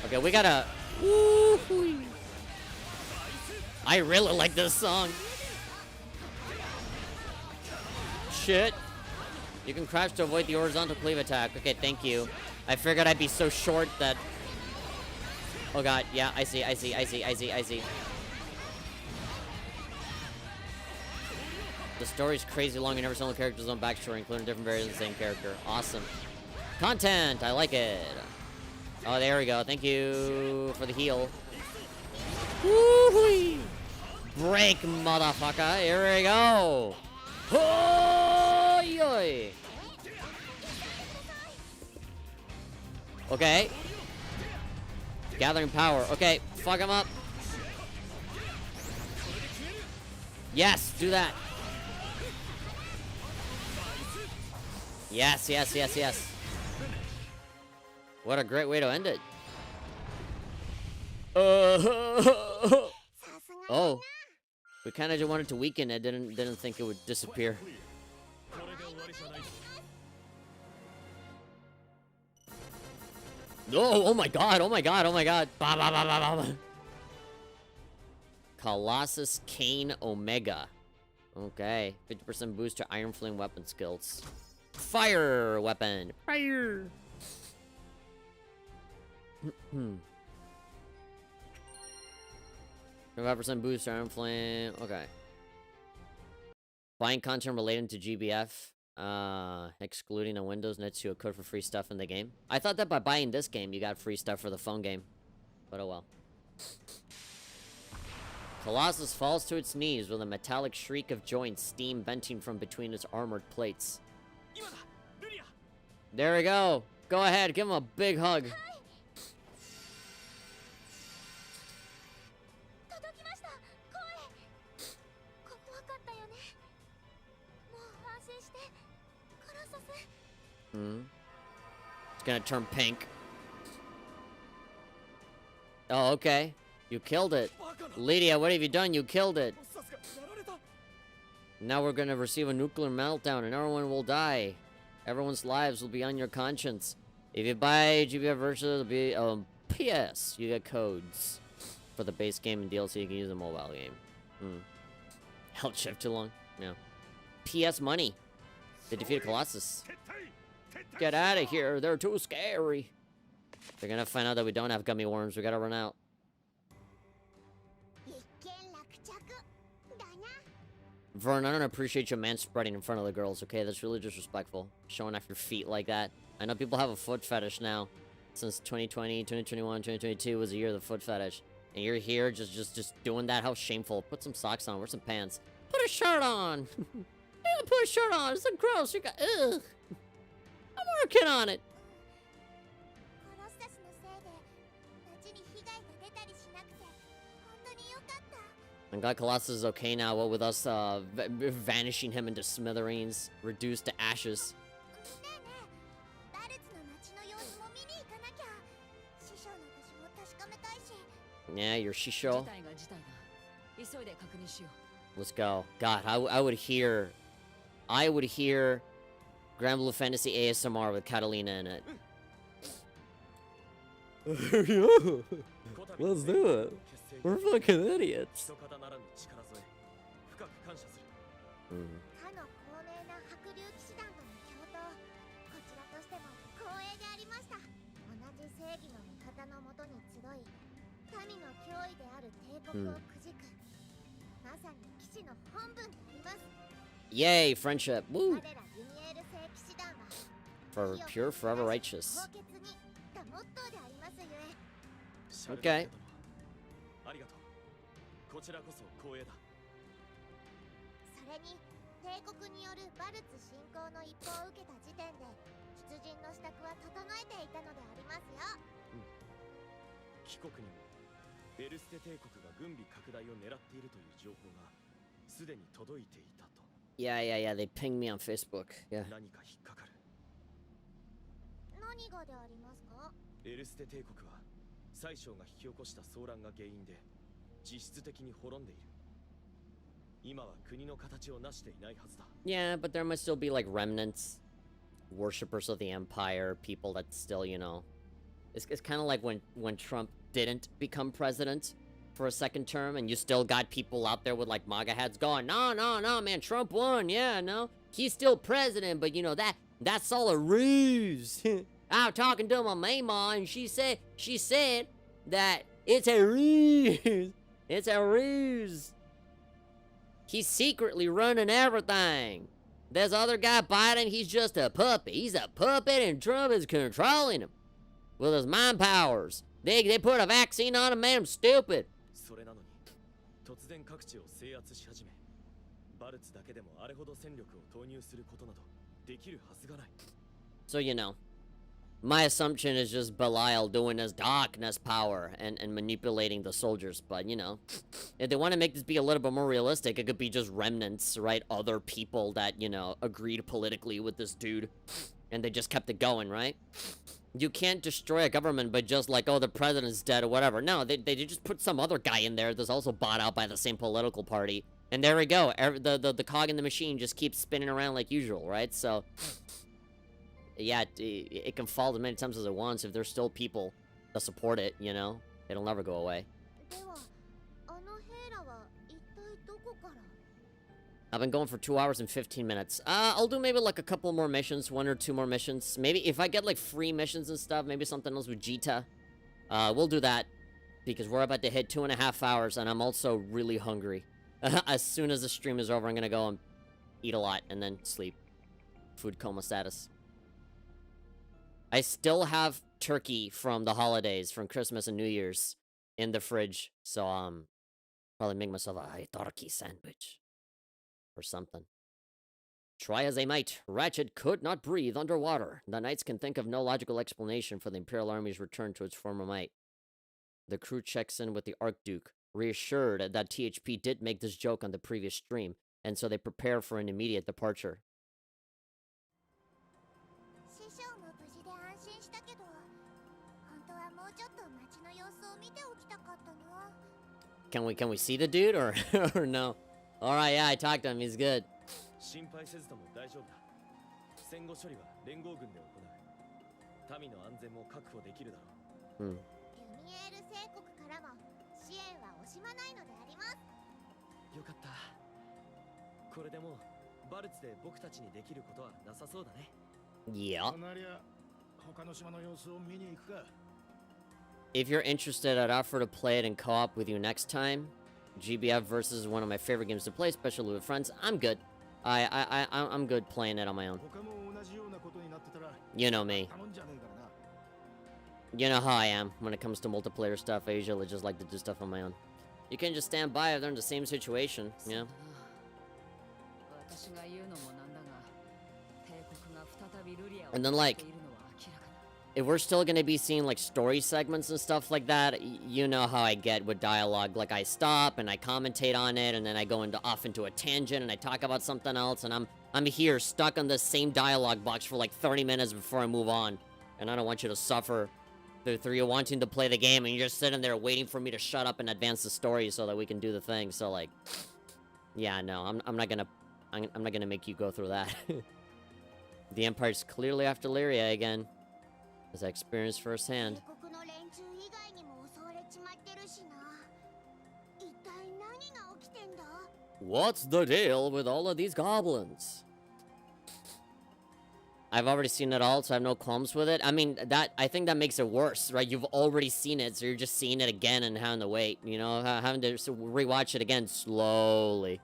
S1: Okay, we gotta... Woo-hoo. I really like this song. Shit. You can crouch to avoid the horizontal cleave attack. Okay, thank you. I figured I'd be so short that... Oh god, yeah, I see. The story's crazy long and every single character's own backstory, including different variants of the same character. Awesome. Content! I like it. Oh, there we go. Thank you for the heal. Woo-hoo! Break, motherfucker. Here we go. Hoi-yoi! Okay. Gathering power. Okay, fuck him up. Yes, do that. Yes, yes, yes, yes. What a great way to end it. Oh. We kind of just wanted to weaken it. Didn't think it would disappear. Oh my god, oh my god, oh my god. Bah, bah, bah, bah, bah. Colossus Kane Omega. Okay. 50% boost to Iron Flame weapon skills. Fire weapon. Fire. 25% boost to Iron Flame. Okay. Buying content related to GBF. Excluding a Windows nets you a code for free stuff in the game. I thought that by buying this game, you got free stuff for the phone game. But oh well. Colossus falls to its knees with a metallic shriek of joy and steam venting from between its armored plates. There we go. Go ahead, give him a big hug. It's gonna turn pink. Oh, okay. You killed it. Lydia, what have you done? You killed it. Now we're gonna receive a nuclear meltdown and everyone will die. Everyone's lives will be on your conscience. If you buy GBF Versus, it'll be, PS, you get codes for the base game and DLC. You can use the mobile game. Held shift too long. Yeah. PS money. They defeated Colossus. Get out of here. They're too scary. They're gonna find out that we don't have gummy worms. We gotta run out. Vern, I don't appreciate your man spreading in front of the girls, okay? That's really disrespectful. Showing off your feet like that. I know people have a foot fetish now. Since 2020, 2021, 2022 was the year of the foot fetish. And you're here just doing that? How shameful. Put some socks on. Wear some pants. Put a shirt on. Yeah, put a shirt on. It's so gross. You got, ugh. I'm working on it. I'm glad Colossus is okay now, what with us vanishing him into smithereens, reduced to ashes. Yeah, your Shisho. Let's go. God, I would hear Granblue Fantasy ASMR with Catalina in it. Let's do it. We're fucking idiots. Yay, friendship. Woo. For pure, forever righteous. Okay. Yeah, they pinged me on Facebook. Yeah. Yeah, but there must still be like remnants, worshippers of the Empire, people that still, you know, it's kind of like when Trump didn't become president for a second term, and you still got people out there with like MAGA hats going, no, man, Trump won, yeah, no, he's still president, but you know that's all a ruse. I was talking to my mama, and she said that it's a ruse. It's a ruse. He's secretly running everything. This other guy, Biden, he's just a puppet. He's a puppet, and Trump is controlling him with his mind powers. They put a vaccine on him, made him stupid. So, you know, my assumption is just Belial doing his darkness power and manipulating the soldiers. But, you know, if they want to make this be a little bit more realistic, it could be just remnants, right? Other people that, you know, agreed politically with this dude. And they just kept it going, right? You can't destroy a government by just like, oh, the president's dead or whatever. No, they just put some other guy in there that's also bought out by the same political party. And there we go. The cog in the machine just keeps spinning around like usual, right? So, yeah, it can fall as many times as it wants. If there's still people that support it, you know, it'll never go away. I've been going for 2 hours and 15 minutes. I'll do maybe like a couple more missions, 1 or 2 more missions. Maybe if I get like free missions and stuff, maybe something else with Jita. We'll do that because we're about to hit 2.5 hours and I'm also really hungry. As soon as the stream is over, I'm gonna go and eat a lot and then sleep. Food coma status. I still have turkey from the holidays, from Christmas and New Year's, in the fridge. So, probably make myself a turkey sandwich. Or something. Try as they might, Ratchet could not breathe underwater. The Knights can think of no logical explanation for the Imperial Army's return to its former might. The crew checks in with the Archduke, reassured that THP did make this joke on the previous stream, and so they prepare for an immediate departure. Can we see the dude or or no? All right, yeah, I talked to him. He's good.
S5: 心配せずとも大丈夫だ。戦後処理は連合軍で行う。民の安全も確保できるだろう。
S4: ルミエール帝国からも支援は惜しまないのであります。
S5: よかった。これでもうバルツで僕たちにできることはなさそうだね。
S1: Yeah.
S3: となりゃ他の島の様子を見に行くか。
S1: If you're interested, I'd offer to play it in co-op with you next time. GBF Versus is one of my favorite games to play, especially with friends. I'm good. I'm good playing it on my own. You know me. You know how I am when it comes to multiplayer stuff. I usually just like to do stuff on my own. You can just stand by if they're in the same situation, you know? And then, like, if we're still gonna be seeing, like, story segments and stuff like that, you know how I get with dialogue. Like, I stop, and I commentate on it, and then I go off into a tangent, and I talk about something else, and I'm here, stuck on the same dialogue box for, like, 30 minutes before I move on. And I don't want you to suffer through you wanting to play the game, and you're just sitting there waiting for me to shut up and advance the story so that we can do the thing. So, like, yeah, no, I'm not gonna make you go through that. The Empire's clearly after Lyria again, as I experienced firsthand. What's the deal with all of these goblins? I've already seen it all, so I have no qualms with it. I mean, I think that makes it worse, right? You've already seen it, so you're just seeing it again and having to wait, you know? Having to rewatch it again slowly.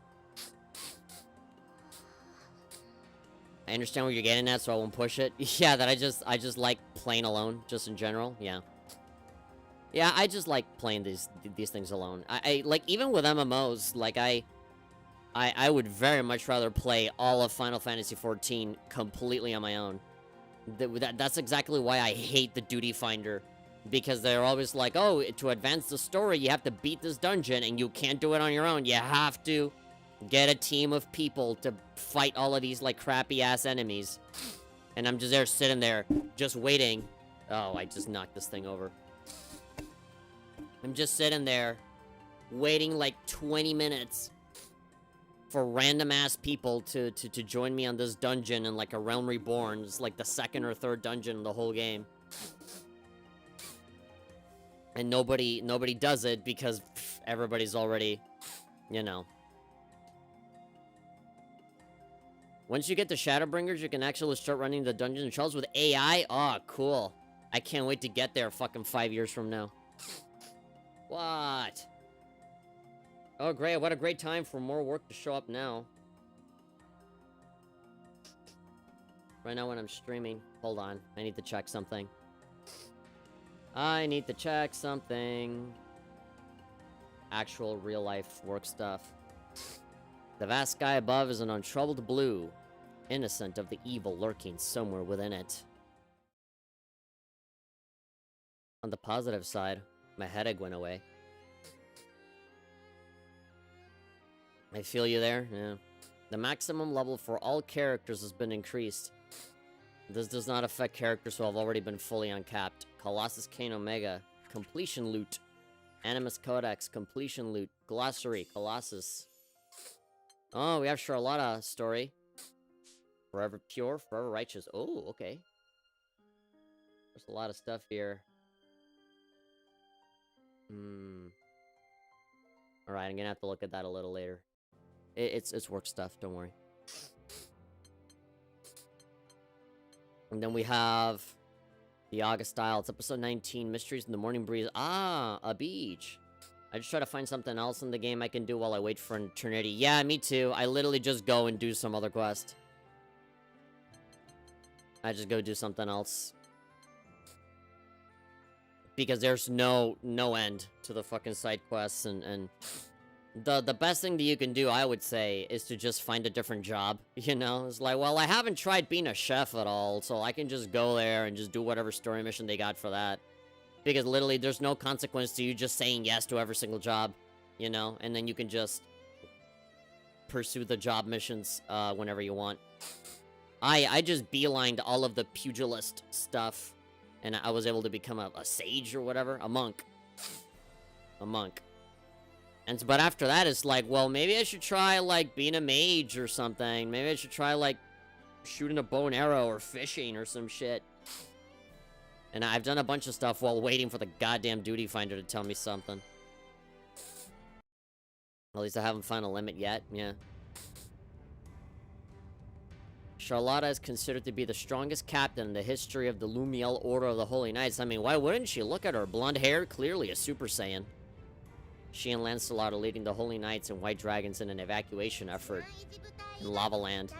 S1: I understand where you're getting at, so I won't push it. Yeah, that I just like playing alone, just in general. Yeah. Yeah, I just like playing these things alone. I like, even with MMOs, like, I would very much rather play all of Final Fantasy XIV completely on my own. That's exactly why I hate the Duty Finder. Because they're always like, oh, to advance the story, you have to beat this dungeon, and you can't do it on your own. You have to get a team of people to fight all of these, like, crappy-ass enemies. And I'm just there sitting there, just waiting. Oh, I just knocked this thing over. I'm just sitting there, waiting, like, 20 minutes for random-ass people to join me on this dungeon in, like, a Realm Reborn. It's, like, the second or third dungeon in the whole game. And nobody does it because everybody's already, you know. Once you get the Shadowbringers, you can actually start running the dungeon trials with AI. Oh, cool. I can't wait to get there fucking 5 years from now. What? Oh, great. What a great time for more work to show up now. Right now when I'm streaming. Hold on. I need to check something. I need to check something. Actual real-life work stuff. The vast sky above is an untroubled blue, innocent of the evil lurking somewhere within it. On the positive side, my headache went away. I feel you there, yeah. The maximum level for all characters has been increased. This does not affect characters who have already been fully uncapped. Colossus Kane Omega, completion loot. Animus Codex, completion loot. Glossary, Colossus. Oh, we have Charlotta story. Forever pure, forever righteous. Oh, okay. There's a lot of stuff here. Alright, I'm gonna have to look at that a little later. It's work stuff, don't worry. And then we have the August style. It's episode 19, Mysteries in the Morning Breeze. Ah, a beach. I just try to find something else in the game I can do while I wait for an eternity. Yeah, me too. I literally just go and do some other quest. I just go do something else. Because there's no end to the fucking side quests, and the best thing that you can do, I would say, is to just find a different job. You know, it's like, well, I haven't tried being a chef at all, so I can just go there and just do whatever story mission they got for that. Because literally, there's no consequence to you just saying yes to every single job, you know, and then you can just pursue the job missions whenever you want. I just beelined all of the pugilist stuff, and I was able to become a sage or whatever, a monk. A monk. But after that, it's like, well, maybe I should try, like, being a mage or something. Maybe I should try, like, shooting a bow and arrow or fishing or some shit. And I've done a bunch of stuff while waiting for the goddamn duty finder to tell me something. At least I haven't found a limit yet, yeah. Charlotta is considered to be the strongest captain in the history of the Lumiel Order of the Holy Knights. I mean, why wouldn't she? Look at her. Blonde hair, clearly a Super Saiyan. She and Lancelot are leading the Holy Knights and White Dragons in an evacuation effort in Lava Land.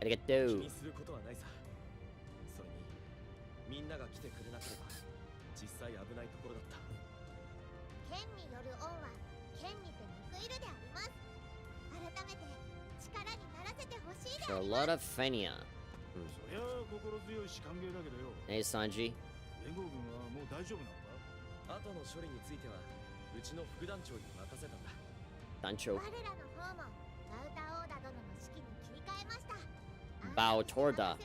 S1: Arigato. Charlotta Fenia. Hey, Sanji. Dancho. Bautorda.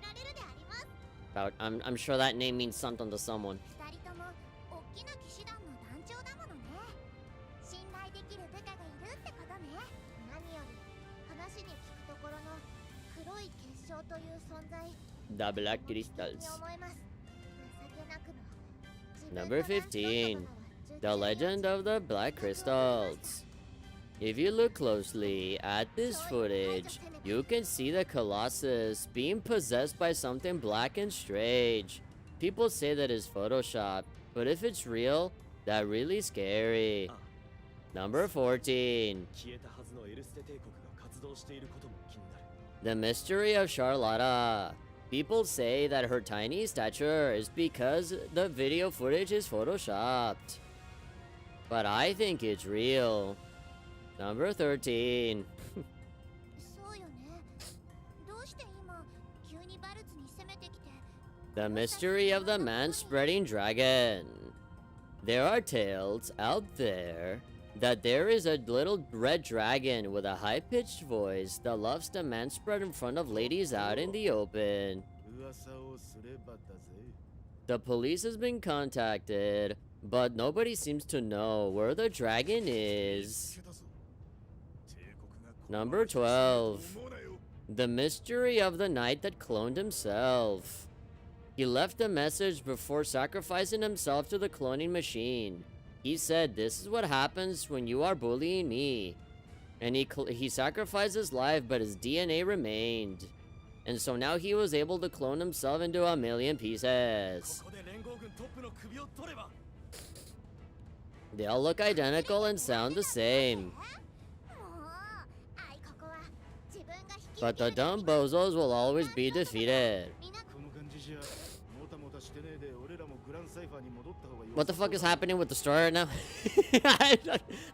S1: I'm sure that name means something to someone. The Black Crystals. Number 15. The Legend of the Black Crystals. If you look closely at this footage, you can see the Colossus being possessed by something black and strange. People say that it's Photoshop, but if it's real, that's really scary. Number 14. The Mystery of Charlotta. People say that her tiny stature is because the video footage is photoshopped. But I think it's real. Number 13. The Mystery of the Man-Spreading Dragon. There are tales out there that there is a little red dragon with a high-pitched voice that loves to man-spread in front of ladies out in the open. The police has been contacted, but nobody seems to know where the dragon is. Number 12. The Mystery of the Knight that cloned himself. He left a message before sacrificing himself to the cloning machine. He said, "This is what happens when you are bullying me." And he sacrificed his life, but his DNA remained. And so now he was able to clone himself into a million pieces. They all look identical and sound the same. But the dumb bozos will always be defeated. What the fuck is happening with the story right now?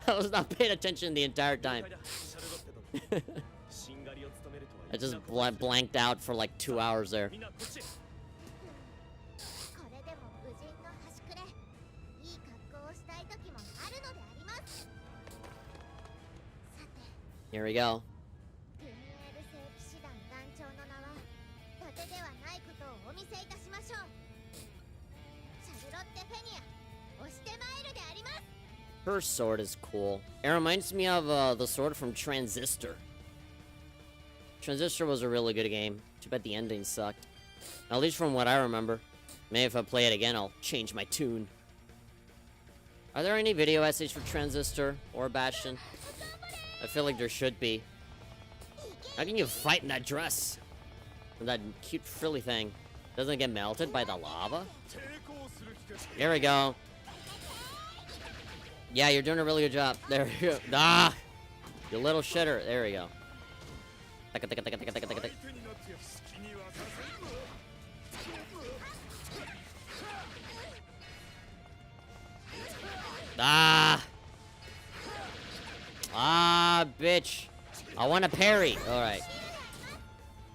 S1: I was not paying attention the entire time. I just blanked out for like 2 hours there. Here we go. Her sword is cool. It reminds me of the sword from Transistor. Transistor was a really good game. Too bad the ending sucked. At least from what I remember. Maybe if I play it again, I'll change my tune. Are there any video essays for Transistor or Bastion? I feel like there should be. How can you fight in that dress? With that cute frilly thing. Doesn't it get melted by the lava? Here we go. Yeah, you're doing a really good job. There you go. Ah! You little shitter. There we go. Ah! Ah, bitch. I want to parry. Alright.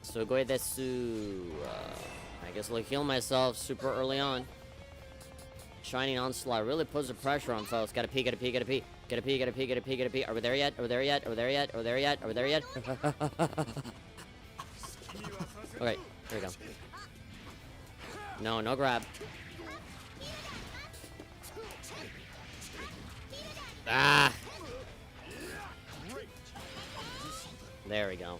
S1: So go desu. I guess I'll heal myself super early on. Shining Onslaught really puts the pressure on folks. Gotta pee, gotta pee, gotta pee. Gotta pee, gotta pee, gotta pee, gotta pee. Are we there yet? Are we there yet? Are we there yet? Are we there yet? Are we there yet? Okay, there we go. No, no grab. Ah! There we go.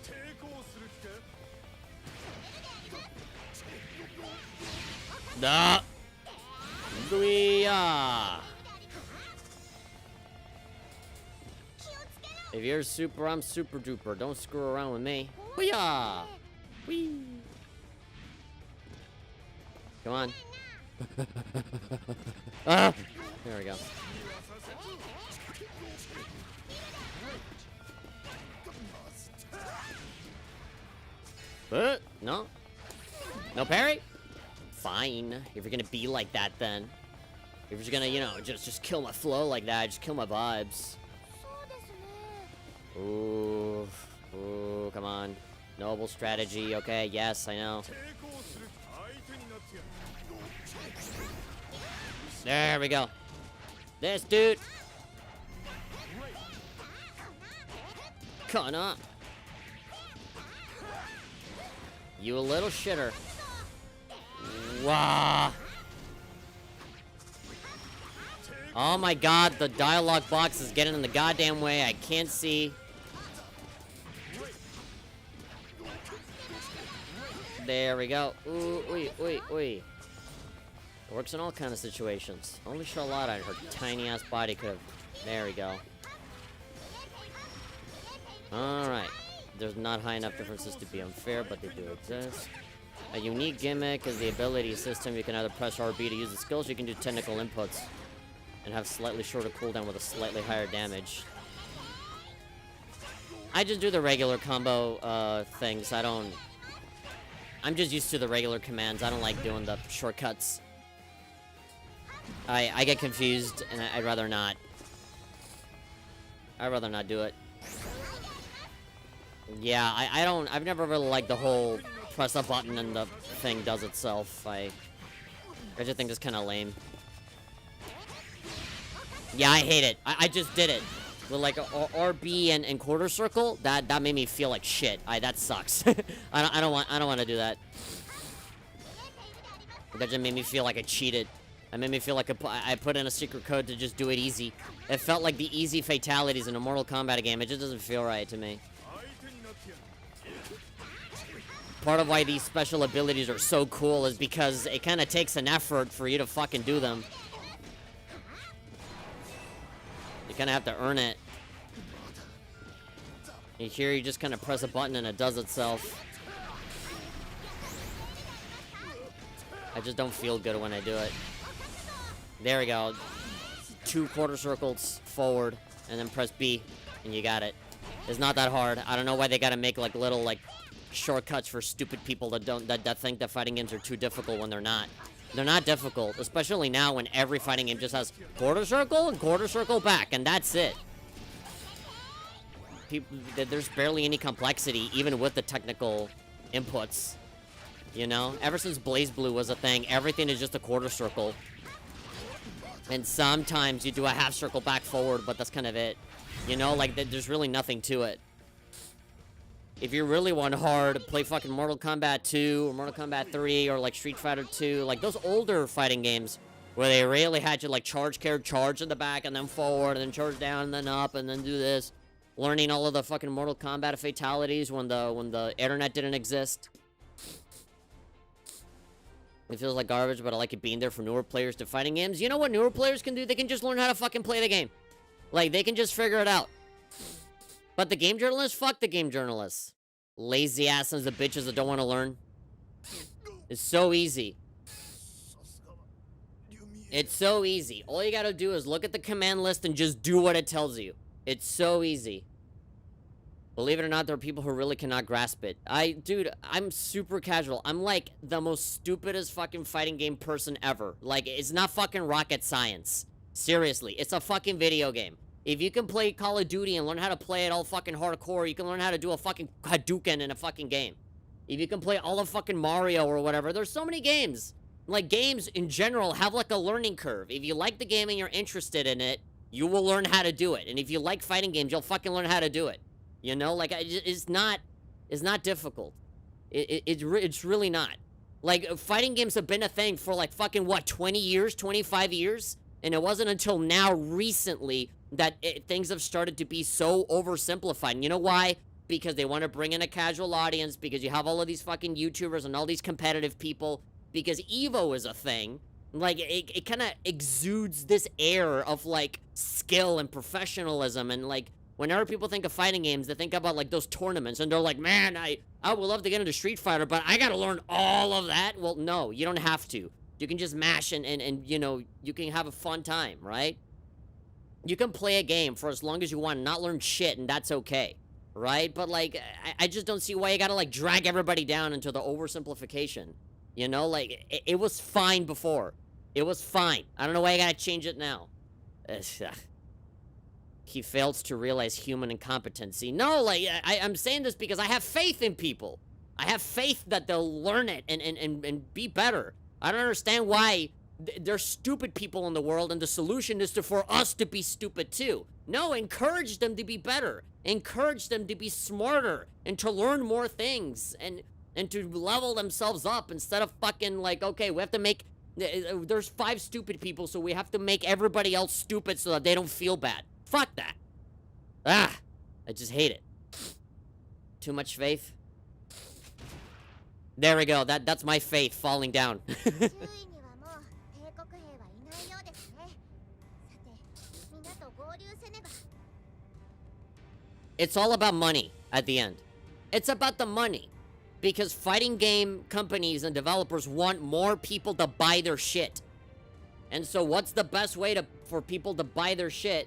S1: Ah! Booyah! If you're super, I'm super duper. Don't screw around with me. Booyah! Whee! Come on. Ah! There we go. No. No parry? Fine. If you're gonna be like that, then. If you're just gonna, you know, just kill my flow like that, just kill my vibes. Ooh. Ooh, come on. Noble strategy, okay, yes, I know. There we go. This dude. Kana. You a little shitter. Wow. Oh my god, the dialogue box is getting in the goddamn way. I can't see. There we go. Ooh, ooh, ooh, ooh. It works in all kind of situations. Only Charlotte and her tiny ass body could have. There we go. Alright. There's not high enough differences to be unfair, but they do exist. A unique gimmick is the ability system. You can either press RB to use the skills, or you can do technical inputs and have slightly shorter cooldown with a slightly higher damage. I just do the regular combo things. I'm just used to the regular commands. I don't like doing the shortcuts. I get confused, and I'd rather not. I'd rather not do it. Yeah, I've never really liked the whole press a button and the thing does itself. I just think it's kind of lame. Yeah, I hate it. I just did it. With like a RB and quarter circle, that made me feel like shit. That sucks. I don't want to do that. That just made me feel like I cheated. It made me feel like I put in a secret code to just do it easy. It felt like the easy fatalities in a Mortal Kombat game. It just doesn't feel right to me. Part of why these special abilities are so cool is because it kind of takes an effort for you to fucking do them. You kind of have to earn it. And here you just kind of press a button and it does itself. I just don't feel good when I do it. There we go. 2 quarter circles forward and then press B and you got it. It's not that hard. I don't know why they gotta make like little like shortcuts for stupid people that think that fighting games are too difficult when they're not. They're not difficult, especially now when every fighting game just has quarter circle and quarter circle back, and that's it. There's barely any complexity, even with the technical inputs. You know? Ever since BlazBlue was a thing, everything is just a quarter circle. And sometimes you do a half circle back forward, but that's kind of it. You know, like, there's really nothing to it. If you really want hard, play fucking Mortal Kombat 2 or Mortal Kombat 3 or like Street Fighter 2, like those older fighting games where they really had you like charge in the back and then forward and then charge down and then up and then do this. Learning all of the fucking Mortal Kombat fatalities when the internet didn't exist. It feels like garbage, but I like it being there for newer players to fighting games. You know what newer players can do? They can just learn how to fucking play the game. Like, they can just figure it out. But the game journalists, fuck the game journalists. Lazy ass sons of bitches that don't want to learn. It's so easy. It's so easy. All you gotta do is look at the command list and just do what it tells you. It's so easy. Believe it or not, there are people who really cannot grasp it. Dude, I'm super casual. I'm like the most stupidest fucking fighting game person ever. Like, it's not fucking rocket science. Seriously, it's a fucking video game. If you can play Call of Duty and learn how to play it all fucking hardcore, you can learn how to do a fucking Hadouken in a fucking game. If you can play all of fucking Mario or whatever, there's so many games. Like, games in general have like a learning curve. If you like the game and you're interested in it, you will learn how to do it. And if you like fighting games, you'll fucking learn how to do it. You know, like, it's not difficult. It's really not. Like, fighting games have been a thing for like fucking, what, 20 years, 25 years? And it wasn't until now, recently, that things have started to be so oversimplified. And you know why? Because they want to bring in a casual audience, because you have all of these fucking YouTubers and all these competitive people, because Evo is a thing. Like, it kind of exudes this air of, like, skill and professionalism, and, like, whenever people think of fighting games, they think about, like, those tournaments, and they're like, man, I would love to get into Street Fighter, but I gotta learn all of that. Well, no, you don't have to. You can just mash and you know, you can have a fun time, right? You can play a game for as long as you want and not learn shit, and that's okay, right? But, like, I just don't see why you gotta, like, drag everybody down into the oversimplification. You know, like, it was fine before. It was fine. I don't know why I gotta change it now. He fails to realize human incompetency. No, like, I'm saying this because I have faith in people. I have faith that they'll learn it and be better. I don't understand why there's stupid people in the world, and the solution is for us to be stupid too. No, encourage them to be better. Encourage them to be smarter and to learn more things and to level themselves up, instead of fucking like, okay, we have to make, there's 5 stupid people, so we have to make everybody else stupid so that they don't feel bad. Fuck that. I just hate it. Too much faith. There we go. That's my faith falling down. It's all about money at the end. It's about the money. Because fighting game companies and developers want more people to buy their shit. And so what's the best way for people to buy their shit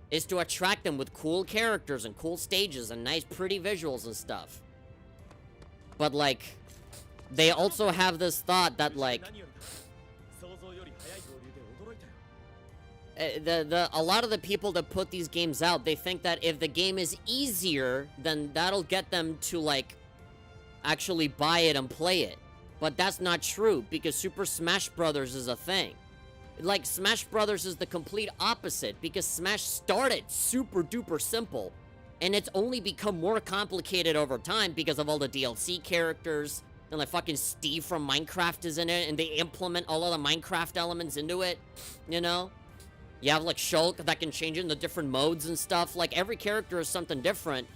S1: is to attract them with cool characters and cool stages and nice pretty visuals and stuff. But like, they also have this thought that like, a lot of the people that put these games out, they think that if the game is easier, then that'll get them to like actually buy it and play it. But that's not true, because Super Smash Brothers is a thing. Like, Smash Brothers is the complete opposite, because Smash started super duper simple, and it's only become more complicated over time because of all the DLC characters, and like fucking Steve from Minecraft is in it, and they implement all of the Minecraft elements into it, you know? You have like Shulk that can change into different modes and stuff. Like, every character is something different,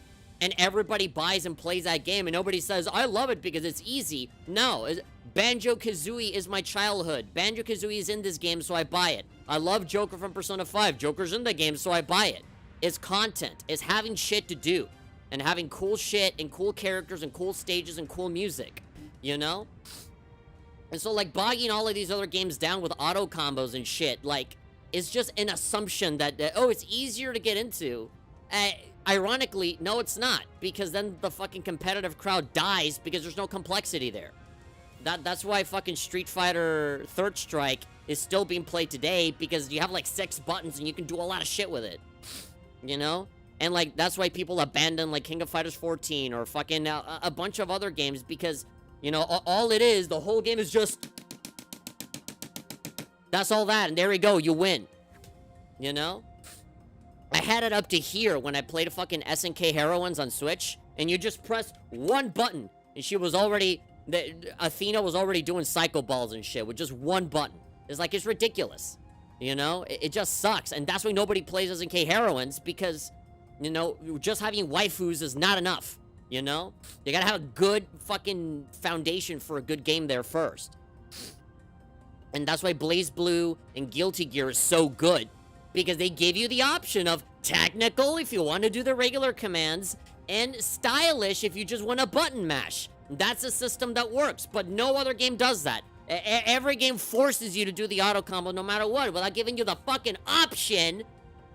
S1: and everybody buys and plays that game, and nobody says, I love it because it's easy. No, Banjo-Kazooie is my childhood. Banjo-Kazooie is in this game, so I buy it. I love Joker from Persona 5. Joker's in the game, so I buy it. It's content. It's having shit to do. And having cool shit, and cool characters, and cool stages, and cool music. You know? And so, like, bogging all of these other games down with auto combos and shit, like, it's just an assumption that oh, it's easier to get into. Ironically, no, it's not, because then the fucking competitive crowd dies because there's no complexity there. That's why fucking Street Fighter Third Strike is still being played today, because you have like 6 buttons and you can do a lot of shit with it. You know? And like, that's why people abandon like King of Fighters 14 or fucking a bunch of other games, because, you know, all it is, the whole game is just, that's all that, and there we go, you win. You know? I had it up to here when I played fucking SNK Heroines on Switch, and you just press one button, and she was already, Athena was already doing Psycho Balls and shit with just one button. It's like, it's ridiculous. You know? It just sucks, and that's why nobody plays SNK Heroines, because, you know, just having waifus is not enough. You know? You gotta have a good fucking foundation for a good game there first. And that's why BlazBlue and Guilty Gear is so good. Because they give you the option of technical if you want to do the regular commands, and stylish if you just want a button mash. That's a system that works, but no other game does that. Every game forces you to do the auto combo no matter what, without giving you the fucking option.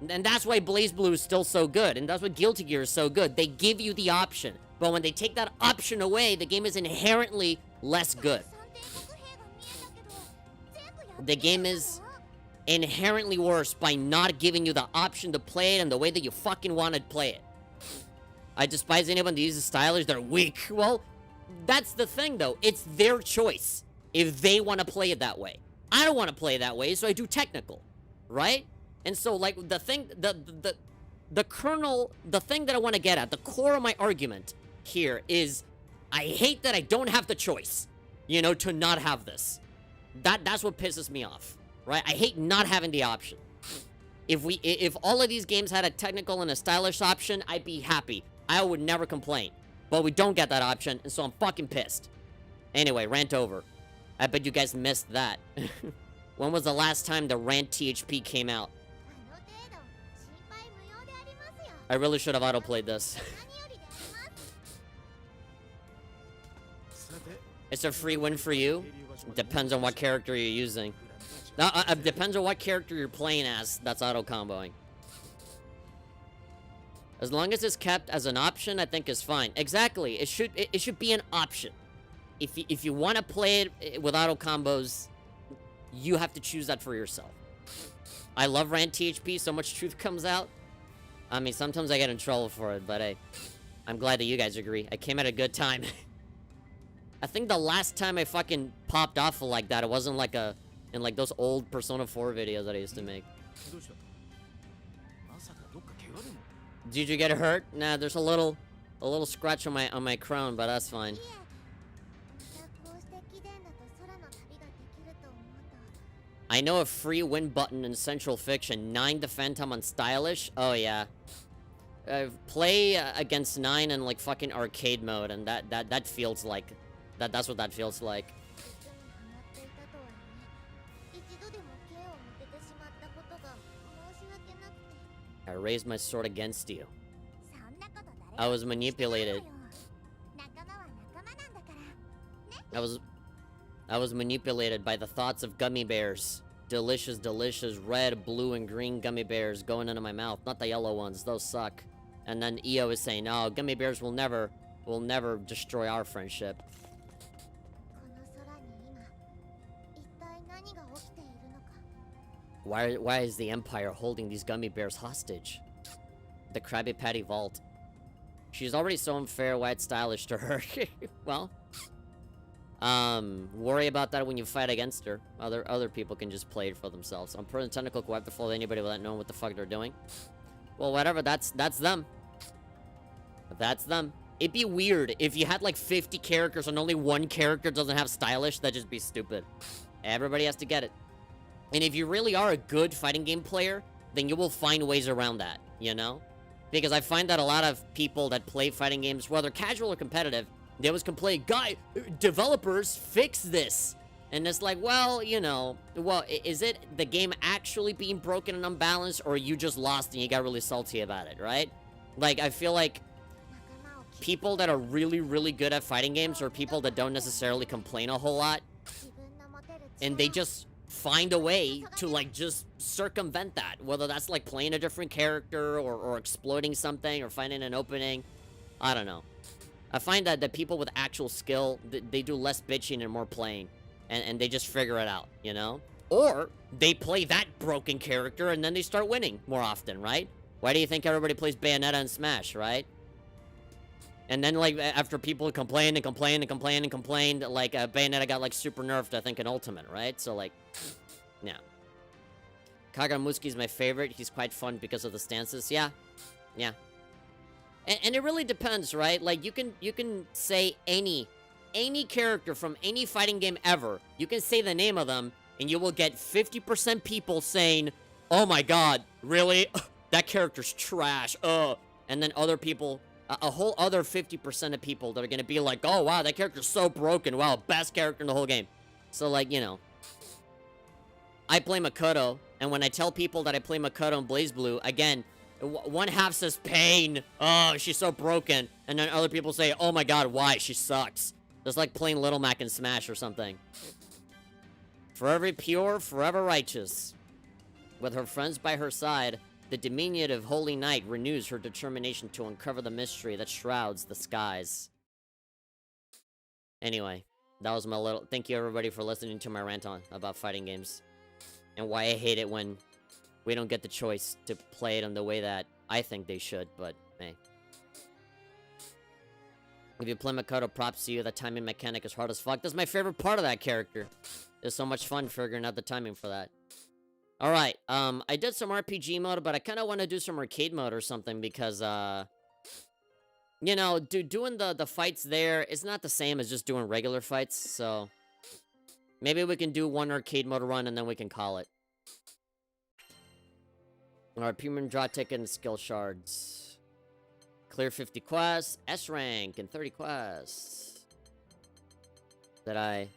S1: And that's why BlazBlue is still so good, and that's why Guilty Gear is so good. They give you the option, but when they take that option away, the game is inherently less good. The game is inherently worse by not giving you the option to play it in the way that you fucking want to play it. I despise anyone that uses stylers. They're weak. Well, that's the thing, though. It's their choice if they want to play it that way. I don't want to play it that way, so I do technical, right? And so, like, the thing, the kernel, the thing that I want to get at, the core of my argument here is I hate that I don't have the choice, you know, to not have this. That's what pisses me off, right? I hate not having the option. If all of these games had a technical and a stylish option, I'd be happy. I would never complain. But we don't get that option, and so I'm fucking pissed. Anyway, rant over. I bet you guys missed that. When was the last time the rant THP came out? I really should have autoplayed this. It's a free win for you. Depends on what character you're using. Depends on what character you're playing as. That's auto comboing. As long as it's kept as an option, I think is fine. Exactly. It should be an option. If you want to play it with auto combos, you have to choose that for yourself. I love rant THP. So much truth comes out. I mean, sometimes I get in trouble for it, but hey, I'm glad that you guys agree. I came at a good time. I think the last time I fucking popped off like that, it wasn't like in like those old Persona 4 videos that I used to make. Did you get hurt? Nah, there's a little scratch on my crown, but that's fine. I know a free win button in Central Fiction. 9 to Phantom on Stylish. Oh yeah. Play against 9 in like fucking arcade mode, and that feels like that's what that feels like. I raised my sword against you. I was manipulated. I was manipulated by the thoughts of gummy bears. Delicious, delicious red, blue, and green gummy bears going into my mouth. Not the yellow ones, those suck. And then Io is saying, no, gummy bears will never destroy our friendship. Why is the Empire holding these gummy bears hostage? The Krabby Patty Vault. She's already so unfair, why it's stylish to her. Well, worry about that when you fight against her. Other people can just play it for themselves. I'm pretty technical, go have to follow anybody without knowing what the fuck they're doing. Well, whatever, that's them. That's them. It'd be weird if you had like 50 characters and only one character doesn't have stylish. That'd just be stupid. Everybody has to get it. And if you really are a good fighting game player, then you will find ways around that, you know? Because I find that a lot of people that play fighting games, whether casual or competitive, they always complain, developers, fix this. And it's like, well, you know, well, is it the game actually being broken and unbalanced, or you just lost and you got really salty about it, right? Like, I feel like people that are really, really good at fighting games are people that don't necessarily complain a whole lot. And they just find a way to, like, just circumvent that. Whether that's, like, playing a different character or exploiting something or finding an opening. I don't know. I find that the people with actual skill, they do less bitching and more playing. And they just figure it out, you know? Or they play that broken character and then they start winning more often, right? Why do you think everybody plays Bayonetta and Smash, right? And then, like, after people complained and complained and complained and complained, like, Bayonetta got, like, super nerfed, I think, in Ultimate, right? So, like, yeah. Kaguramuski's my favorite. He's quite fun because of the stances. Yeah. Yeah. And it really depends, right? Like, you can say any character from any fighting game ever. You can say the name of them, and you will get 50% people saying, oh my god, really? That character's trash. And then other people, a whole other 50% of people that are gonna be like, oh wow, that character's so broken. Wow, best character in the whole game. So, like, you know, I play Makoto, and when I tell people that I play Makoto in BlazBlue, again, one half says pain. Oh, she's so broken. And then other people say, oh my god, why? She sucks. It's like playing Little Mac in Smash or something. Forever pure, forever righteous. With her friends by her side, the diminutive Holy Knight renews her determination to uncover the mystery that shrouds the skies. Anyway, that was my little... Thank you, everybody, for listening to my rant on about fighting games. And why I hate it when we don't get the choice to play it in the way that I think they should, but hey. If you play Makoto, props to you. The timing mechanic is hard as fuck. That's my favorite part of that character. It's so much fun figuring out the timing for that. Alright, I did some RPG mode, but I kind of want to do some arcade mode or something because, you know, doing the fights there is not the same as just doing regular fights, so... Maybe we can do one arcade mode run and then we can call it. Alright, premium draw ticket and skill shards. Clear 50 quests, S rank, and 30 quests. Alright.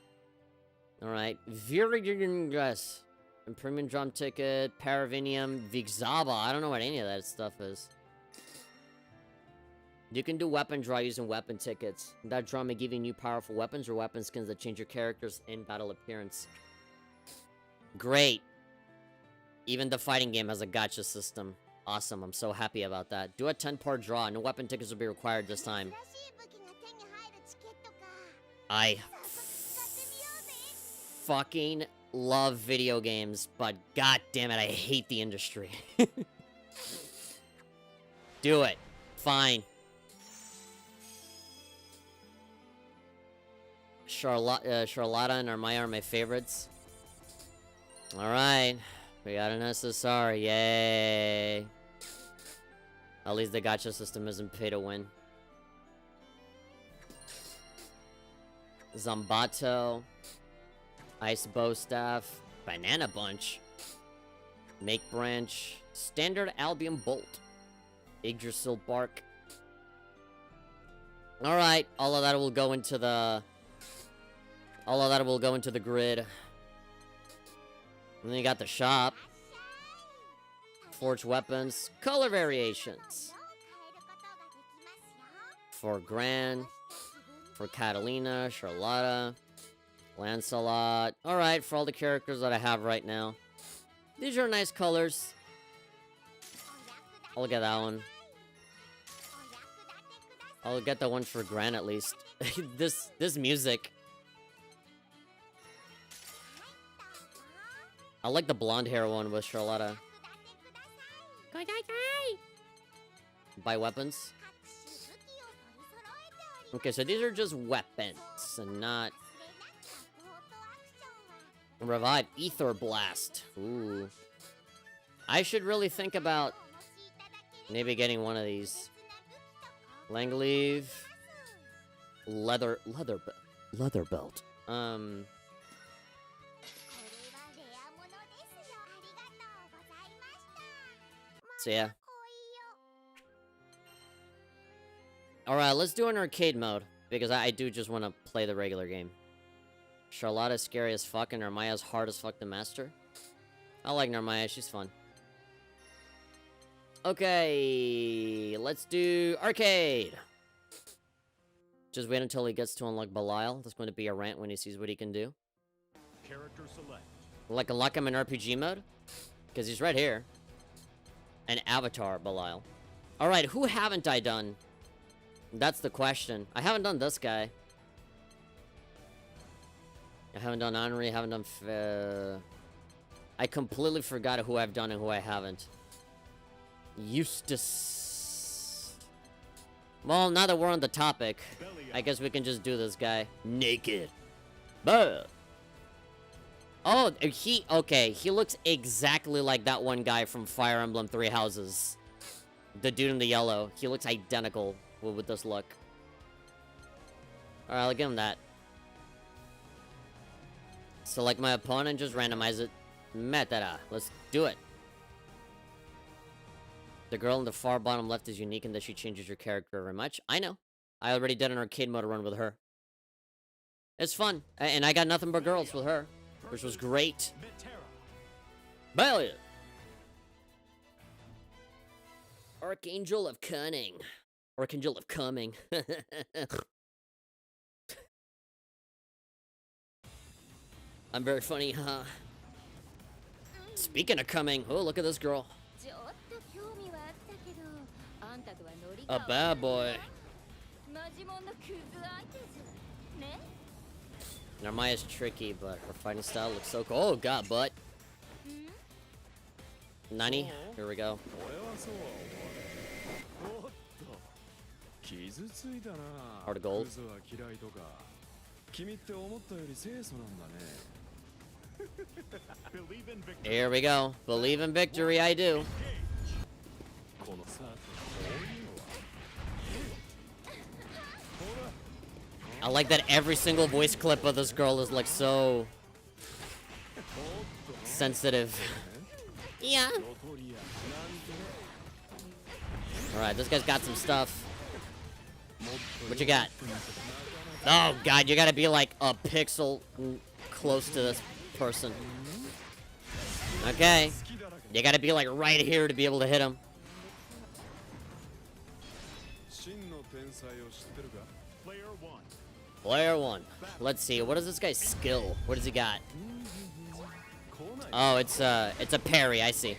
S1: Virgingress. And premium drum ticket, Paravinium, Vixaba. I don't know what any of that stuff is. You can do weapon draw using weapon tickets. That draw may give you new powerful weapons or weapon skins that change your character's in-battle appearance. Great. Even the fighting game has a gacha system. Awesome, I'm so happy about that. Do a 10-part draw. No weapon tickets will be required this time. I fucking love video games, but god damn it, I hate the industry. Do it. Fine. Charlotta and Armaya are my favorites. Alright. We got an SSR. Yay. At least the gacha system isn't pay to win. Zambato. Ice Bow Staff. Banana Bunch. Make Branch. Standard Albion Bolt. Yggdrasil Bark. Alright, all of that will go into the... All of that will go into the grid. And then you got the shop. Forged weapons. Color variations. For Gran. For Catalina. Charlotta. Lancelot. Alright, for all the characters that I have right now. These are nice colors. I'll get that one. I'll get the one for Gran at least. This music. I like the blonde hair one with Charlotta. Buy weapons. Okay, so these are just weapons and not... Revive Ether Blast. Ooh. I should really think about maybe getting one of these. Langleaf. Leather belt. So yeah. Alright, let's do an arcade mode. Because I do just want to play the regular game. Charlotta's scary as fuck and Narmaya's hard as fuck to master. I like Narmaya, she's fun. Okay, let's do arcade. Just wait until he gets to unlock Belial. That's going to be a rant when he sees what he can do.
S6: Character select.
S1: Like unlock him in RPG mode? Because he's right here. An avatar, Belial. Alright, who haven't I done? That's the question. I haven't done this guy. I haven't done Henri, I haven't done... I completely forgot who I've done and who I haven't. Eustace. Well, now that we're on the topic, I guess we can just do this guy. Naked. Buh. Oh, okay, he looks exactly like that one guy from Fire Emblem Three Houses. The dude in the yellow. He looks identical with this look. Alright, I'll give him that. Select my opponent, just randomize it. Metara. Let's do it. The girl in the far bottom left is unique in that she changes your character very much. I know. I already did an arcade mode run with her. It's fun. And I got nothing but girls with her, which was great. Balia. Archangel of Cunning. Archangel of Coming. I'm very funny, huh? Speaking of coming, oh, look at this girl.
S4: ちょっと興味はあったけど、あんたとはノリ
S1: A
S4: が
S1: bad boy.
S4: マジモンのクズ相手じゃんね。
S1: Narmaya's tricky, but her fighting style looks so cool. Oh, god, butt. Nani? Here we go.
S5: 俺はそうは思わない。おっと、傷ついたな。
S1: Heart of gold.
S5: クズは嫌いとか。君って思ったより清楚なんだね。
S1: Here we go. Believe in victory, I do.
S5: このさ、こういうのは。
S1: I like that every single voice clip of this girl is like so sensitive. Yeah. Alright, this guy's got some stuff. What you got? Oh god, you gotta be like a pixel close to this person. Okay. You gotta be like right here to be able to hit him.
S5: 真の天才を知ってるか?
S1: Player 1. Let's see. What is this guy's skill? What does he got? Oh, it's a parry. I see.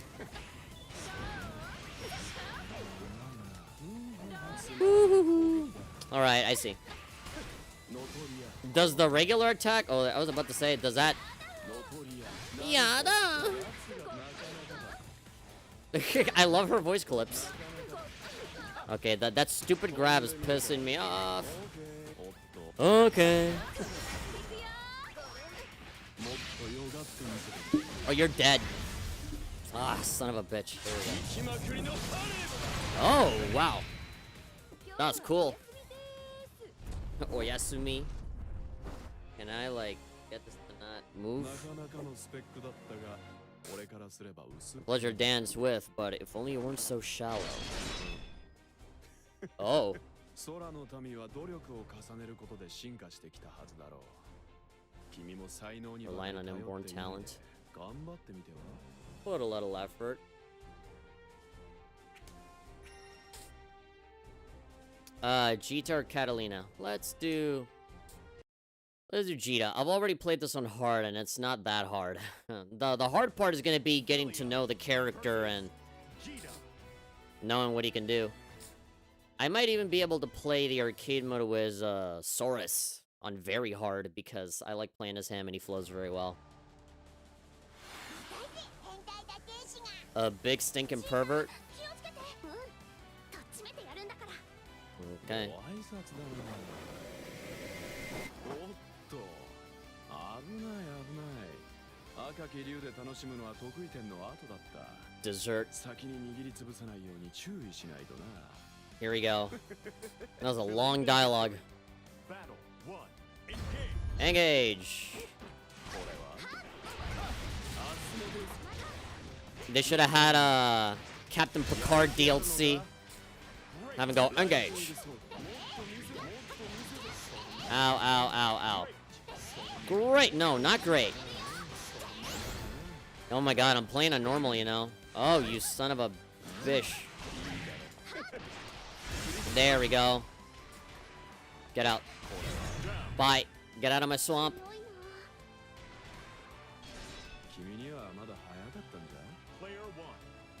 S1: All right, I see. Does the regular attack? Oh, I was about to say, does that? Yada. I love her voice clips. Okay, that stupid grab is pissing me off. Okay. Oh, you're dead. Ah, son of a bitch. There we go. Oh, wow. That was cool. Oyasumi. Can I, like, get this to not move? Pleasure dance with, but if only you weren't so shallow. Oh.
S5: 空の民は努力を重ねることで進化してきたはずだろう。君も才能には
S1: Relying on inborn talent.
S5: 頑張ってみては?
S1: Put a little effort. Jita or Catalina? Let's do Jita. I've already played this on hard, and it's not that hard. The hard part is gonna be getting to know the character and knowing what he can do. I might even be able to play the arcade mode with Saurus on very hard because I like playing as him and he flows very well. A big stinking pervert. Okay.
S5: 赤き竜で楽しむのは得意点の後だった。
S1: Dessert.
S5: 先に握りつぶさないように注意しないとな。
S1: Here we go. That was a long dialogue. Engage. They should have had a Captain Picard DLC. Have him go engage. Ow, ow, ow, ow. Great. No, not great. Oh my god, I'm playing on normal, you know. Oh, you son of a bitch. There we go. Get out. Bye. Get out of my swamp.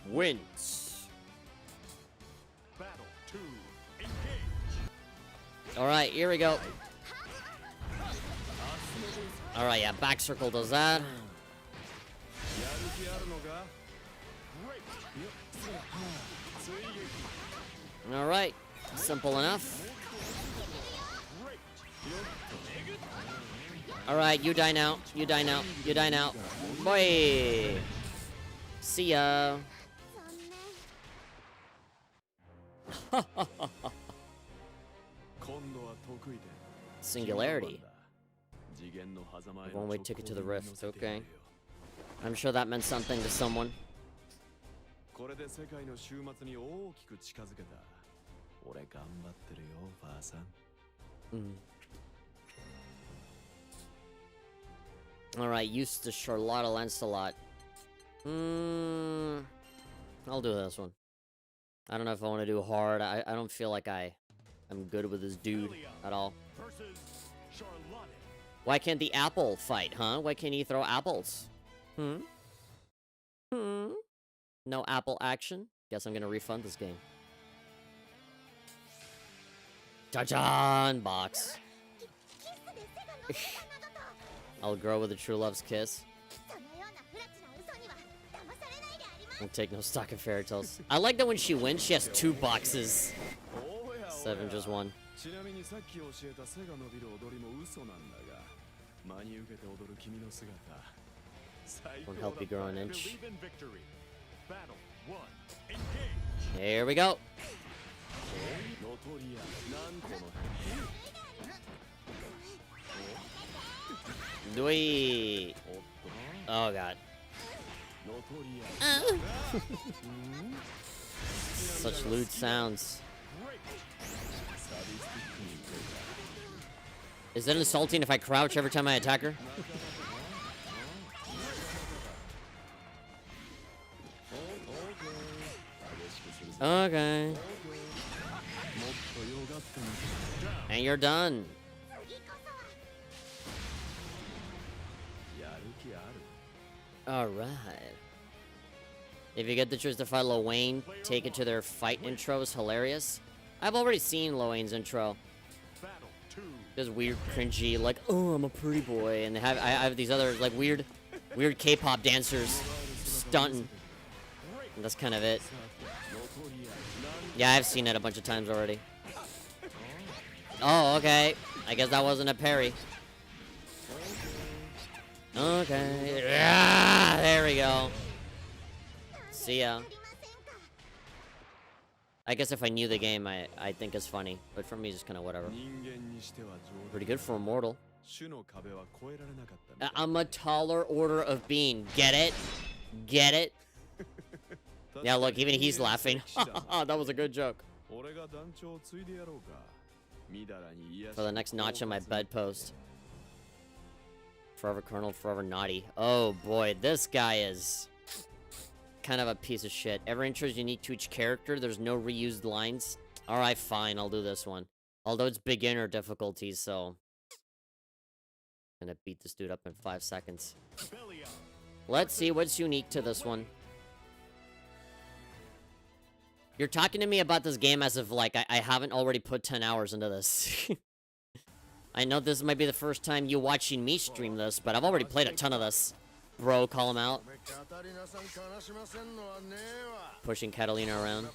S1: Wins. Alright, here we go. Alright, yeah, back circle does that. Alright, simple enough. Alright, you die now. You die now. You die now. Boy. See ya. Singularity. One-way ticket to the rift. Okay. I'm sure that meant something to someone. Alright, used to Charlotte Lancelot. I'll do this one. I don't know if I want to do hard. I don't feel like I'm good with this dude at all. Why can't the apple fight, huh? Why can't he throw apples? Hmm? No apple action? Guess I'm gonna refund this game. Cha-chan! Box. I'll grow with a true love's kiss. Don't take no stock in fairy tales. I like that when she wins, she has 2 boxes. 7 just 1. Won't help you grow an inch. Here we go. Dwee. Oh god. Such lewd sounds. Is it insulting if I crouch every time I attack her? Okay. And you're done. Alright. If you get the choice to fight Lil Wayne, take it to their fight intro is hilarious. I've already seen Lil Wayne's intro. This weird, cringy, like, oh, I'm a pretty boy, and I have these other like weird K-pop dancers stunting. And that's kind of it. Yeah, I've seen it a bunch of times already. Oh, okay. I guess that wasn't a parry. Okay. Yeah, there we go. See ya. I guess if I knew the game, I think it's funny. But for me, it's just kind of whatever. Pretty good for a mortal. I'm a taller order of being. Get it? Get it? Yeah, look, even he's laughing. That was a good joke. For the next notch on my bedpost. Forever Colonel, forever naughty. Oh boy, this guy is kind of a piece of shit. Every intro is unique to each character. There's no reused lines. Alright, fine, I'll do this one. Although it's beginner difficulty, so I'm gonna beat this dude up in 5 seconds. Let's see what's unique to this one. You're talking to me about this game as if, like, I haven't already put 10 hours into this. I know this might be the first time you watching me stream this, but I've already played a ton of this. Bro, call him out. Pushing Catalina around.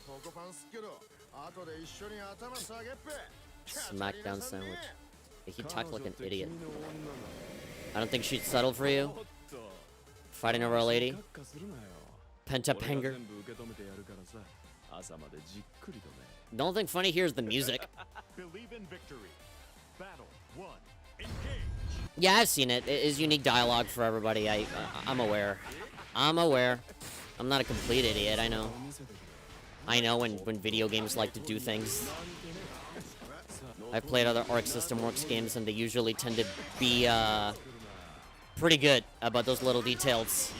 S1: Smackdown sandwich. He talked like an idiot. I don't think she'd settle for you. Fighting over a lady. Pentapenger. The only thing funny here is the music. Yeah, I've seen it. It is unique dialogue for everybody. I'm aware. I'm aware. I'm not a complete idiot, I know. I know when video games like to do things. I've played other Arc System Works games, and they usually tend to be, pretty good about those little details.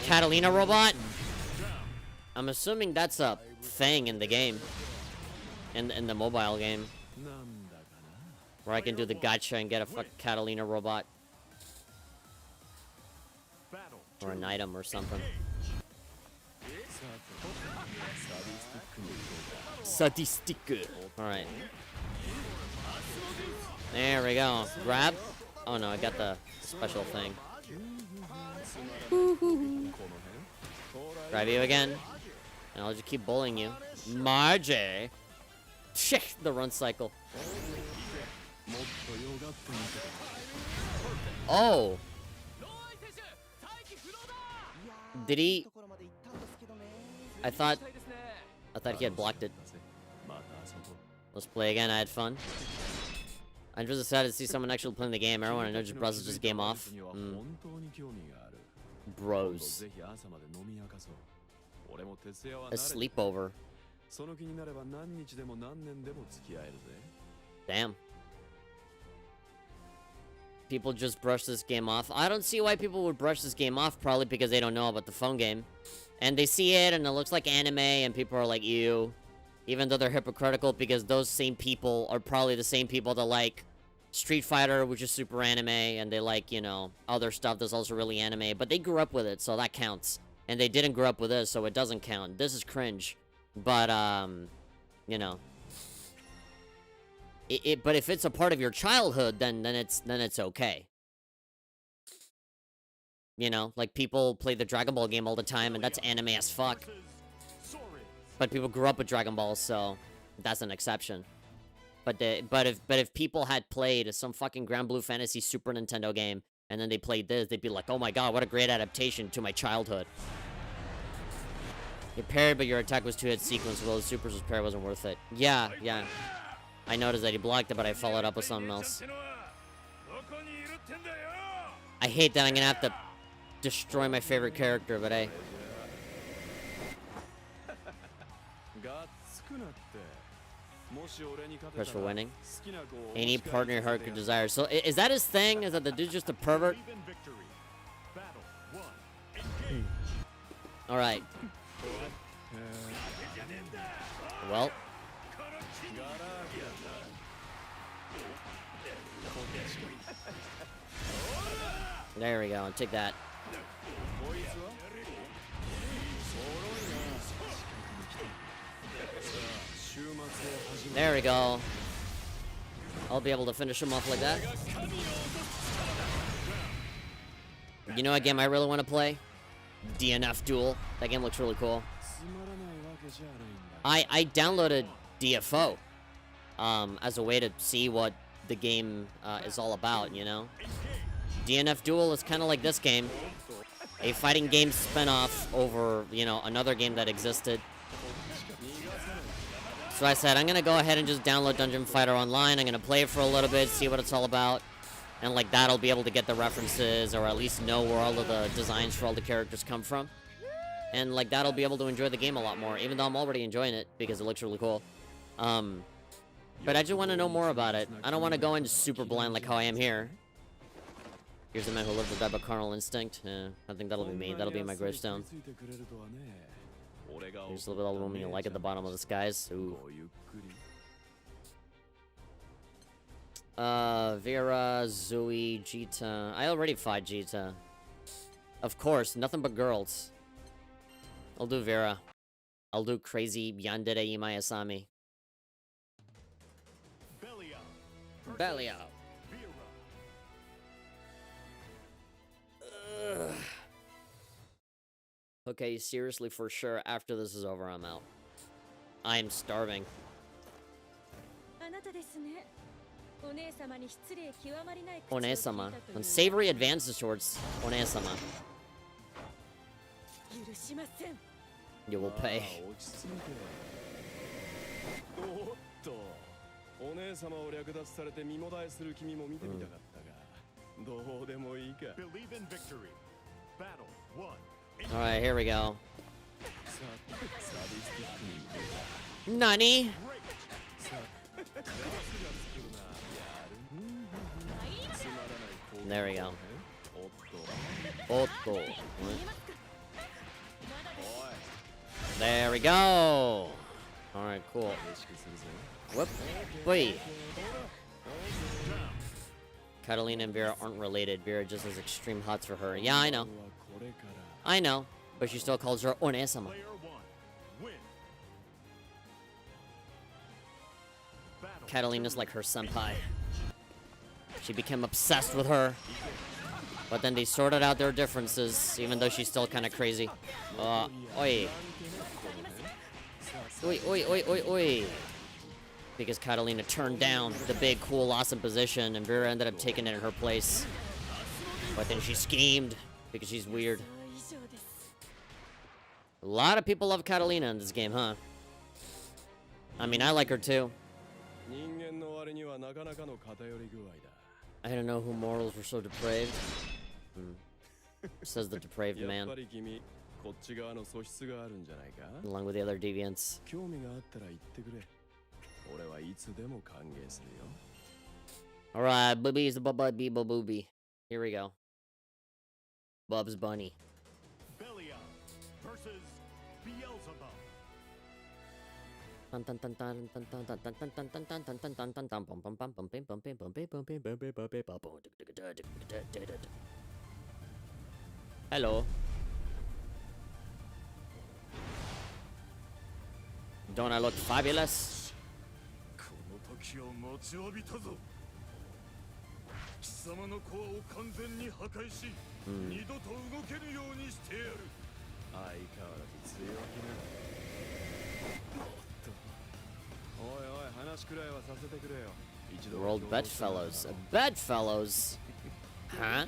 S1: Catalina robot? I'm assuming that's a thing in the game. In the mobile game. Where I can do the gotcha and get a fucking Catalina robot. Or an item or something. Sadistic. Alright. There we go. Grab. Oh no, I got the special thing. Grab you again. And I'll just keep bullying you. Margie. Shit, the run cycle. Oh. Did he? I thought he had blocked it. Let's play again. I had fun. I'm just excited to see someone actually playing the game. Everyone I know just browses this game off. Bros. A sleepover. Damn. People just brush this game off. I don't see why people would brush this game off, probably because they don't know about the phone game. And they see it, and it looks like anime, and people are like, ew. Even though they're hypocritical, because those same people are probably the same people that like Street Fighter, which is super anime, and they like, you know, other stuff that's also really anime, but they grew up with it, so that counts. And they didn't grow up with this, so it doesn't count. This is cringe. But, you know. But if it's a part of your childhood, then it's okay. You know, like people play the Dragon Ball game all the time, and that's anime as fuck. But people grew up with Dragon Ball, so that's an exception. But if people had played some fucking Granblue Fantasy Super Nintendo game, and then they played this, they'd be like, oh my god, what a great adaptation to my childhood. You parried, but your attack was 2-hit sequence. Well, the Super's parry wasn't worth it. Yeah. I noticed that he blocked it, but I followed up with something else. I hate that I'm gonna have to destroy my favorite character, but hey. Press for winning. Any partner your heart could desire. So, is that his thing? Is that the dude's just a pervert? Alright. Well. There we go. I'll take that. There we go. I'll be able to finish him off like that. You know what game I really want to play? DNF Duel. That game looks really cool. I downloaded DFO as a way to see what the game is all about, you know? DNF Duel is kind of like this game. A fighting game spin-off over, you know, another game that existed. So I said, I'm gonna go ahead and just download Dungeon Fighter Online. I'm gonna play it for a little bit, see what it's all about. And like that, I'll be able to get the references, or at least know where all of the designs for all the characters come from. And like that, I'll be able to enjoy the game a lot more, even though I'm already enjoying it, because it looks really cool. But I just want to know more about it. I don't want to go in super blind like how I am here. Here's a man who lived or died by carnal instinct. I think that'll be me. That'll be my gravestone. Here's a little bit of all the woman you like at the bottom of the skies. Ooh. Vera, Zoe, Jita. I already fought Jita. Of course, nothing but girls. I'll do Vera. I'll do crazy Yandere Imai Asami. Belly out. Okay, seriously, for sure, after this is over, I'm out. I am starving. One-sama. Unsavory advances towards One-sama. You will pay.
S3: Believe in victory. Battle 1.
S1: Alright, here we go. Nani? There we go. Otto. There we go. Alright, cool. Whoop. Wait. Catalina and Vera aren't related. Vera just has extreme hots for her. Yeah, I know. I know. But she still calls her One-sama. Catalina's like her senpai. She became obsessed with her. But then they sorted out their differences, even though she's still kind of crazy. Oi. Oi, oi, oi, oi, oi. Because Catalina turned down the big, cool, awesome position, and Vera ended up taking it in her place. But then she schemed, because she's weird. A lot of people love Catalina in this game, huh? I mean, I like her too. I don't know who mortals were so depraved. Says the depraved man. Along with the other deviants. Alright, boobies, bubby, booby. Here we go. Bub's Bunny.
S3: Versus Beelzebub.
S1: Hello. Don't I look fabulous?
S6: この時を待ちわびたぞ。貴様のコアを完全に破壊し、二度と動けぬようにしてやる。相変わらず強気な。おいおい、話くらいはさせてくれよ。
S1: World Bedfellows. Bedfellows? Huh?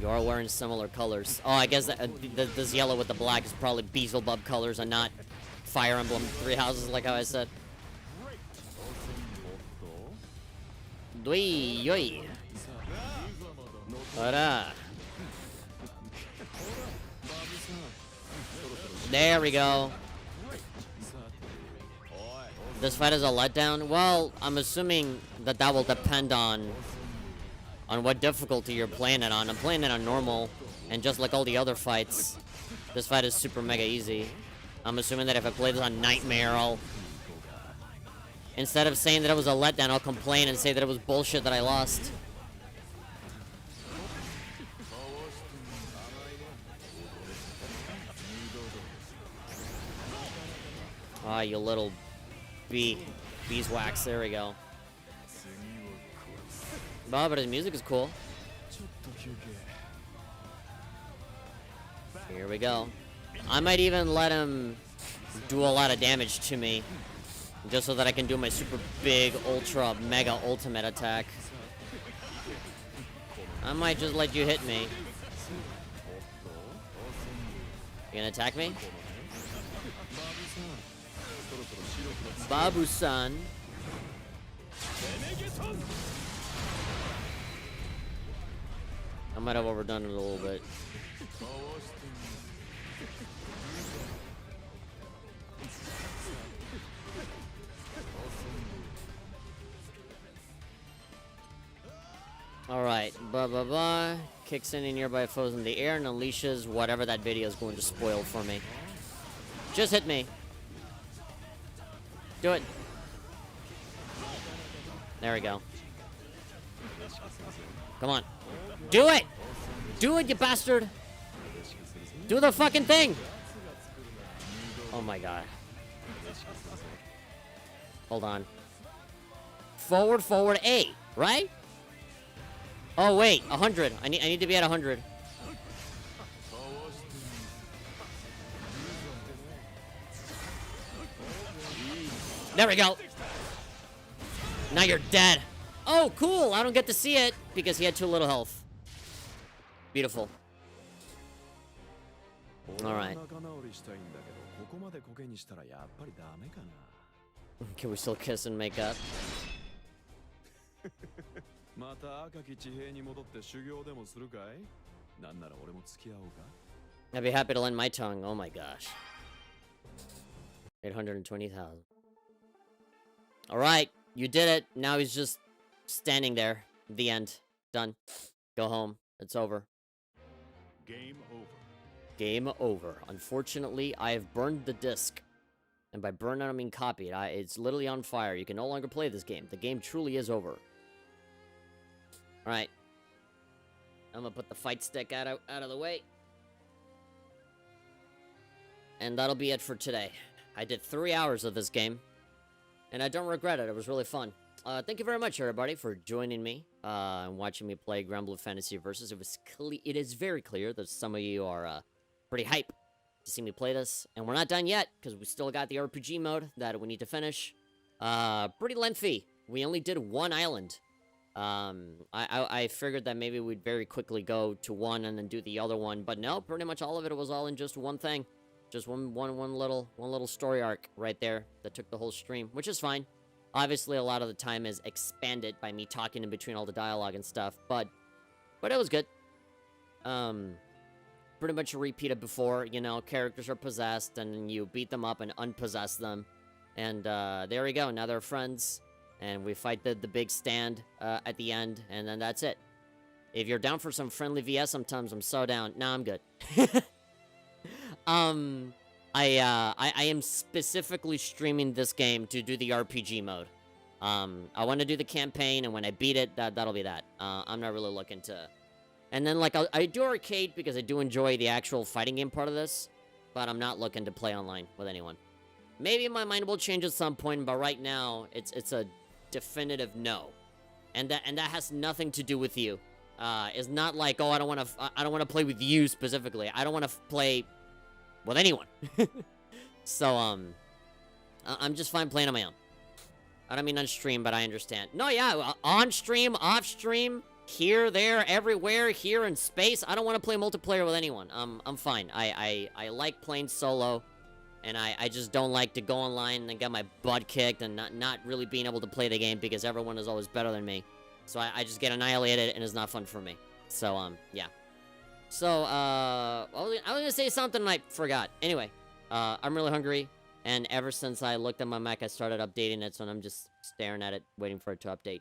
S1: You are wearing similar colors. Oh, I guess this yellow with the black is probably Beelzebub colors and not Fire Emblem Three Houses, like how I said. Dui yoi. There we go. This fight is a letdown? Well, I'm assuming that will depend on what difficulty you're playing it on. I'm playing it on normal, and just like all the other fights, this fight is super mega easy. I'm assuming that if I play this on Nightmare, I'll... Instead of saying that it was a letdown, I'll complain and say that it was bullshit that I lost. Ah, you little beeswax. There we go. Oh, but his music is cool. Here we go. I might even let him do a lot of damage to me, just so that I can do my super big, ultra, mega ultimate attack. I might just let you hit me. You gonna attack me? Babu-san. I might have overdone it a little bit. Alright, blah blah blah. Kicks any nearby foes in the air and unleashes whatever that video is going to spoil for me. Just hit me. Do it. There we go. Come on. Do it! Do it, you bastard! Do the fucking thing! Oh my god. Hold on. Forward, forward, A, right? Oh wait, 100. I need to be at 100. There we go. Now you're dead. Oh, cool. I don't get to see it because he had too little health. Beautiful. All right. Can we still kiss and make up? I'd be happy to lend my tongue. Oh my gosh. 820,000. All right, you did it. Now he's just standing there. The end. Done. Go home. It's over.
S6: Game over.
S1: Game over. Unfortunately, I have burned the disc. And by burn, I don't mean copied. It's literally on fire. You can no longer play this game. The game truly is over. Alright. I'm gonna put the fight stick out of the way. And that'll be it for today. I did 3 hours of this game. And I don't regret it. It was really fun. Thank you very much, everybody, for joining me and watching me play Granblue Fantasy Versus. It is very clear that some of you are pretty hype to see me play this. And we're not done yet, because we still got the RPG mode that we need to finish. Pretty lengthy. We only did one island. I figured that maybe we'd very quickly go to one and then do the other one. But no, pretty much all of it was all in just one thing. Just one little story arc right there that took the whole stream, which is fine. Obviously, a lot of the time is expanded by me talking in between all the dialogue and stuff, but it was good. Pretty much a repeat of before, you know, characters are possessed, and you beat them up and unpossess them. And there we go, now they're friends, and we fight the big stand at the end, and then that's it. If you're down for some friendly VS sometimes, I'm so down. Nah, I'm good. I am specifically streaming this game to do the RPG mode. I want to do the campaign, and when I beat it, that'll be that. I'm not really looking to... And then, like, I do arcade because I do enjoy the actual fighting game part of this, but I'm not looking to play online with anyone. Maybe my mind will change at some point, but right now, it's a definitive no. And that has nothing to do with you. It's not like, oh, I don't want to play with you specifically. I don't want to play with anyone. So, I'm just fine playing on my own. I don't mean on stream, but I understand. No, yeah, on stream, off stream, here, there, everywhere, here in space. I don't want to play multiplayer with anyone. I'm fine. I like playing solo, and I just don't like to go online and get my butt kicked and not really being able to play the game because everyone is always better than me. So I just get annihilated, and it's not fun for me. So, yeah. So, I was gonna say something and I forgot. Anyway, I'm really hungry. And ever since I looked at my Mac, I started updating it, so I'm just staring at it, waiting for it to update.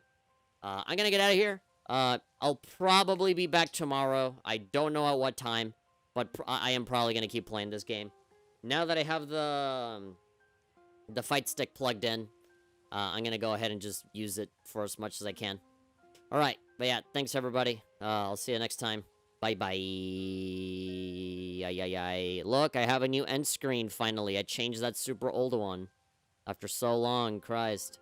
S1: I'm gonna get out of here. I'll probably be back tomorrow. I don't know at what time, but I am probably gonna keep playing this game. Now that I have the fight stick plugged in, I'm gonna go ahead and just use it for as much as I can. Alright, but yeah, thanks everybody. I'll see you next time. Bye-bye. Look, I have a new end screen, finally. I changed that super old one. After so long, Christ.